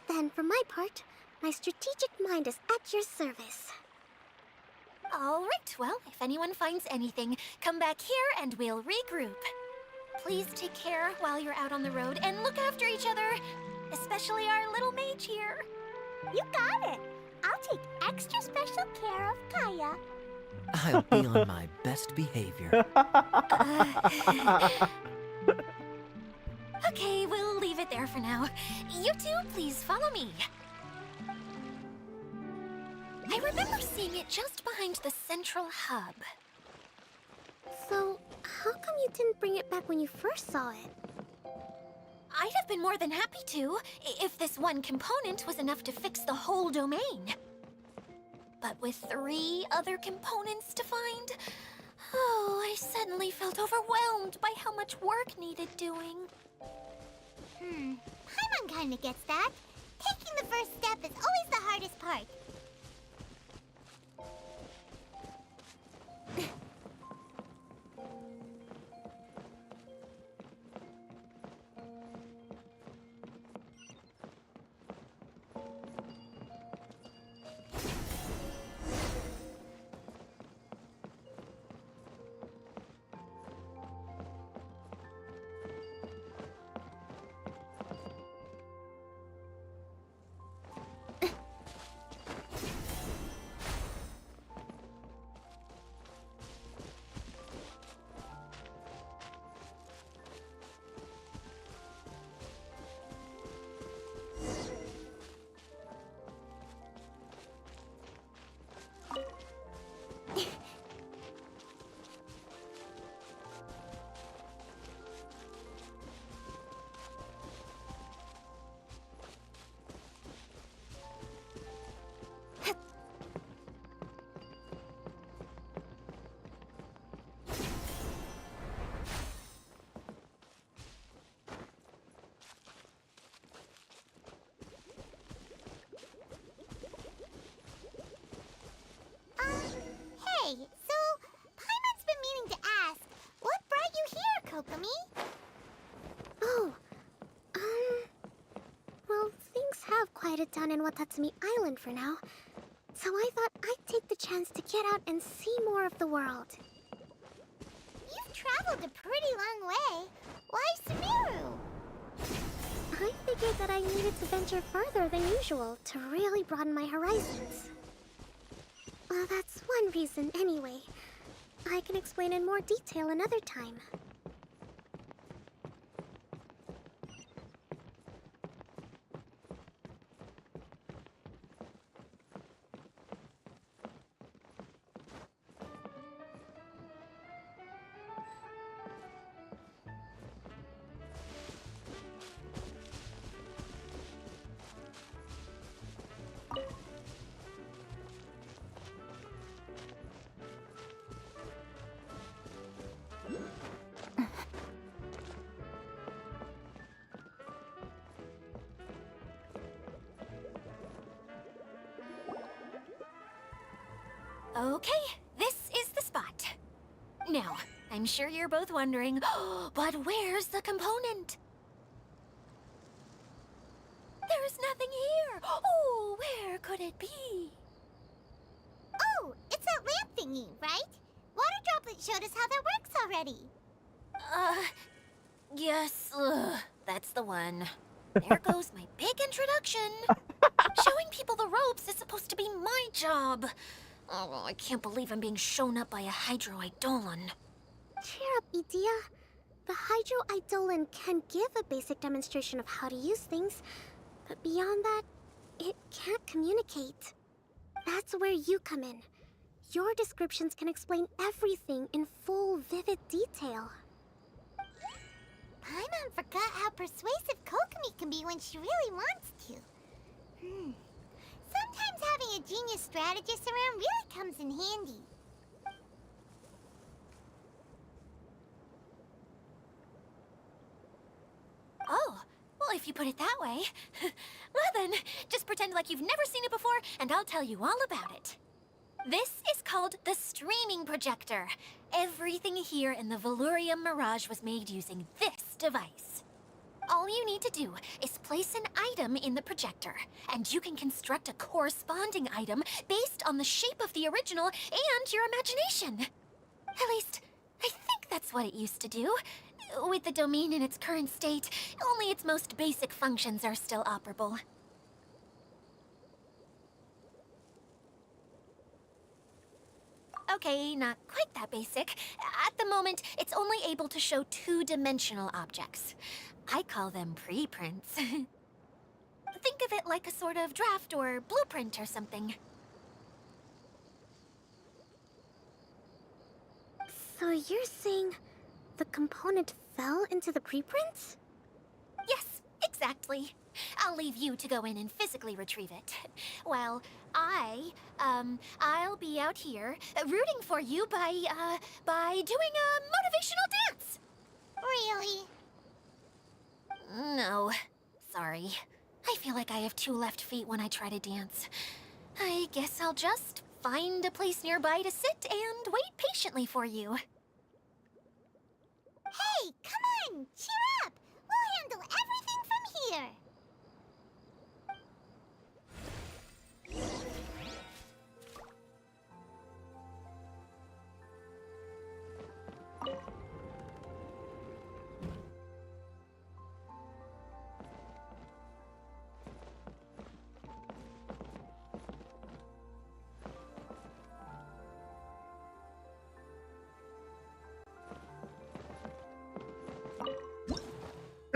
Then, for my part, my strategic mind is at your service. All right, well, if anyone finds anything, come back here and we'll regroup. Please take care while you're out on the road and look after each other, especially our little mage here. You got it. I'll take extra special care of Kaya. I'll be on my best behavior. Okay, we'll leave it there for now. You two, please follow me. I remember seeing it just behind the central hub. So, how come you didn't bring it back when you first saw it? I'd have been more than happy to, if this one component was enough to fix the whole domain. But with 3 other components to find, oh, I suddenly felt overwhelmed by how much work needed doing. Paimon kinda gets that. Taking the first step is always the hardest part. Hey, so Paimon's been meaning to ask, what brought you here, Kokomi? Oh, well, things have quieted down in Watatsumi Island for now. So I thought I'd take the chance to get out and see more of the world. You've traveled a pretty long way. Why Sumeru? I figured that I needed to venture further than usual to really broaden my horizons. Well, that's one reason anyway. I can explain in more detail another time. Okay, this is the spot. Now, I'm sure you're both wondering, but where's the component? There's nothing here. Oh, where could it be? Oh, it's that lamp thingy, right? Water Droplet showed us how that works already. Yes, that's the one. There goes my big introduction. Showing people the ropes is supposed to be my job. Oh, I can't believe I'm being shown up by a Hydro-Eidolon. Cheer up, Edea. The Hydro-Eidolon can give a basic demonstration of how to use things, but beyond that, it can't communicate. That's where you come in. Your descriptions can explain everything in full, vivid detail. Paimon forgot how persuasive Kokomi can be when she really wants to. Sometimes having a genius strategist around really comes in handy. Oh, well, if you put it that way. Well then, just pretend like you've never seen it before, and I'll tell you all about it. This is called the streaming projector. Everything here in the Valurium Mirage was made using this device. All you need to do is place an item in the projector, and you can construct a corresponding item based on the shape of the original and your imagination. At least, I think that's what it used to do. With the domain in its current state, only its most basic functions are still operable. Okay, not quite that basic. At the moment, it's only able to show two-dimensional objects. I call them preprints. Think of it like a sort of draft or blueprint or something. So you're saying the component fell into the preprints? Yes, exactly. I'll leave you to go in and physically retrieve it. While I'll be out here rooting for you by doing a motivational dance. Really? No, sorry. I feel like I have 2 left feet when I try to dance. I guess I'll just find a place nearby to sit and wait patiently for you. Hey, come on! Cheer up! We'll handle everything from here!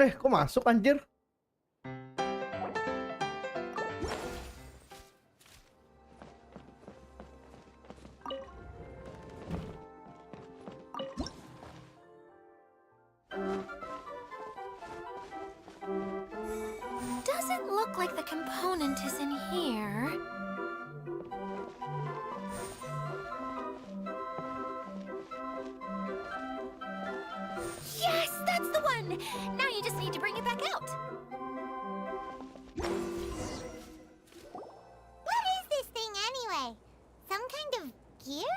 Kok masuk anjir? Doesn't look like the component is in here. Yes, that's the one! Now you just need to bring it back out. What is this thing anyway? Some kind of gear?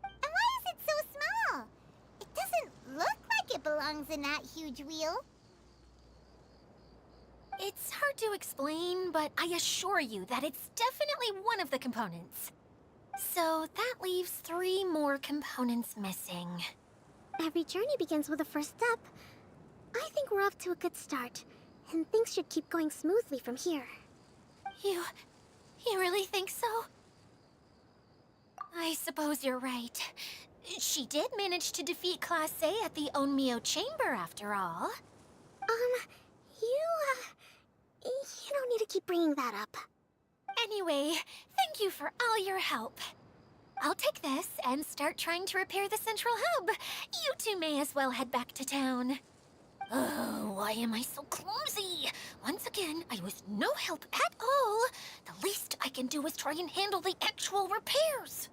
And why is it so small? It doesn't look like it belongs in that huge wheel. It's hard to explain, but I assure you that it's definitely one of the components. So that leaves 3 more components missing. Every journey begins with a first step. I think we're off to a good start, and things should keep going smoothly from here. You really think so? I suppose you're right. She did manage to defeat Class A at the Onmyo Chamber after all. You don't need to keep bringing that up. Anyway, thank you for all your help. I'll take this and start trying to repair the central hub. You two may as well head back to town. Oh, why am I so clumsy? Once again, I was no help at all. The least I can do is try and handle the actual repairs.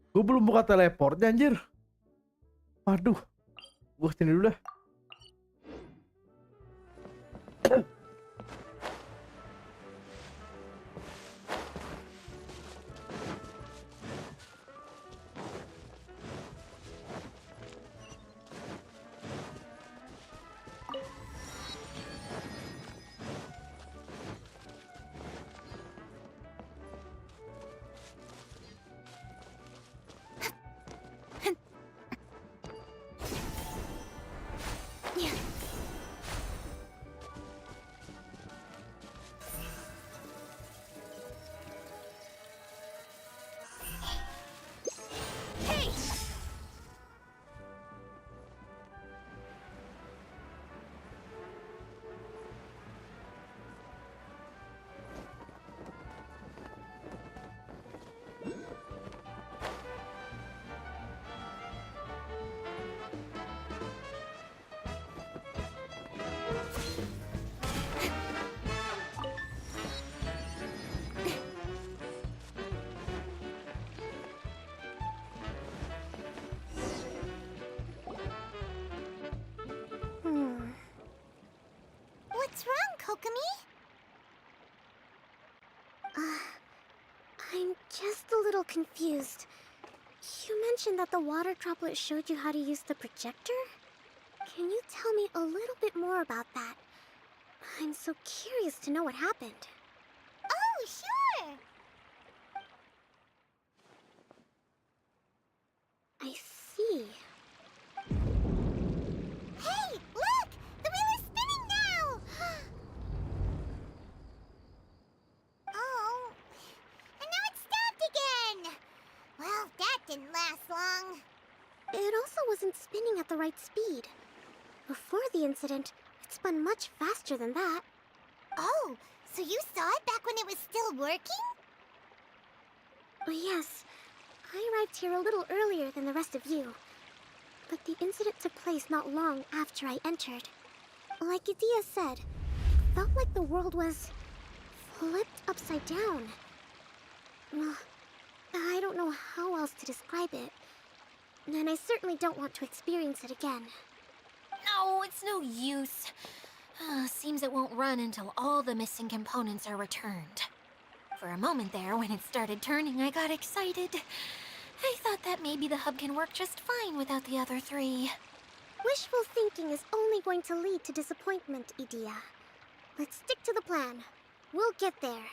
Gue belum buka teleportnya anjir. Waduh. Gue sini dulu dah. What's wrong, Kokomi? I'm just a little confused. You mentioned that the water droplet showed you how to use the projector? Can you tell me a little bit more about that? I'm so curious to know what happened. Oh, sure! I see. Hey, look! The wheel is spinning! wasn't spinning at the right speed. Before the incident, it spun much faster than that. Oh, so you saw it back when it was still working? Yes, I arrived here a little earlier than the rest of you. But the incident took place not long after I entered. Like Idia said, it felt like the world was flipped upside down. Well, I don't know how else to describe it. And I certainly don't want to experience it again. No, it's no use. Seems it won't run until all the missing components are returned. For a moment there, when it started turning, I got excited. I thought that maybe the hub can work just fine without the other three. Wishful thinking is only going to lead to disappointment, Idia. Let's stick to the plan. We'll get there.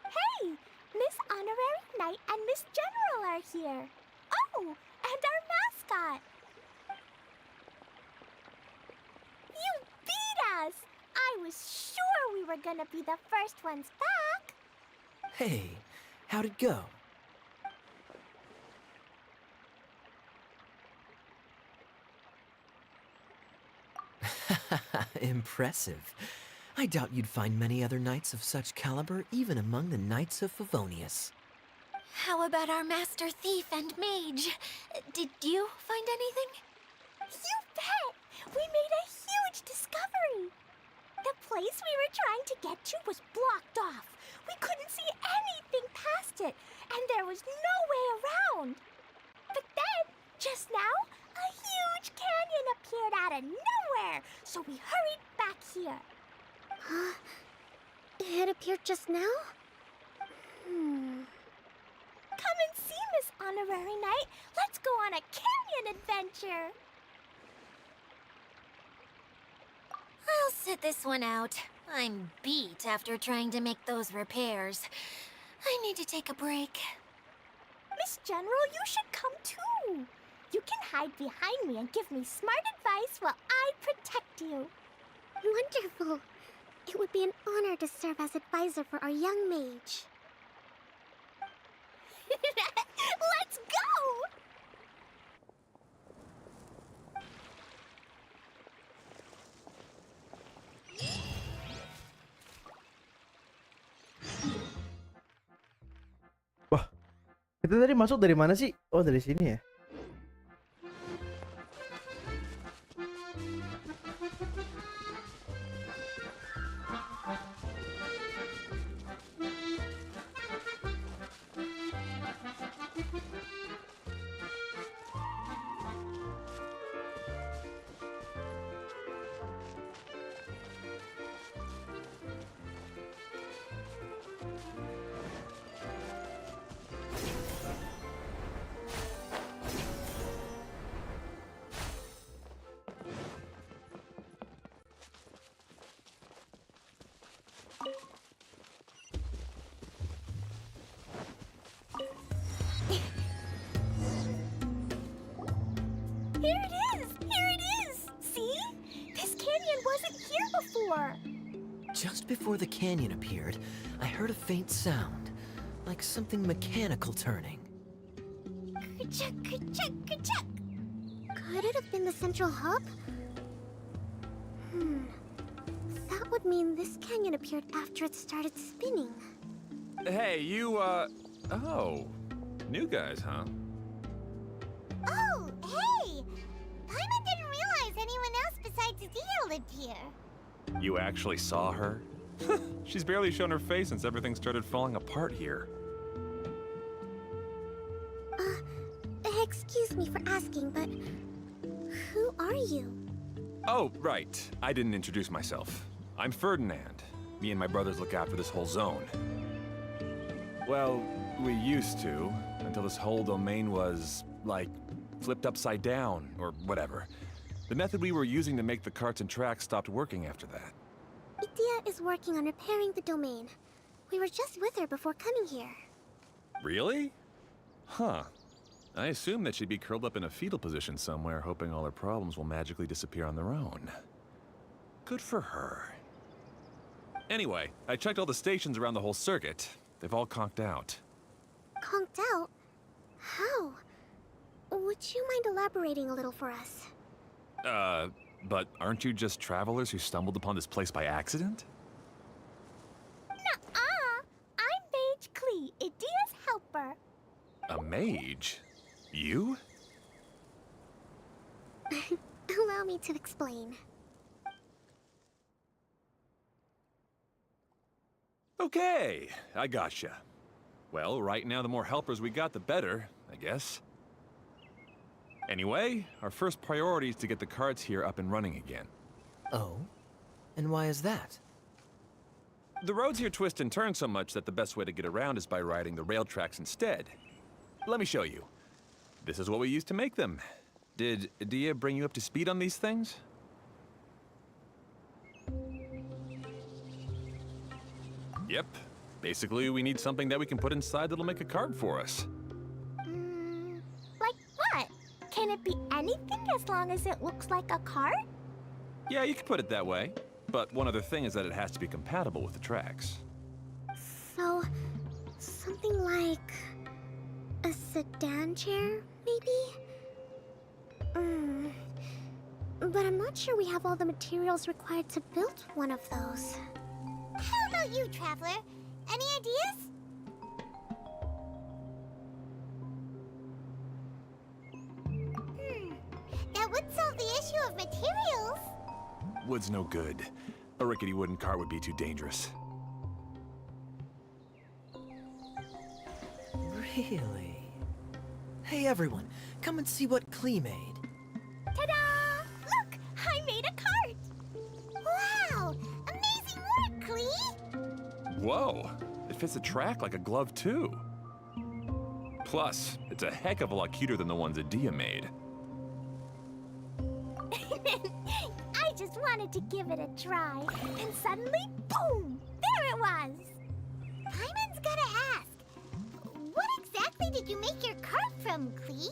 Hey! Miss Honorary Knight and Miss General are here. Oh, and our mascot. You beat us! I was sure we were gonna be the first ones back. Hey, how'd it go? Impressive. I doubt you'd find many other knights of such caliber even among the Knights of Favonius. How about our master thief and mage? Did you find anything? You bet! We made a huge discovery! The place we were trying to get to was blocked off. We couldn't see anything past it, and there was no way around. But then, just now, a huge canyon appeared out of nowhere, so we hurried back here. Huh? It appeared just now? Come and see, Miss Honorary Knight. Let's go on a canyon adventure. I'll sit this one out. I'm beat after trying to make those repairs. I need to take a break. Miss General, you should come too. You can hide behind me and give me smart advice while I protect you. Wonderful. It would be an honor to serve as advisor for our young mage. Let's go! Wah, kita tadi masuk dari mana sih? Oh, dari sini ya. Here it is! Here it is! See? This canyon wasn't here before. Just before the canyon appeared, I heard a faint sound, like something mechanical turning. Ka-chuck, ka-chuck, ka-chuck. Could it have been the central hub? That would mean this canyon appeared after it started spinning. Hey, you, oh. New guys, huh? Oh, hey! Paimon didn't realize anyone else besides Adia lived here. You actually saw her? She's barely shown her face since everything started falling apart here. Excuse me for asking, but who are you? Oh, right. I didn't introduce myself. I'm Ferdinand. Me and my brothers look after this whole zone. Well, we used to, until this whole domain was, like, flipped upside down, or whatever. The method we were using to make the carts and tracks stopped working after that. Idia is working on repairing the domain. We were just with her before coming here. Really? Huh. I assume that she'd be curled up in a fetal position somewhere, hoping all her problems will magically disappear on their own. Good for her. Anyway, I checked all the stations around the whole circuit. They've all conked out. Conked out? How? Would you mind elaborating a little for us? But aren't you just travelers who stumbled upon this place by accident? Nuh-uh! I'm Mage Klee, Idia's helper. A mage? You? Allow me to explain. Okay, I gotcha. Well, right now the more helpers we got, the better, I guess. Anyway, our first priority is to get the carts here up and running again. Oh? And why is that? The roads here twist and turn so much that the best way to get around is by riding the rail tracks instead. Let me show you. This is what we used to make them. Did Dia bring you up to speed on these things? Yep. Basically, we need something that we can put inside that'll make a cart for us. Like what? Can it be anything as long as it looks like a cart? Yeah, you can put it that way. But one other thing is that it has to be compatible with the tracks. So, something like a sedan chair, maybe? But I'm not sure we have all the materials required to build one of those. How about you, Traveler? Any ideas? That would solve the issue of materials. Wood's no good. A rickety wooden cart would be too dangerous. Really? Hey everyone, come and see what Klee made. Ta-da! Look! I made a cart! Wow! Amazing work, Klee! Whoa! It fits the track like a glove, too. Plus, it's a heck of a lot cuter than the ones that Dia made. I just wanted to give it a try, and suddenly, boom! There it was! Paimon's gotta ask, what exactly did you make your cart from, Klee?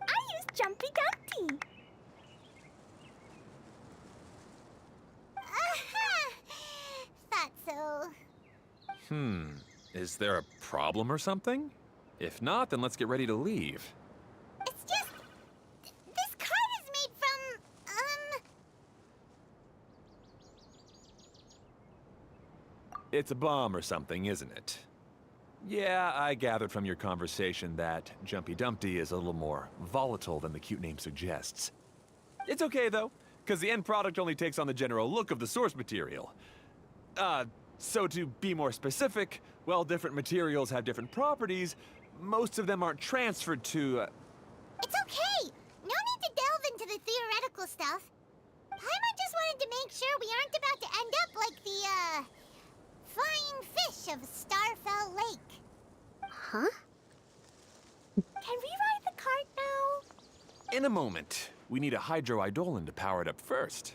I used Jumpy Dumpty. Thought so. Is there a problem or something? If not, then let's get ready to leave. It's just... this cart is made from, It's a bomb or something, isn't it? Yeah, I gathered from your conversation that Jumpy Dumpty is a little more volatile than the cute name suggests. It's okay, though, because the end product only takes on the general look of the source material. So to be more specific, while different materials have different properties, most of them aren't transferred to, It's okay! No need to delve into the theoretical stuff. Paimon just wanted to make sure we aren't about to end up like the, flying fish of Starfell Lake. Huh? Can we ride the cart now? In a moment. We need a hydroidolin to power it up first.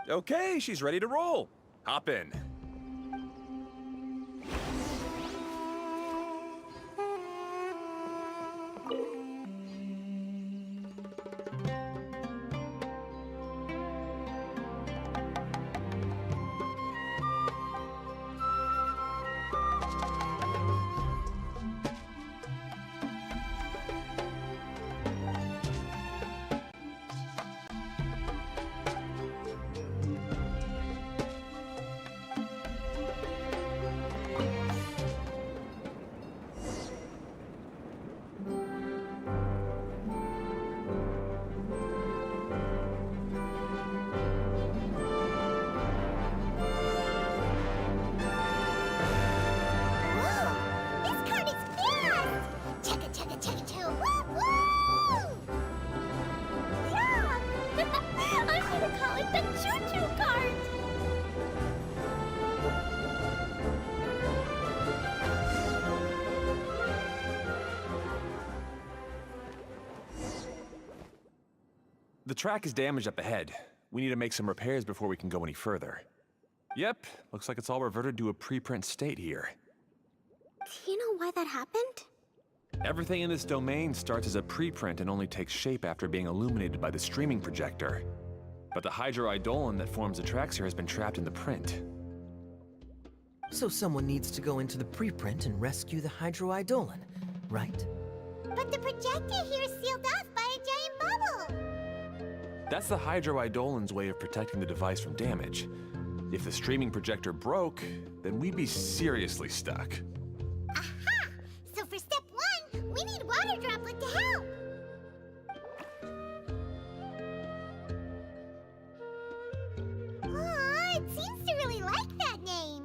Okay, she's ready to roll. Hop in. The track is damaged up ahead. We need to make some repairs before we can go any further. Yep, looks like it's all reverted to a preprint state here. Do you know why that happened? Everything in this domain starts as a preprint and only takes shape after being illuminated by the streaming projector. but the hydroidolin that forms the tracks here has been trapped in the print. So someone needs to go into the preprint and rescue the hydroidolin, right? But the projector here is sealed off by a giant bubble. That's the hydroidolin's way of protecting the device from damage. If the streaming projector broke, then we'd be seriously stuck. Aha! So for step 1, we need water droplet to help. Aw, it seems to really like that name.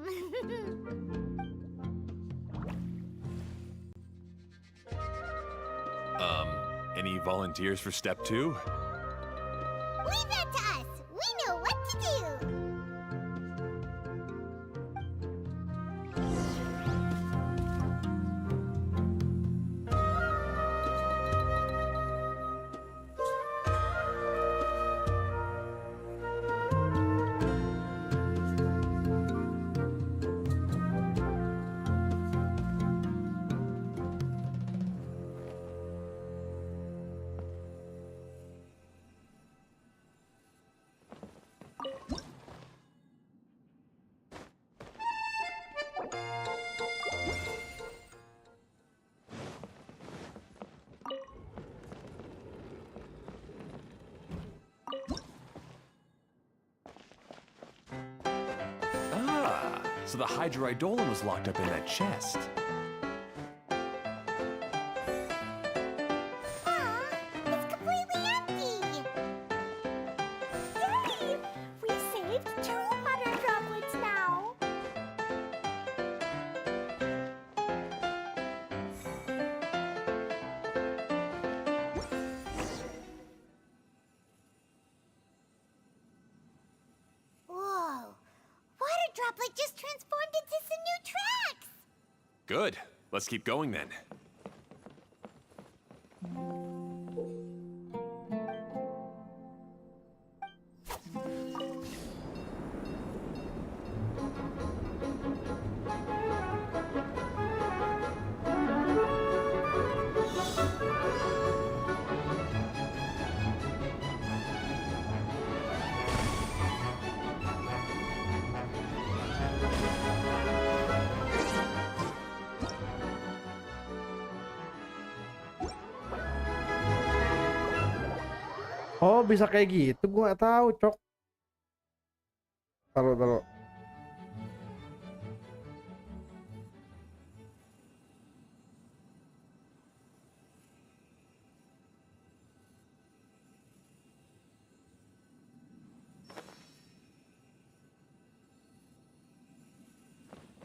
Any volunteers for step 2? Leave that to us. We know what to do. So the hydroidolin was locked up in that chest. It's completely empty. Yay! We saved 2 water droplets now. Whoa. Water droplet just transformed into some new tracks. Good. Let's keep going then. Oh, bisa kayak gitu? Gua nggak tahu, Cok. Taruh.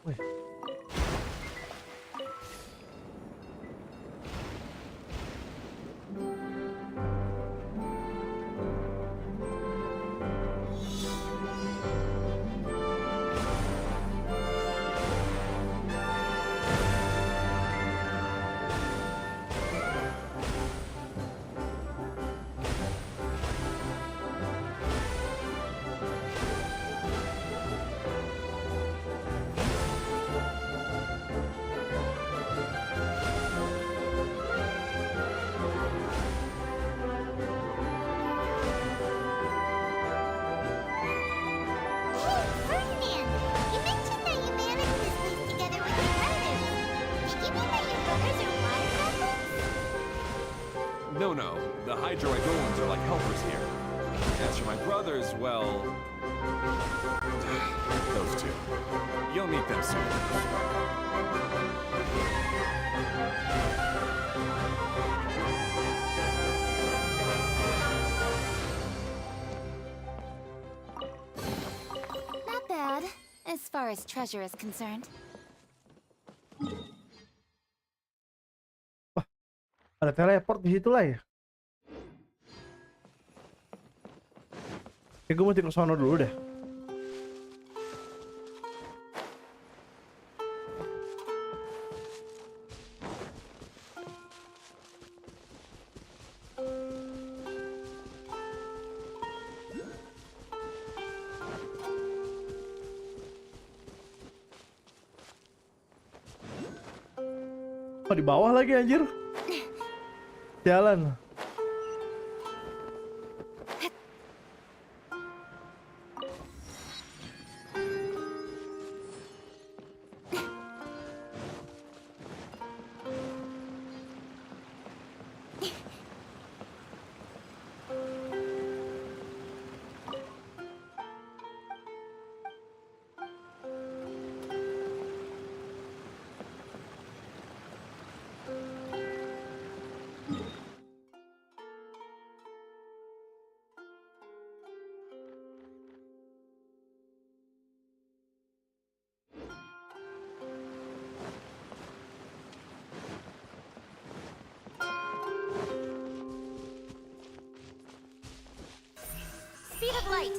Wih. No. The hydroidolins are like helpers here. As for my brothers, well... those two. You'll meet them soon. Not bad, as far as treasure is concerned. Ada teleport di situ lah ya. Gue mesti ke sono dulu deh. Oh, di bawah lagi anjir. Jalan. flight.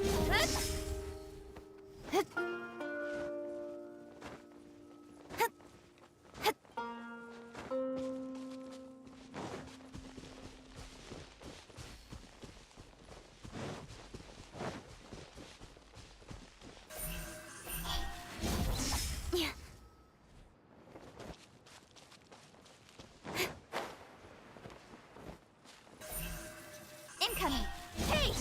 Incoming. Hey!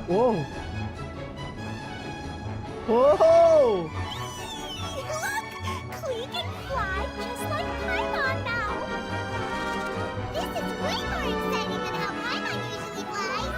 Whoa! Whoa! Look! Klee can fly just like Paimon now! This is way more exciting than how Paimon usually flies.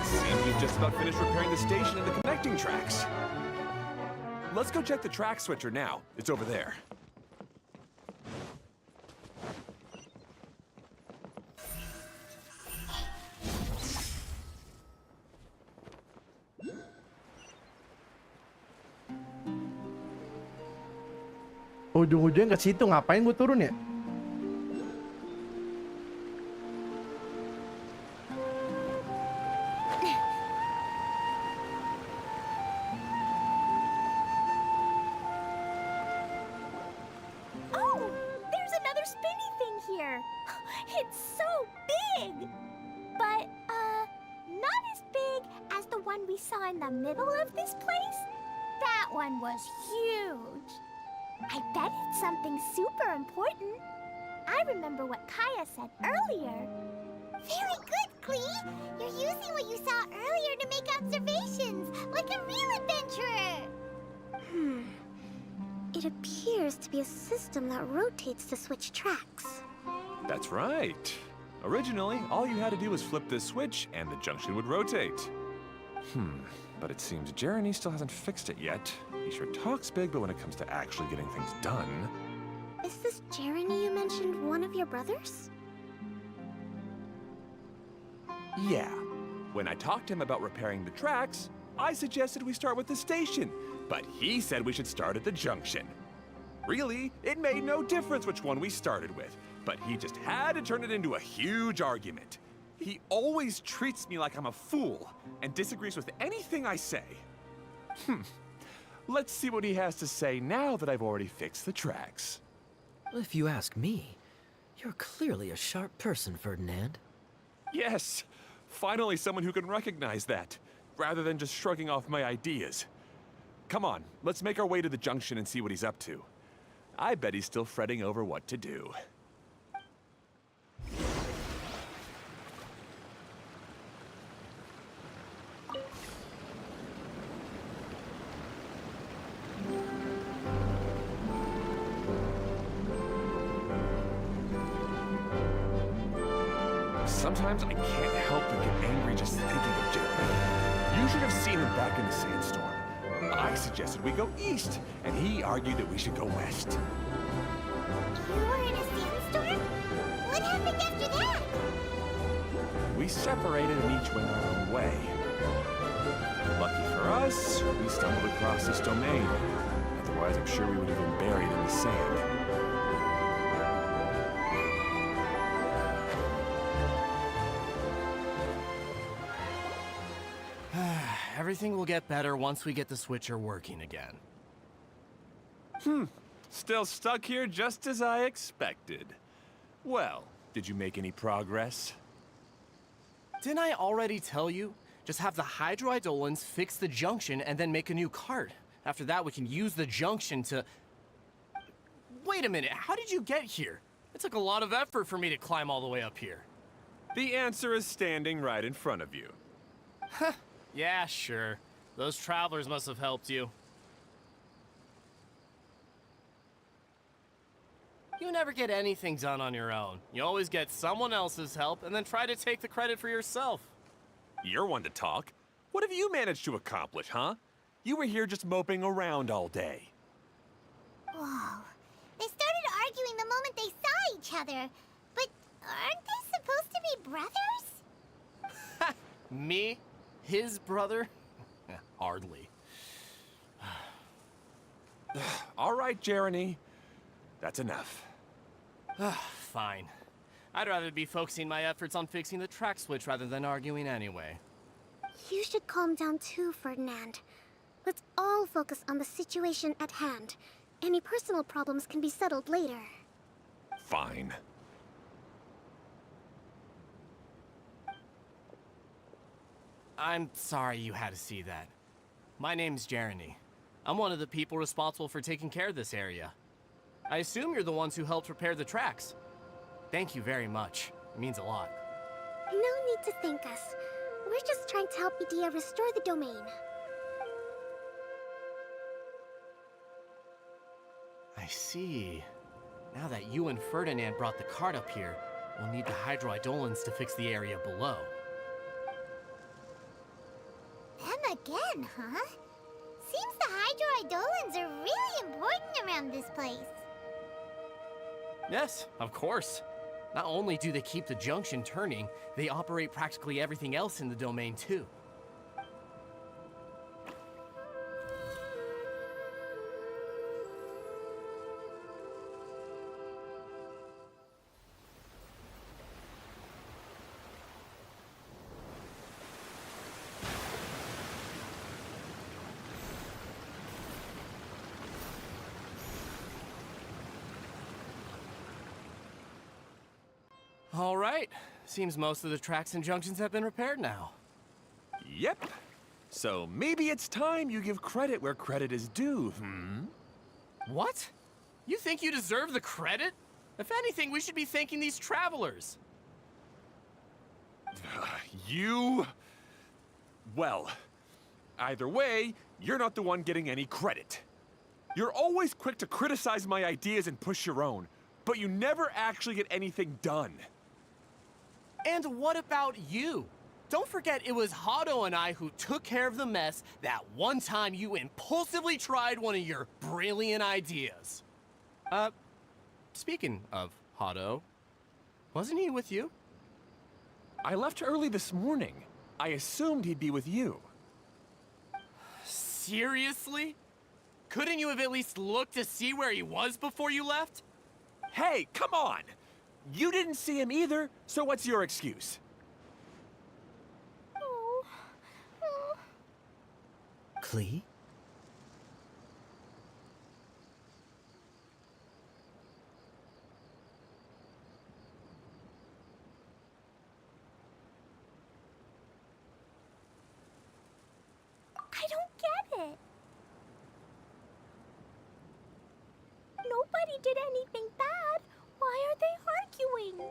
Seems we've just about finished repairing the station and the connecting tracks. Let's go check the track switcher now. It's over there. Ujung-ujungnya ke situ, ngapain gue turun ya? Oh, there's another spinny thing here. It's so big. But, not as big as the one we saw in the middle of this place. That one was huge. I bet it's something super important. I remember what Kaya said earlier. Very good, Klee. You're using what you saw earlier to make observations, like a real adventurer. It appears to be a system that rotates to switch tracks. That's right. Originally, all you had to do was flip this switch and the junction would rotate. But it seems Jeremy still hasn't fixed it yet. He sure talks big, but when it comes to actually getting things done... Is this Jeremy you mentioned one of your brothers? Yeah. When I talked to him about repairing the tracks, I suggested we start with the station, but he said we should start at the junction. Really, it made no difference which one we started with, but he just had to turn it into a huge argument. He always treats me like I'm a fool and disagrees with anything I say. Let's see what he has to say now that I've already fixed the tracks. If you ask me, you're clearly a sharp person, Ferdinand. Yes, finally someone who can recognize that, rather than just shrugging off my ideas. Come on, let's make our way to the junction and see what he's up to. I bet he's still fretting over what to do. Sometimes I can't help but get angry just thinking of Jeremy. You should have seen him back in the sandstorm. I suggested we go east, and he argued that we should go west. You were in a sandstorm? What happened after that? We separated and each went our own way. Lucky for us, we stumbled across this domain. Otherwise, I'm sure we would have been buried in the sand. Everything will get better once we get the switcher working again. Still stuck here just as I expected. Well, did you make any progress? Didn't I already tell you? Just have the hydroidolins fix the junction and then make a new cart. After that, we can use the junction to... Wait a minute, how did you get here? It took a lot of effort for me to climb all the way up here. The answer is standing right in front of you. Yeah, sure. Those travelers must have helped you. You never get anything done on your own. You always get someone else's help and then try to take the credit for yourself. You're one to talk. What have you managed to accomplish, huh? You were here just moping around all day. Whoa. They started arguing the moment they saw each other. But aren't they supposed to be brothers? Me? His brother? Hardly. All right, Jeremy. That's enough. Fine. I'd rather be focusing my efforts on fixing the track switch rather than arguing anyway. You should calm down too, Ferdinand. Let's all focus on the situation at hand. Any personal problems can be settled later. Fine. I'm sorry you had to see that. My name's Jeremy. I'm one of the people responsible for taking care of this area. I assume you're the ones who helped repair the tracks. Thank you very much. It means a lot. No need to thank us. We're just trying to help Idea restore the domain. I see. Now that you and Ferdinand brought the cart up here, we'll need the hydroidolins to fix the area below. Them again, huh? Seems the hydroidolins are really important around this place. Yes, of course. Not only do they keep the junction turning, they operate practically everything else in the domain too. All right. Seems most of the tracks and junctions have been repaired now. Yep. So maybe it's time you give credit where credit is due, What? You think you deserve the credit? If anything, we should be thanking these travelers. You... Well, either way, you're not the one getting any credit. You're always quick to criticize my ideas and push your own, but you never actually get anything done. And what about you? Don't forget it was Hado and I who took care of the mess that one time you impulsively tried one of your brilliant ideas. Speaking of Hado, wasn't he with you? I left early this morning. I assumed he'd be with you. Seriously? Couldn't you have at least looked to see where he was before you left? Hey, come on! You didn't see him either, so what's your excuse? Klee? I don't get it. Nobody did anything bad. Why are they arguing?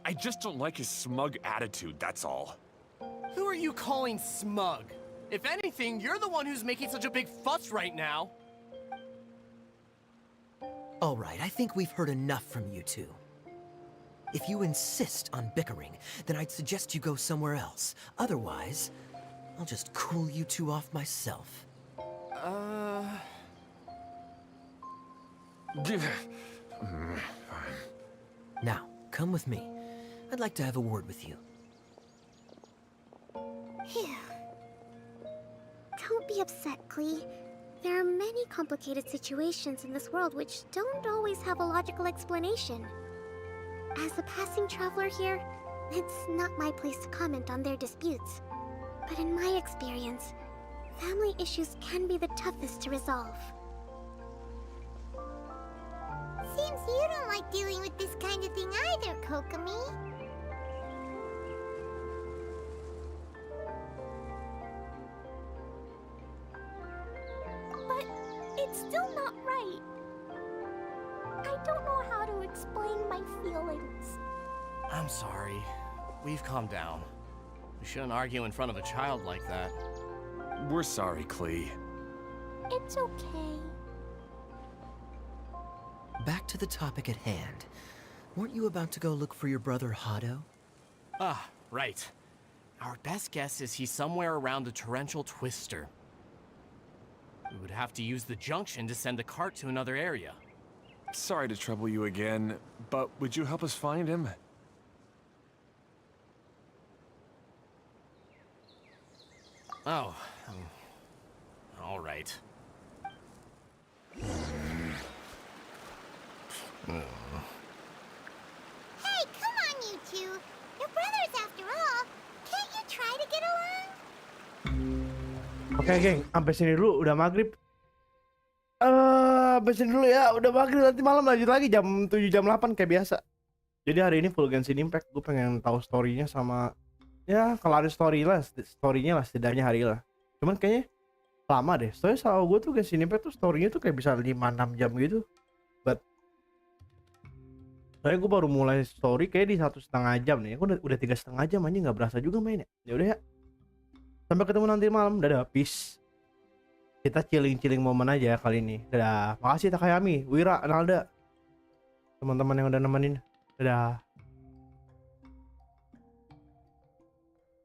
I just don't like his smug attitude, that's all. Who are you calling smug? If anything, you're the one who's making such a big fuss right now. All right, I think we've heard enough from you two. If you insist on bickering, then I'd suggest you go somewhere else. Otherwise, I'll just cool you two off myself. Now, come with me. I'd like to have a word with you. Phew. Don't be upset, Klee. There are many complicated situations in this world which don't always have a logical explanation. As a passing traveler here, it's not my place to comment on their disputes. But in my experience, family issues can be the toughest to resolve. Seems you don't like dealing with this kind of thing either, Kokomi. But it's still not right. I don't know how to explain my feelings. I'm sorry. We've calmed down. We shouldn't argue in front of a child like that. We're sorry, Klee. It's okay. Back to the topic at hand. Weren't you about to go look for your brother Hado? Ah, right. Our best guess is he's somewhere around the torrential twister. We would have to use the junction to send a cart to another area. Sorry to trouble you again, but would you help us find him? Oh, all right. Hey, come on, you two. You're brothers after all. Can't you try to get along? Oke, geng, sampai sini dulu udah maghrib. Sampai sini dulu ya, udah maghrib, nanti malam lanjut lagi jam 7 jam 8 kayak biasa. Jadi hari ini full Genshin Impact, gue pengen tahu story-nya sama ya kelarin story-nya lah setidaknya hari lah. Cuman kayaknya lama deh. Soalnya setahu gue tuh Genshin Impact tuh story-nya tuh kayak bisa 5-6 jam gitu. Soalnya gue baru mulai story kayak di 1,5 jam nih. Aku udah 3,5 jam aja nggak berasa juga mainnya. Ya udah ya. Sampai ketemu nanti malam. Dadah, peace. Kita chilling momen aja kali ini. Dadah. Makasih Takayami, Wira, Nalda. Teman-teman yang udah nemenin. Dadah.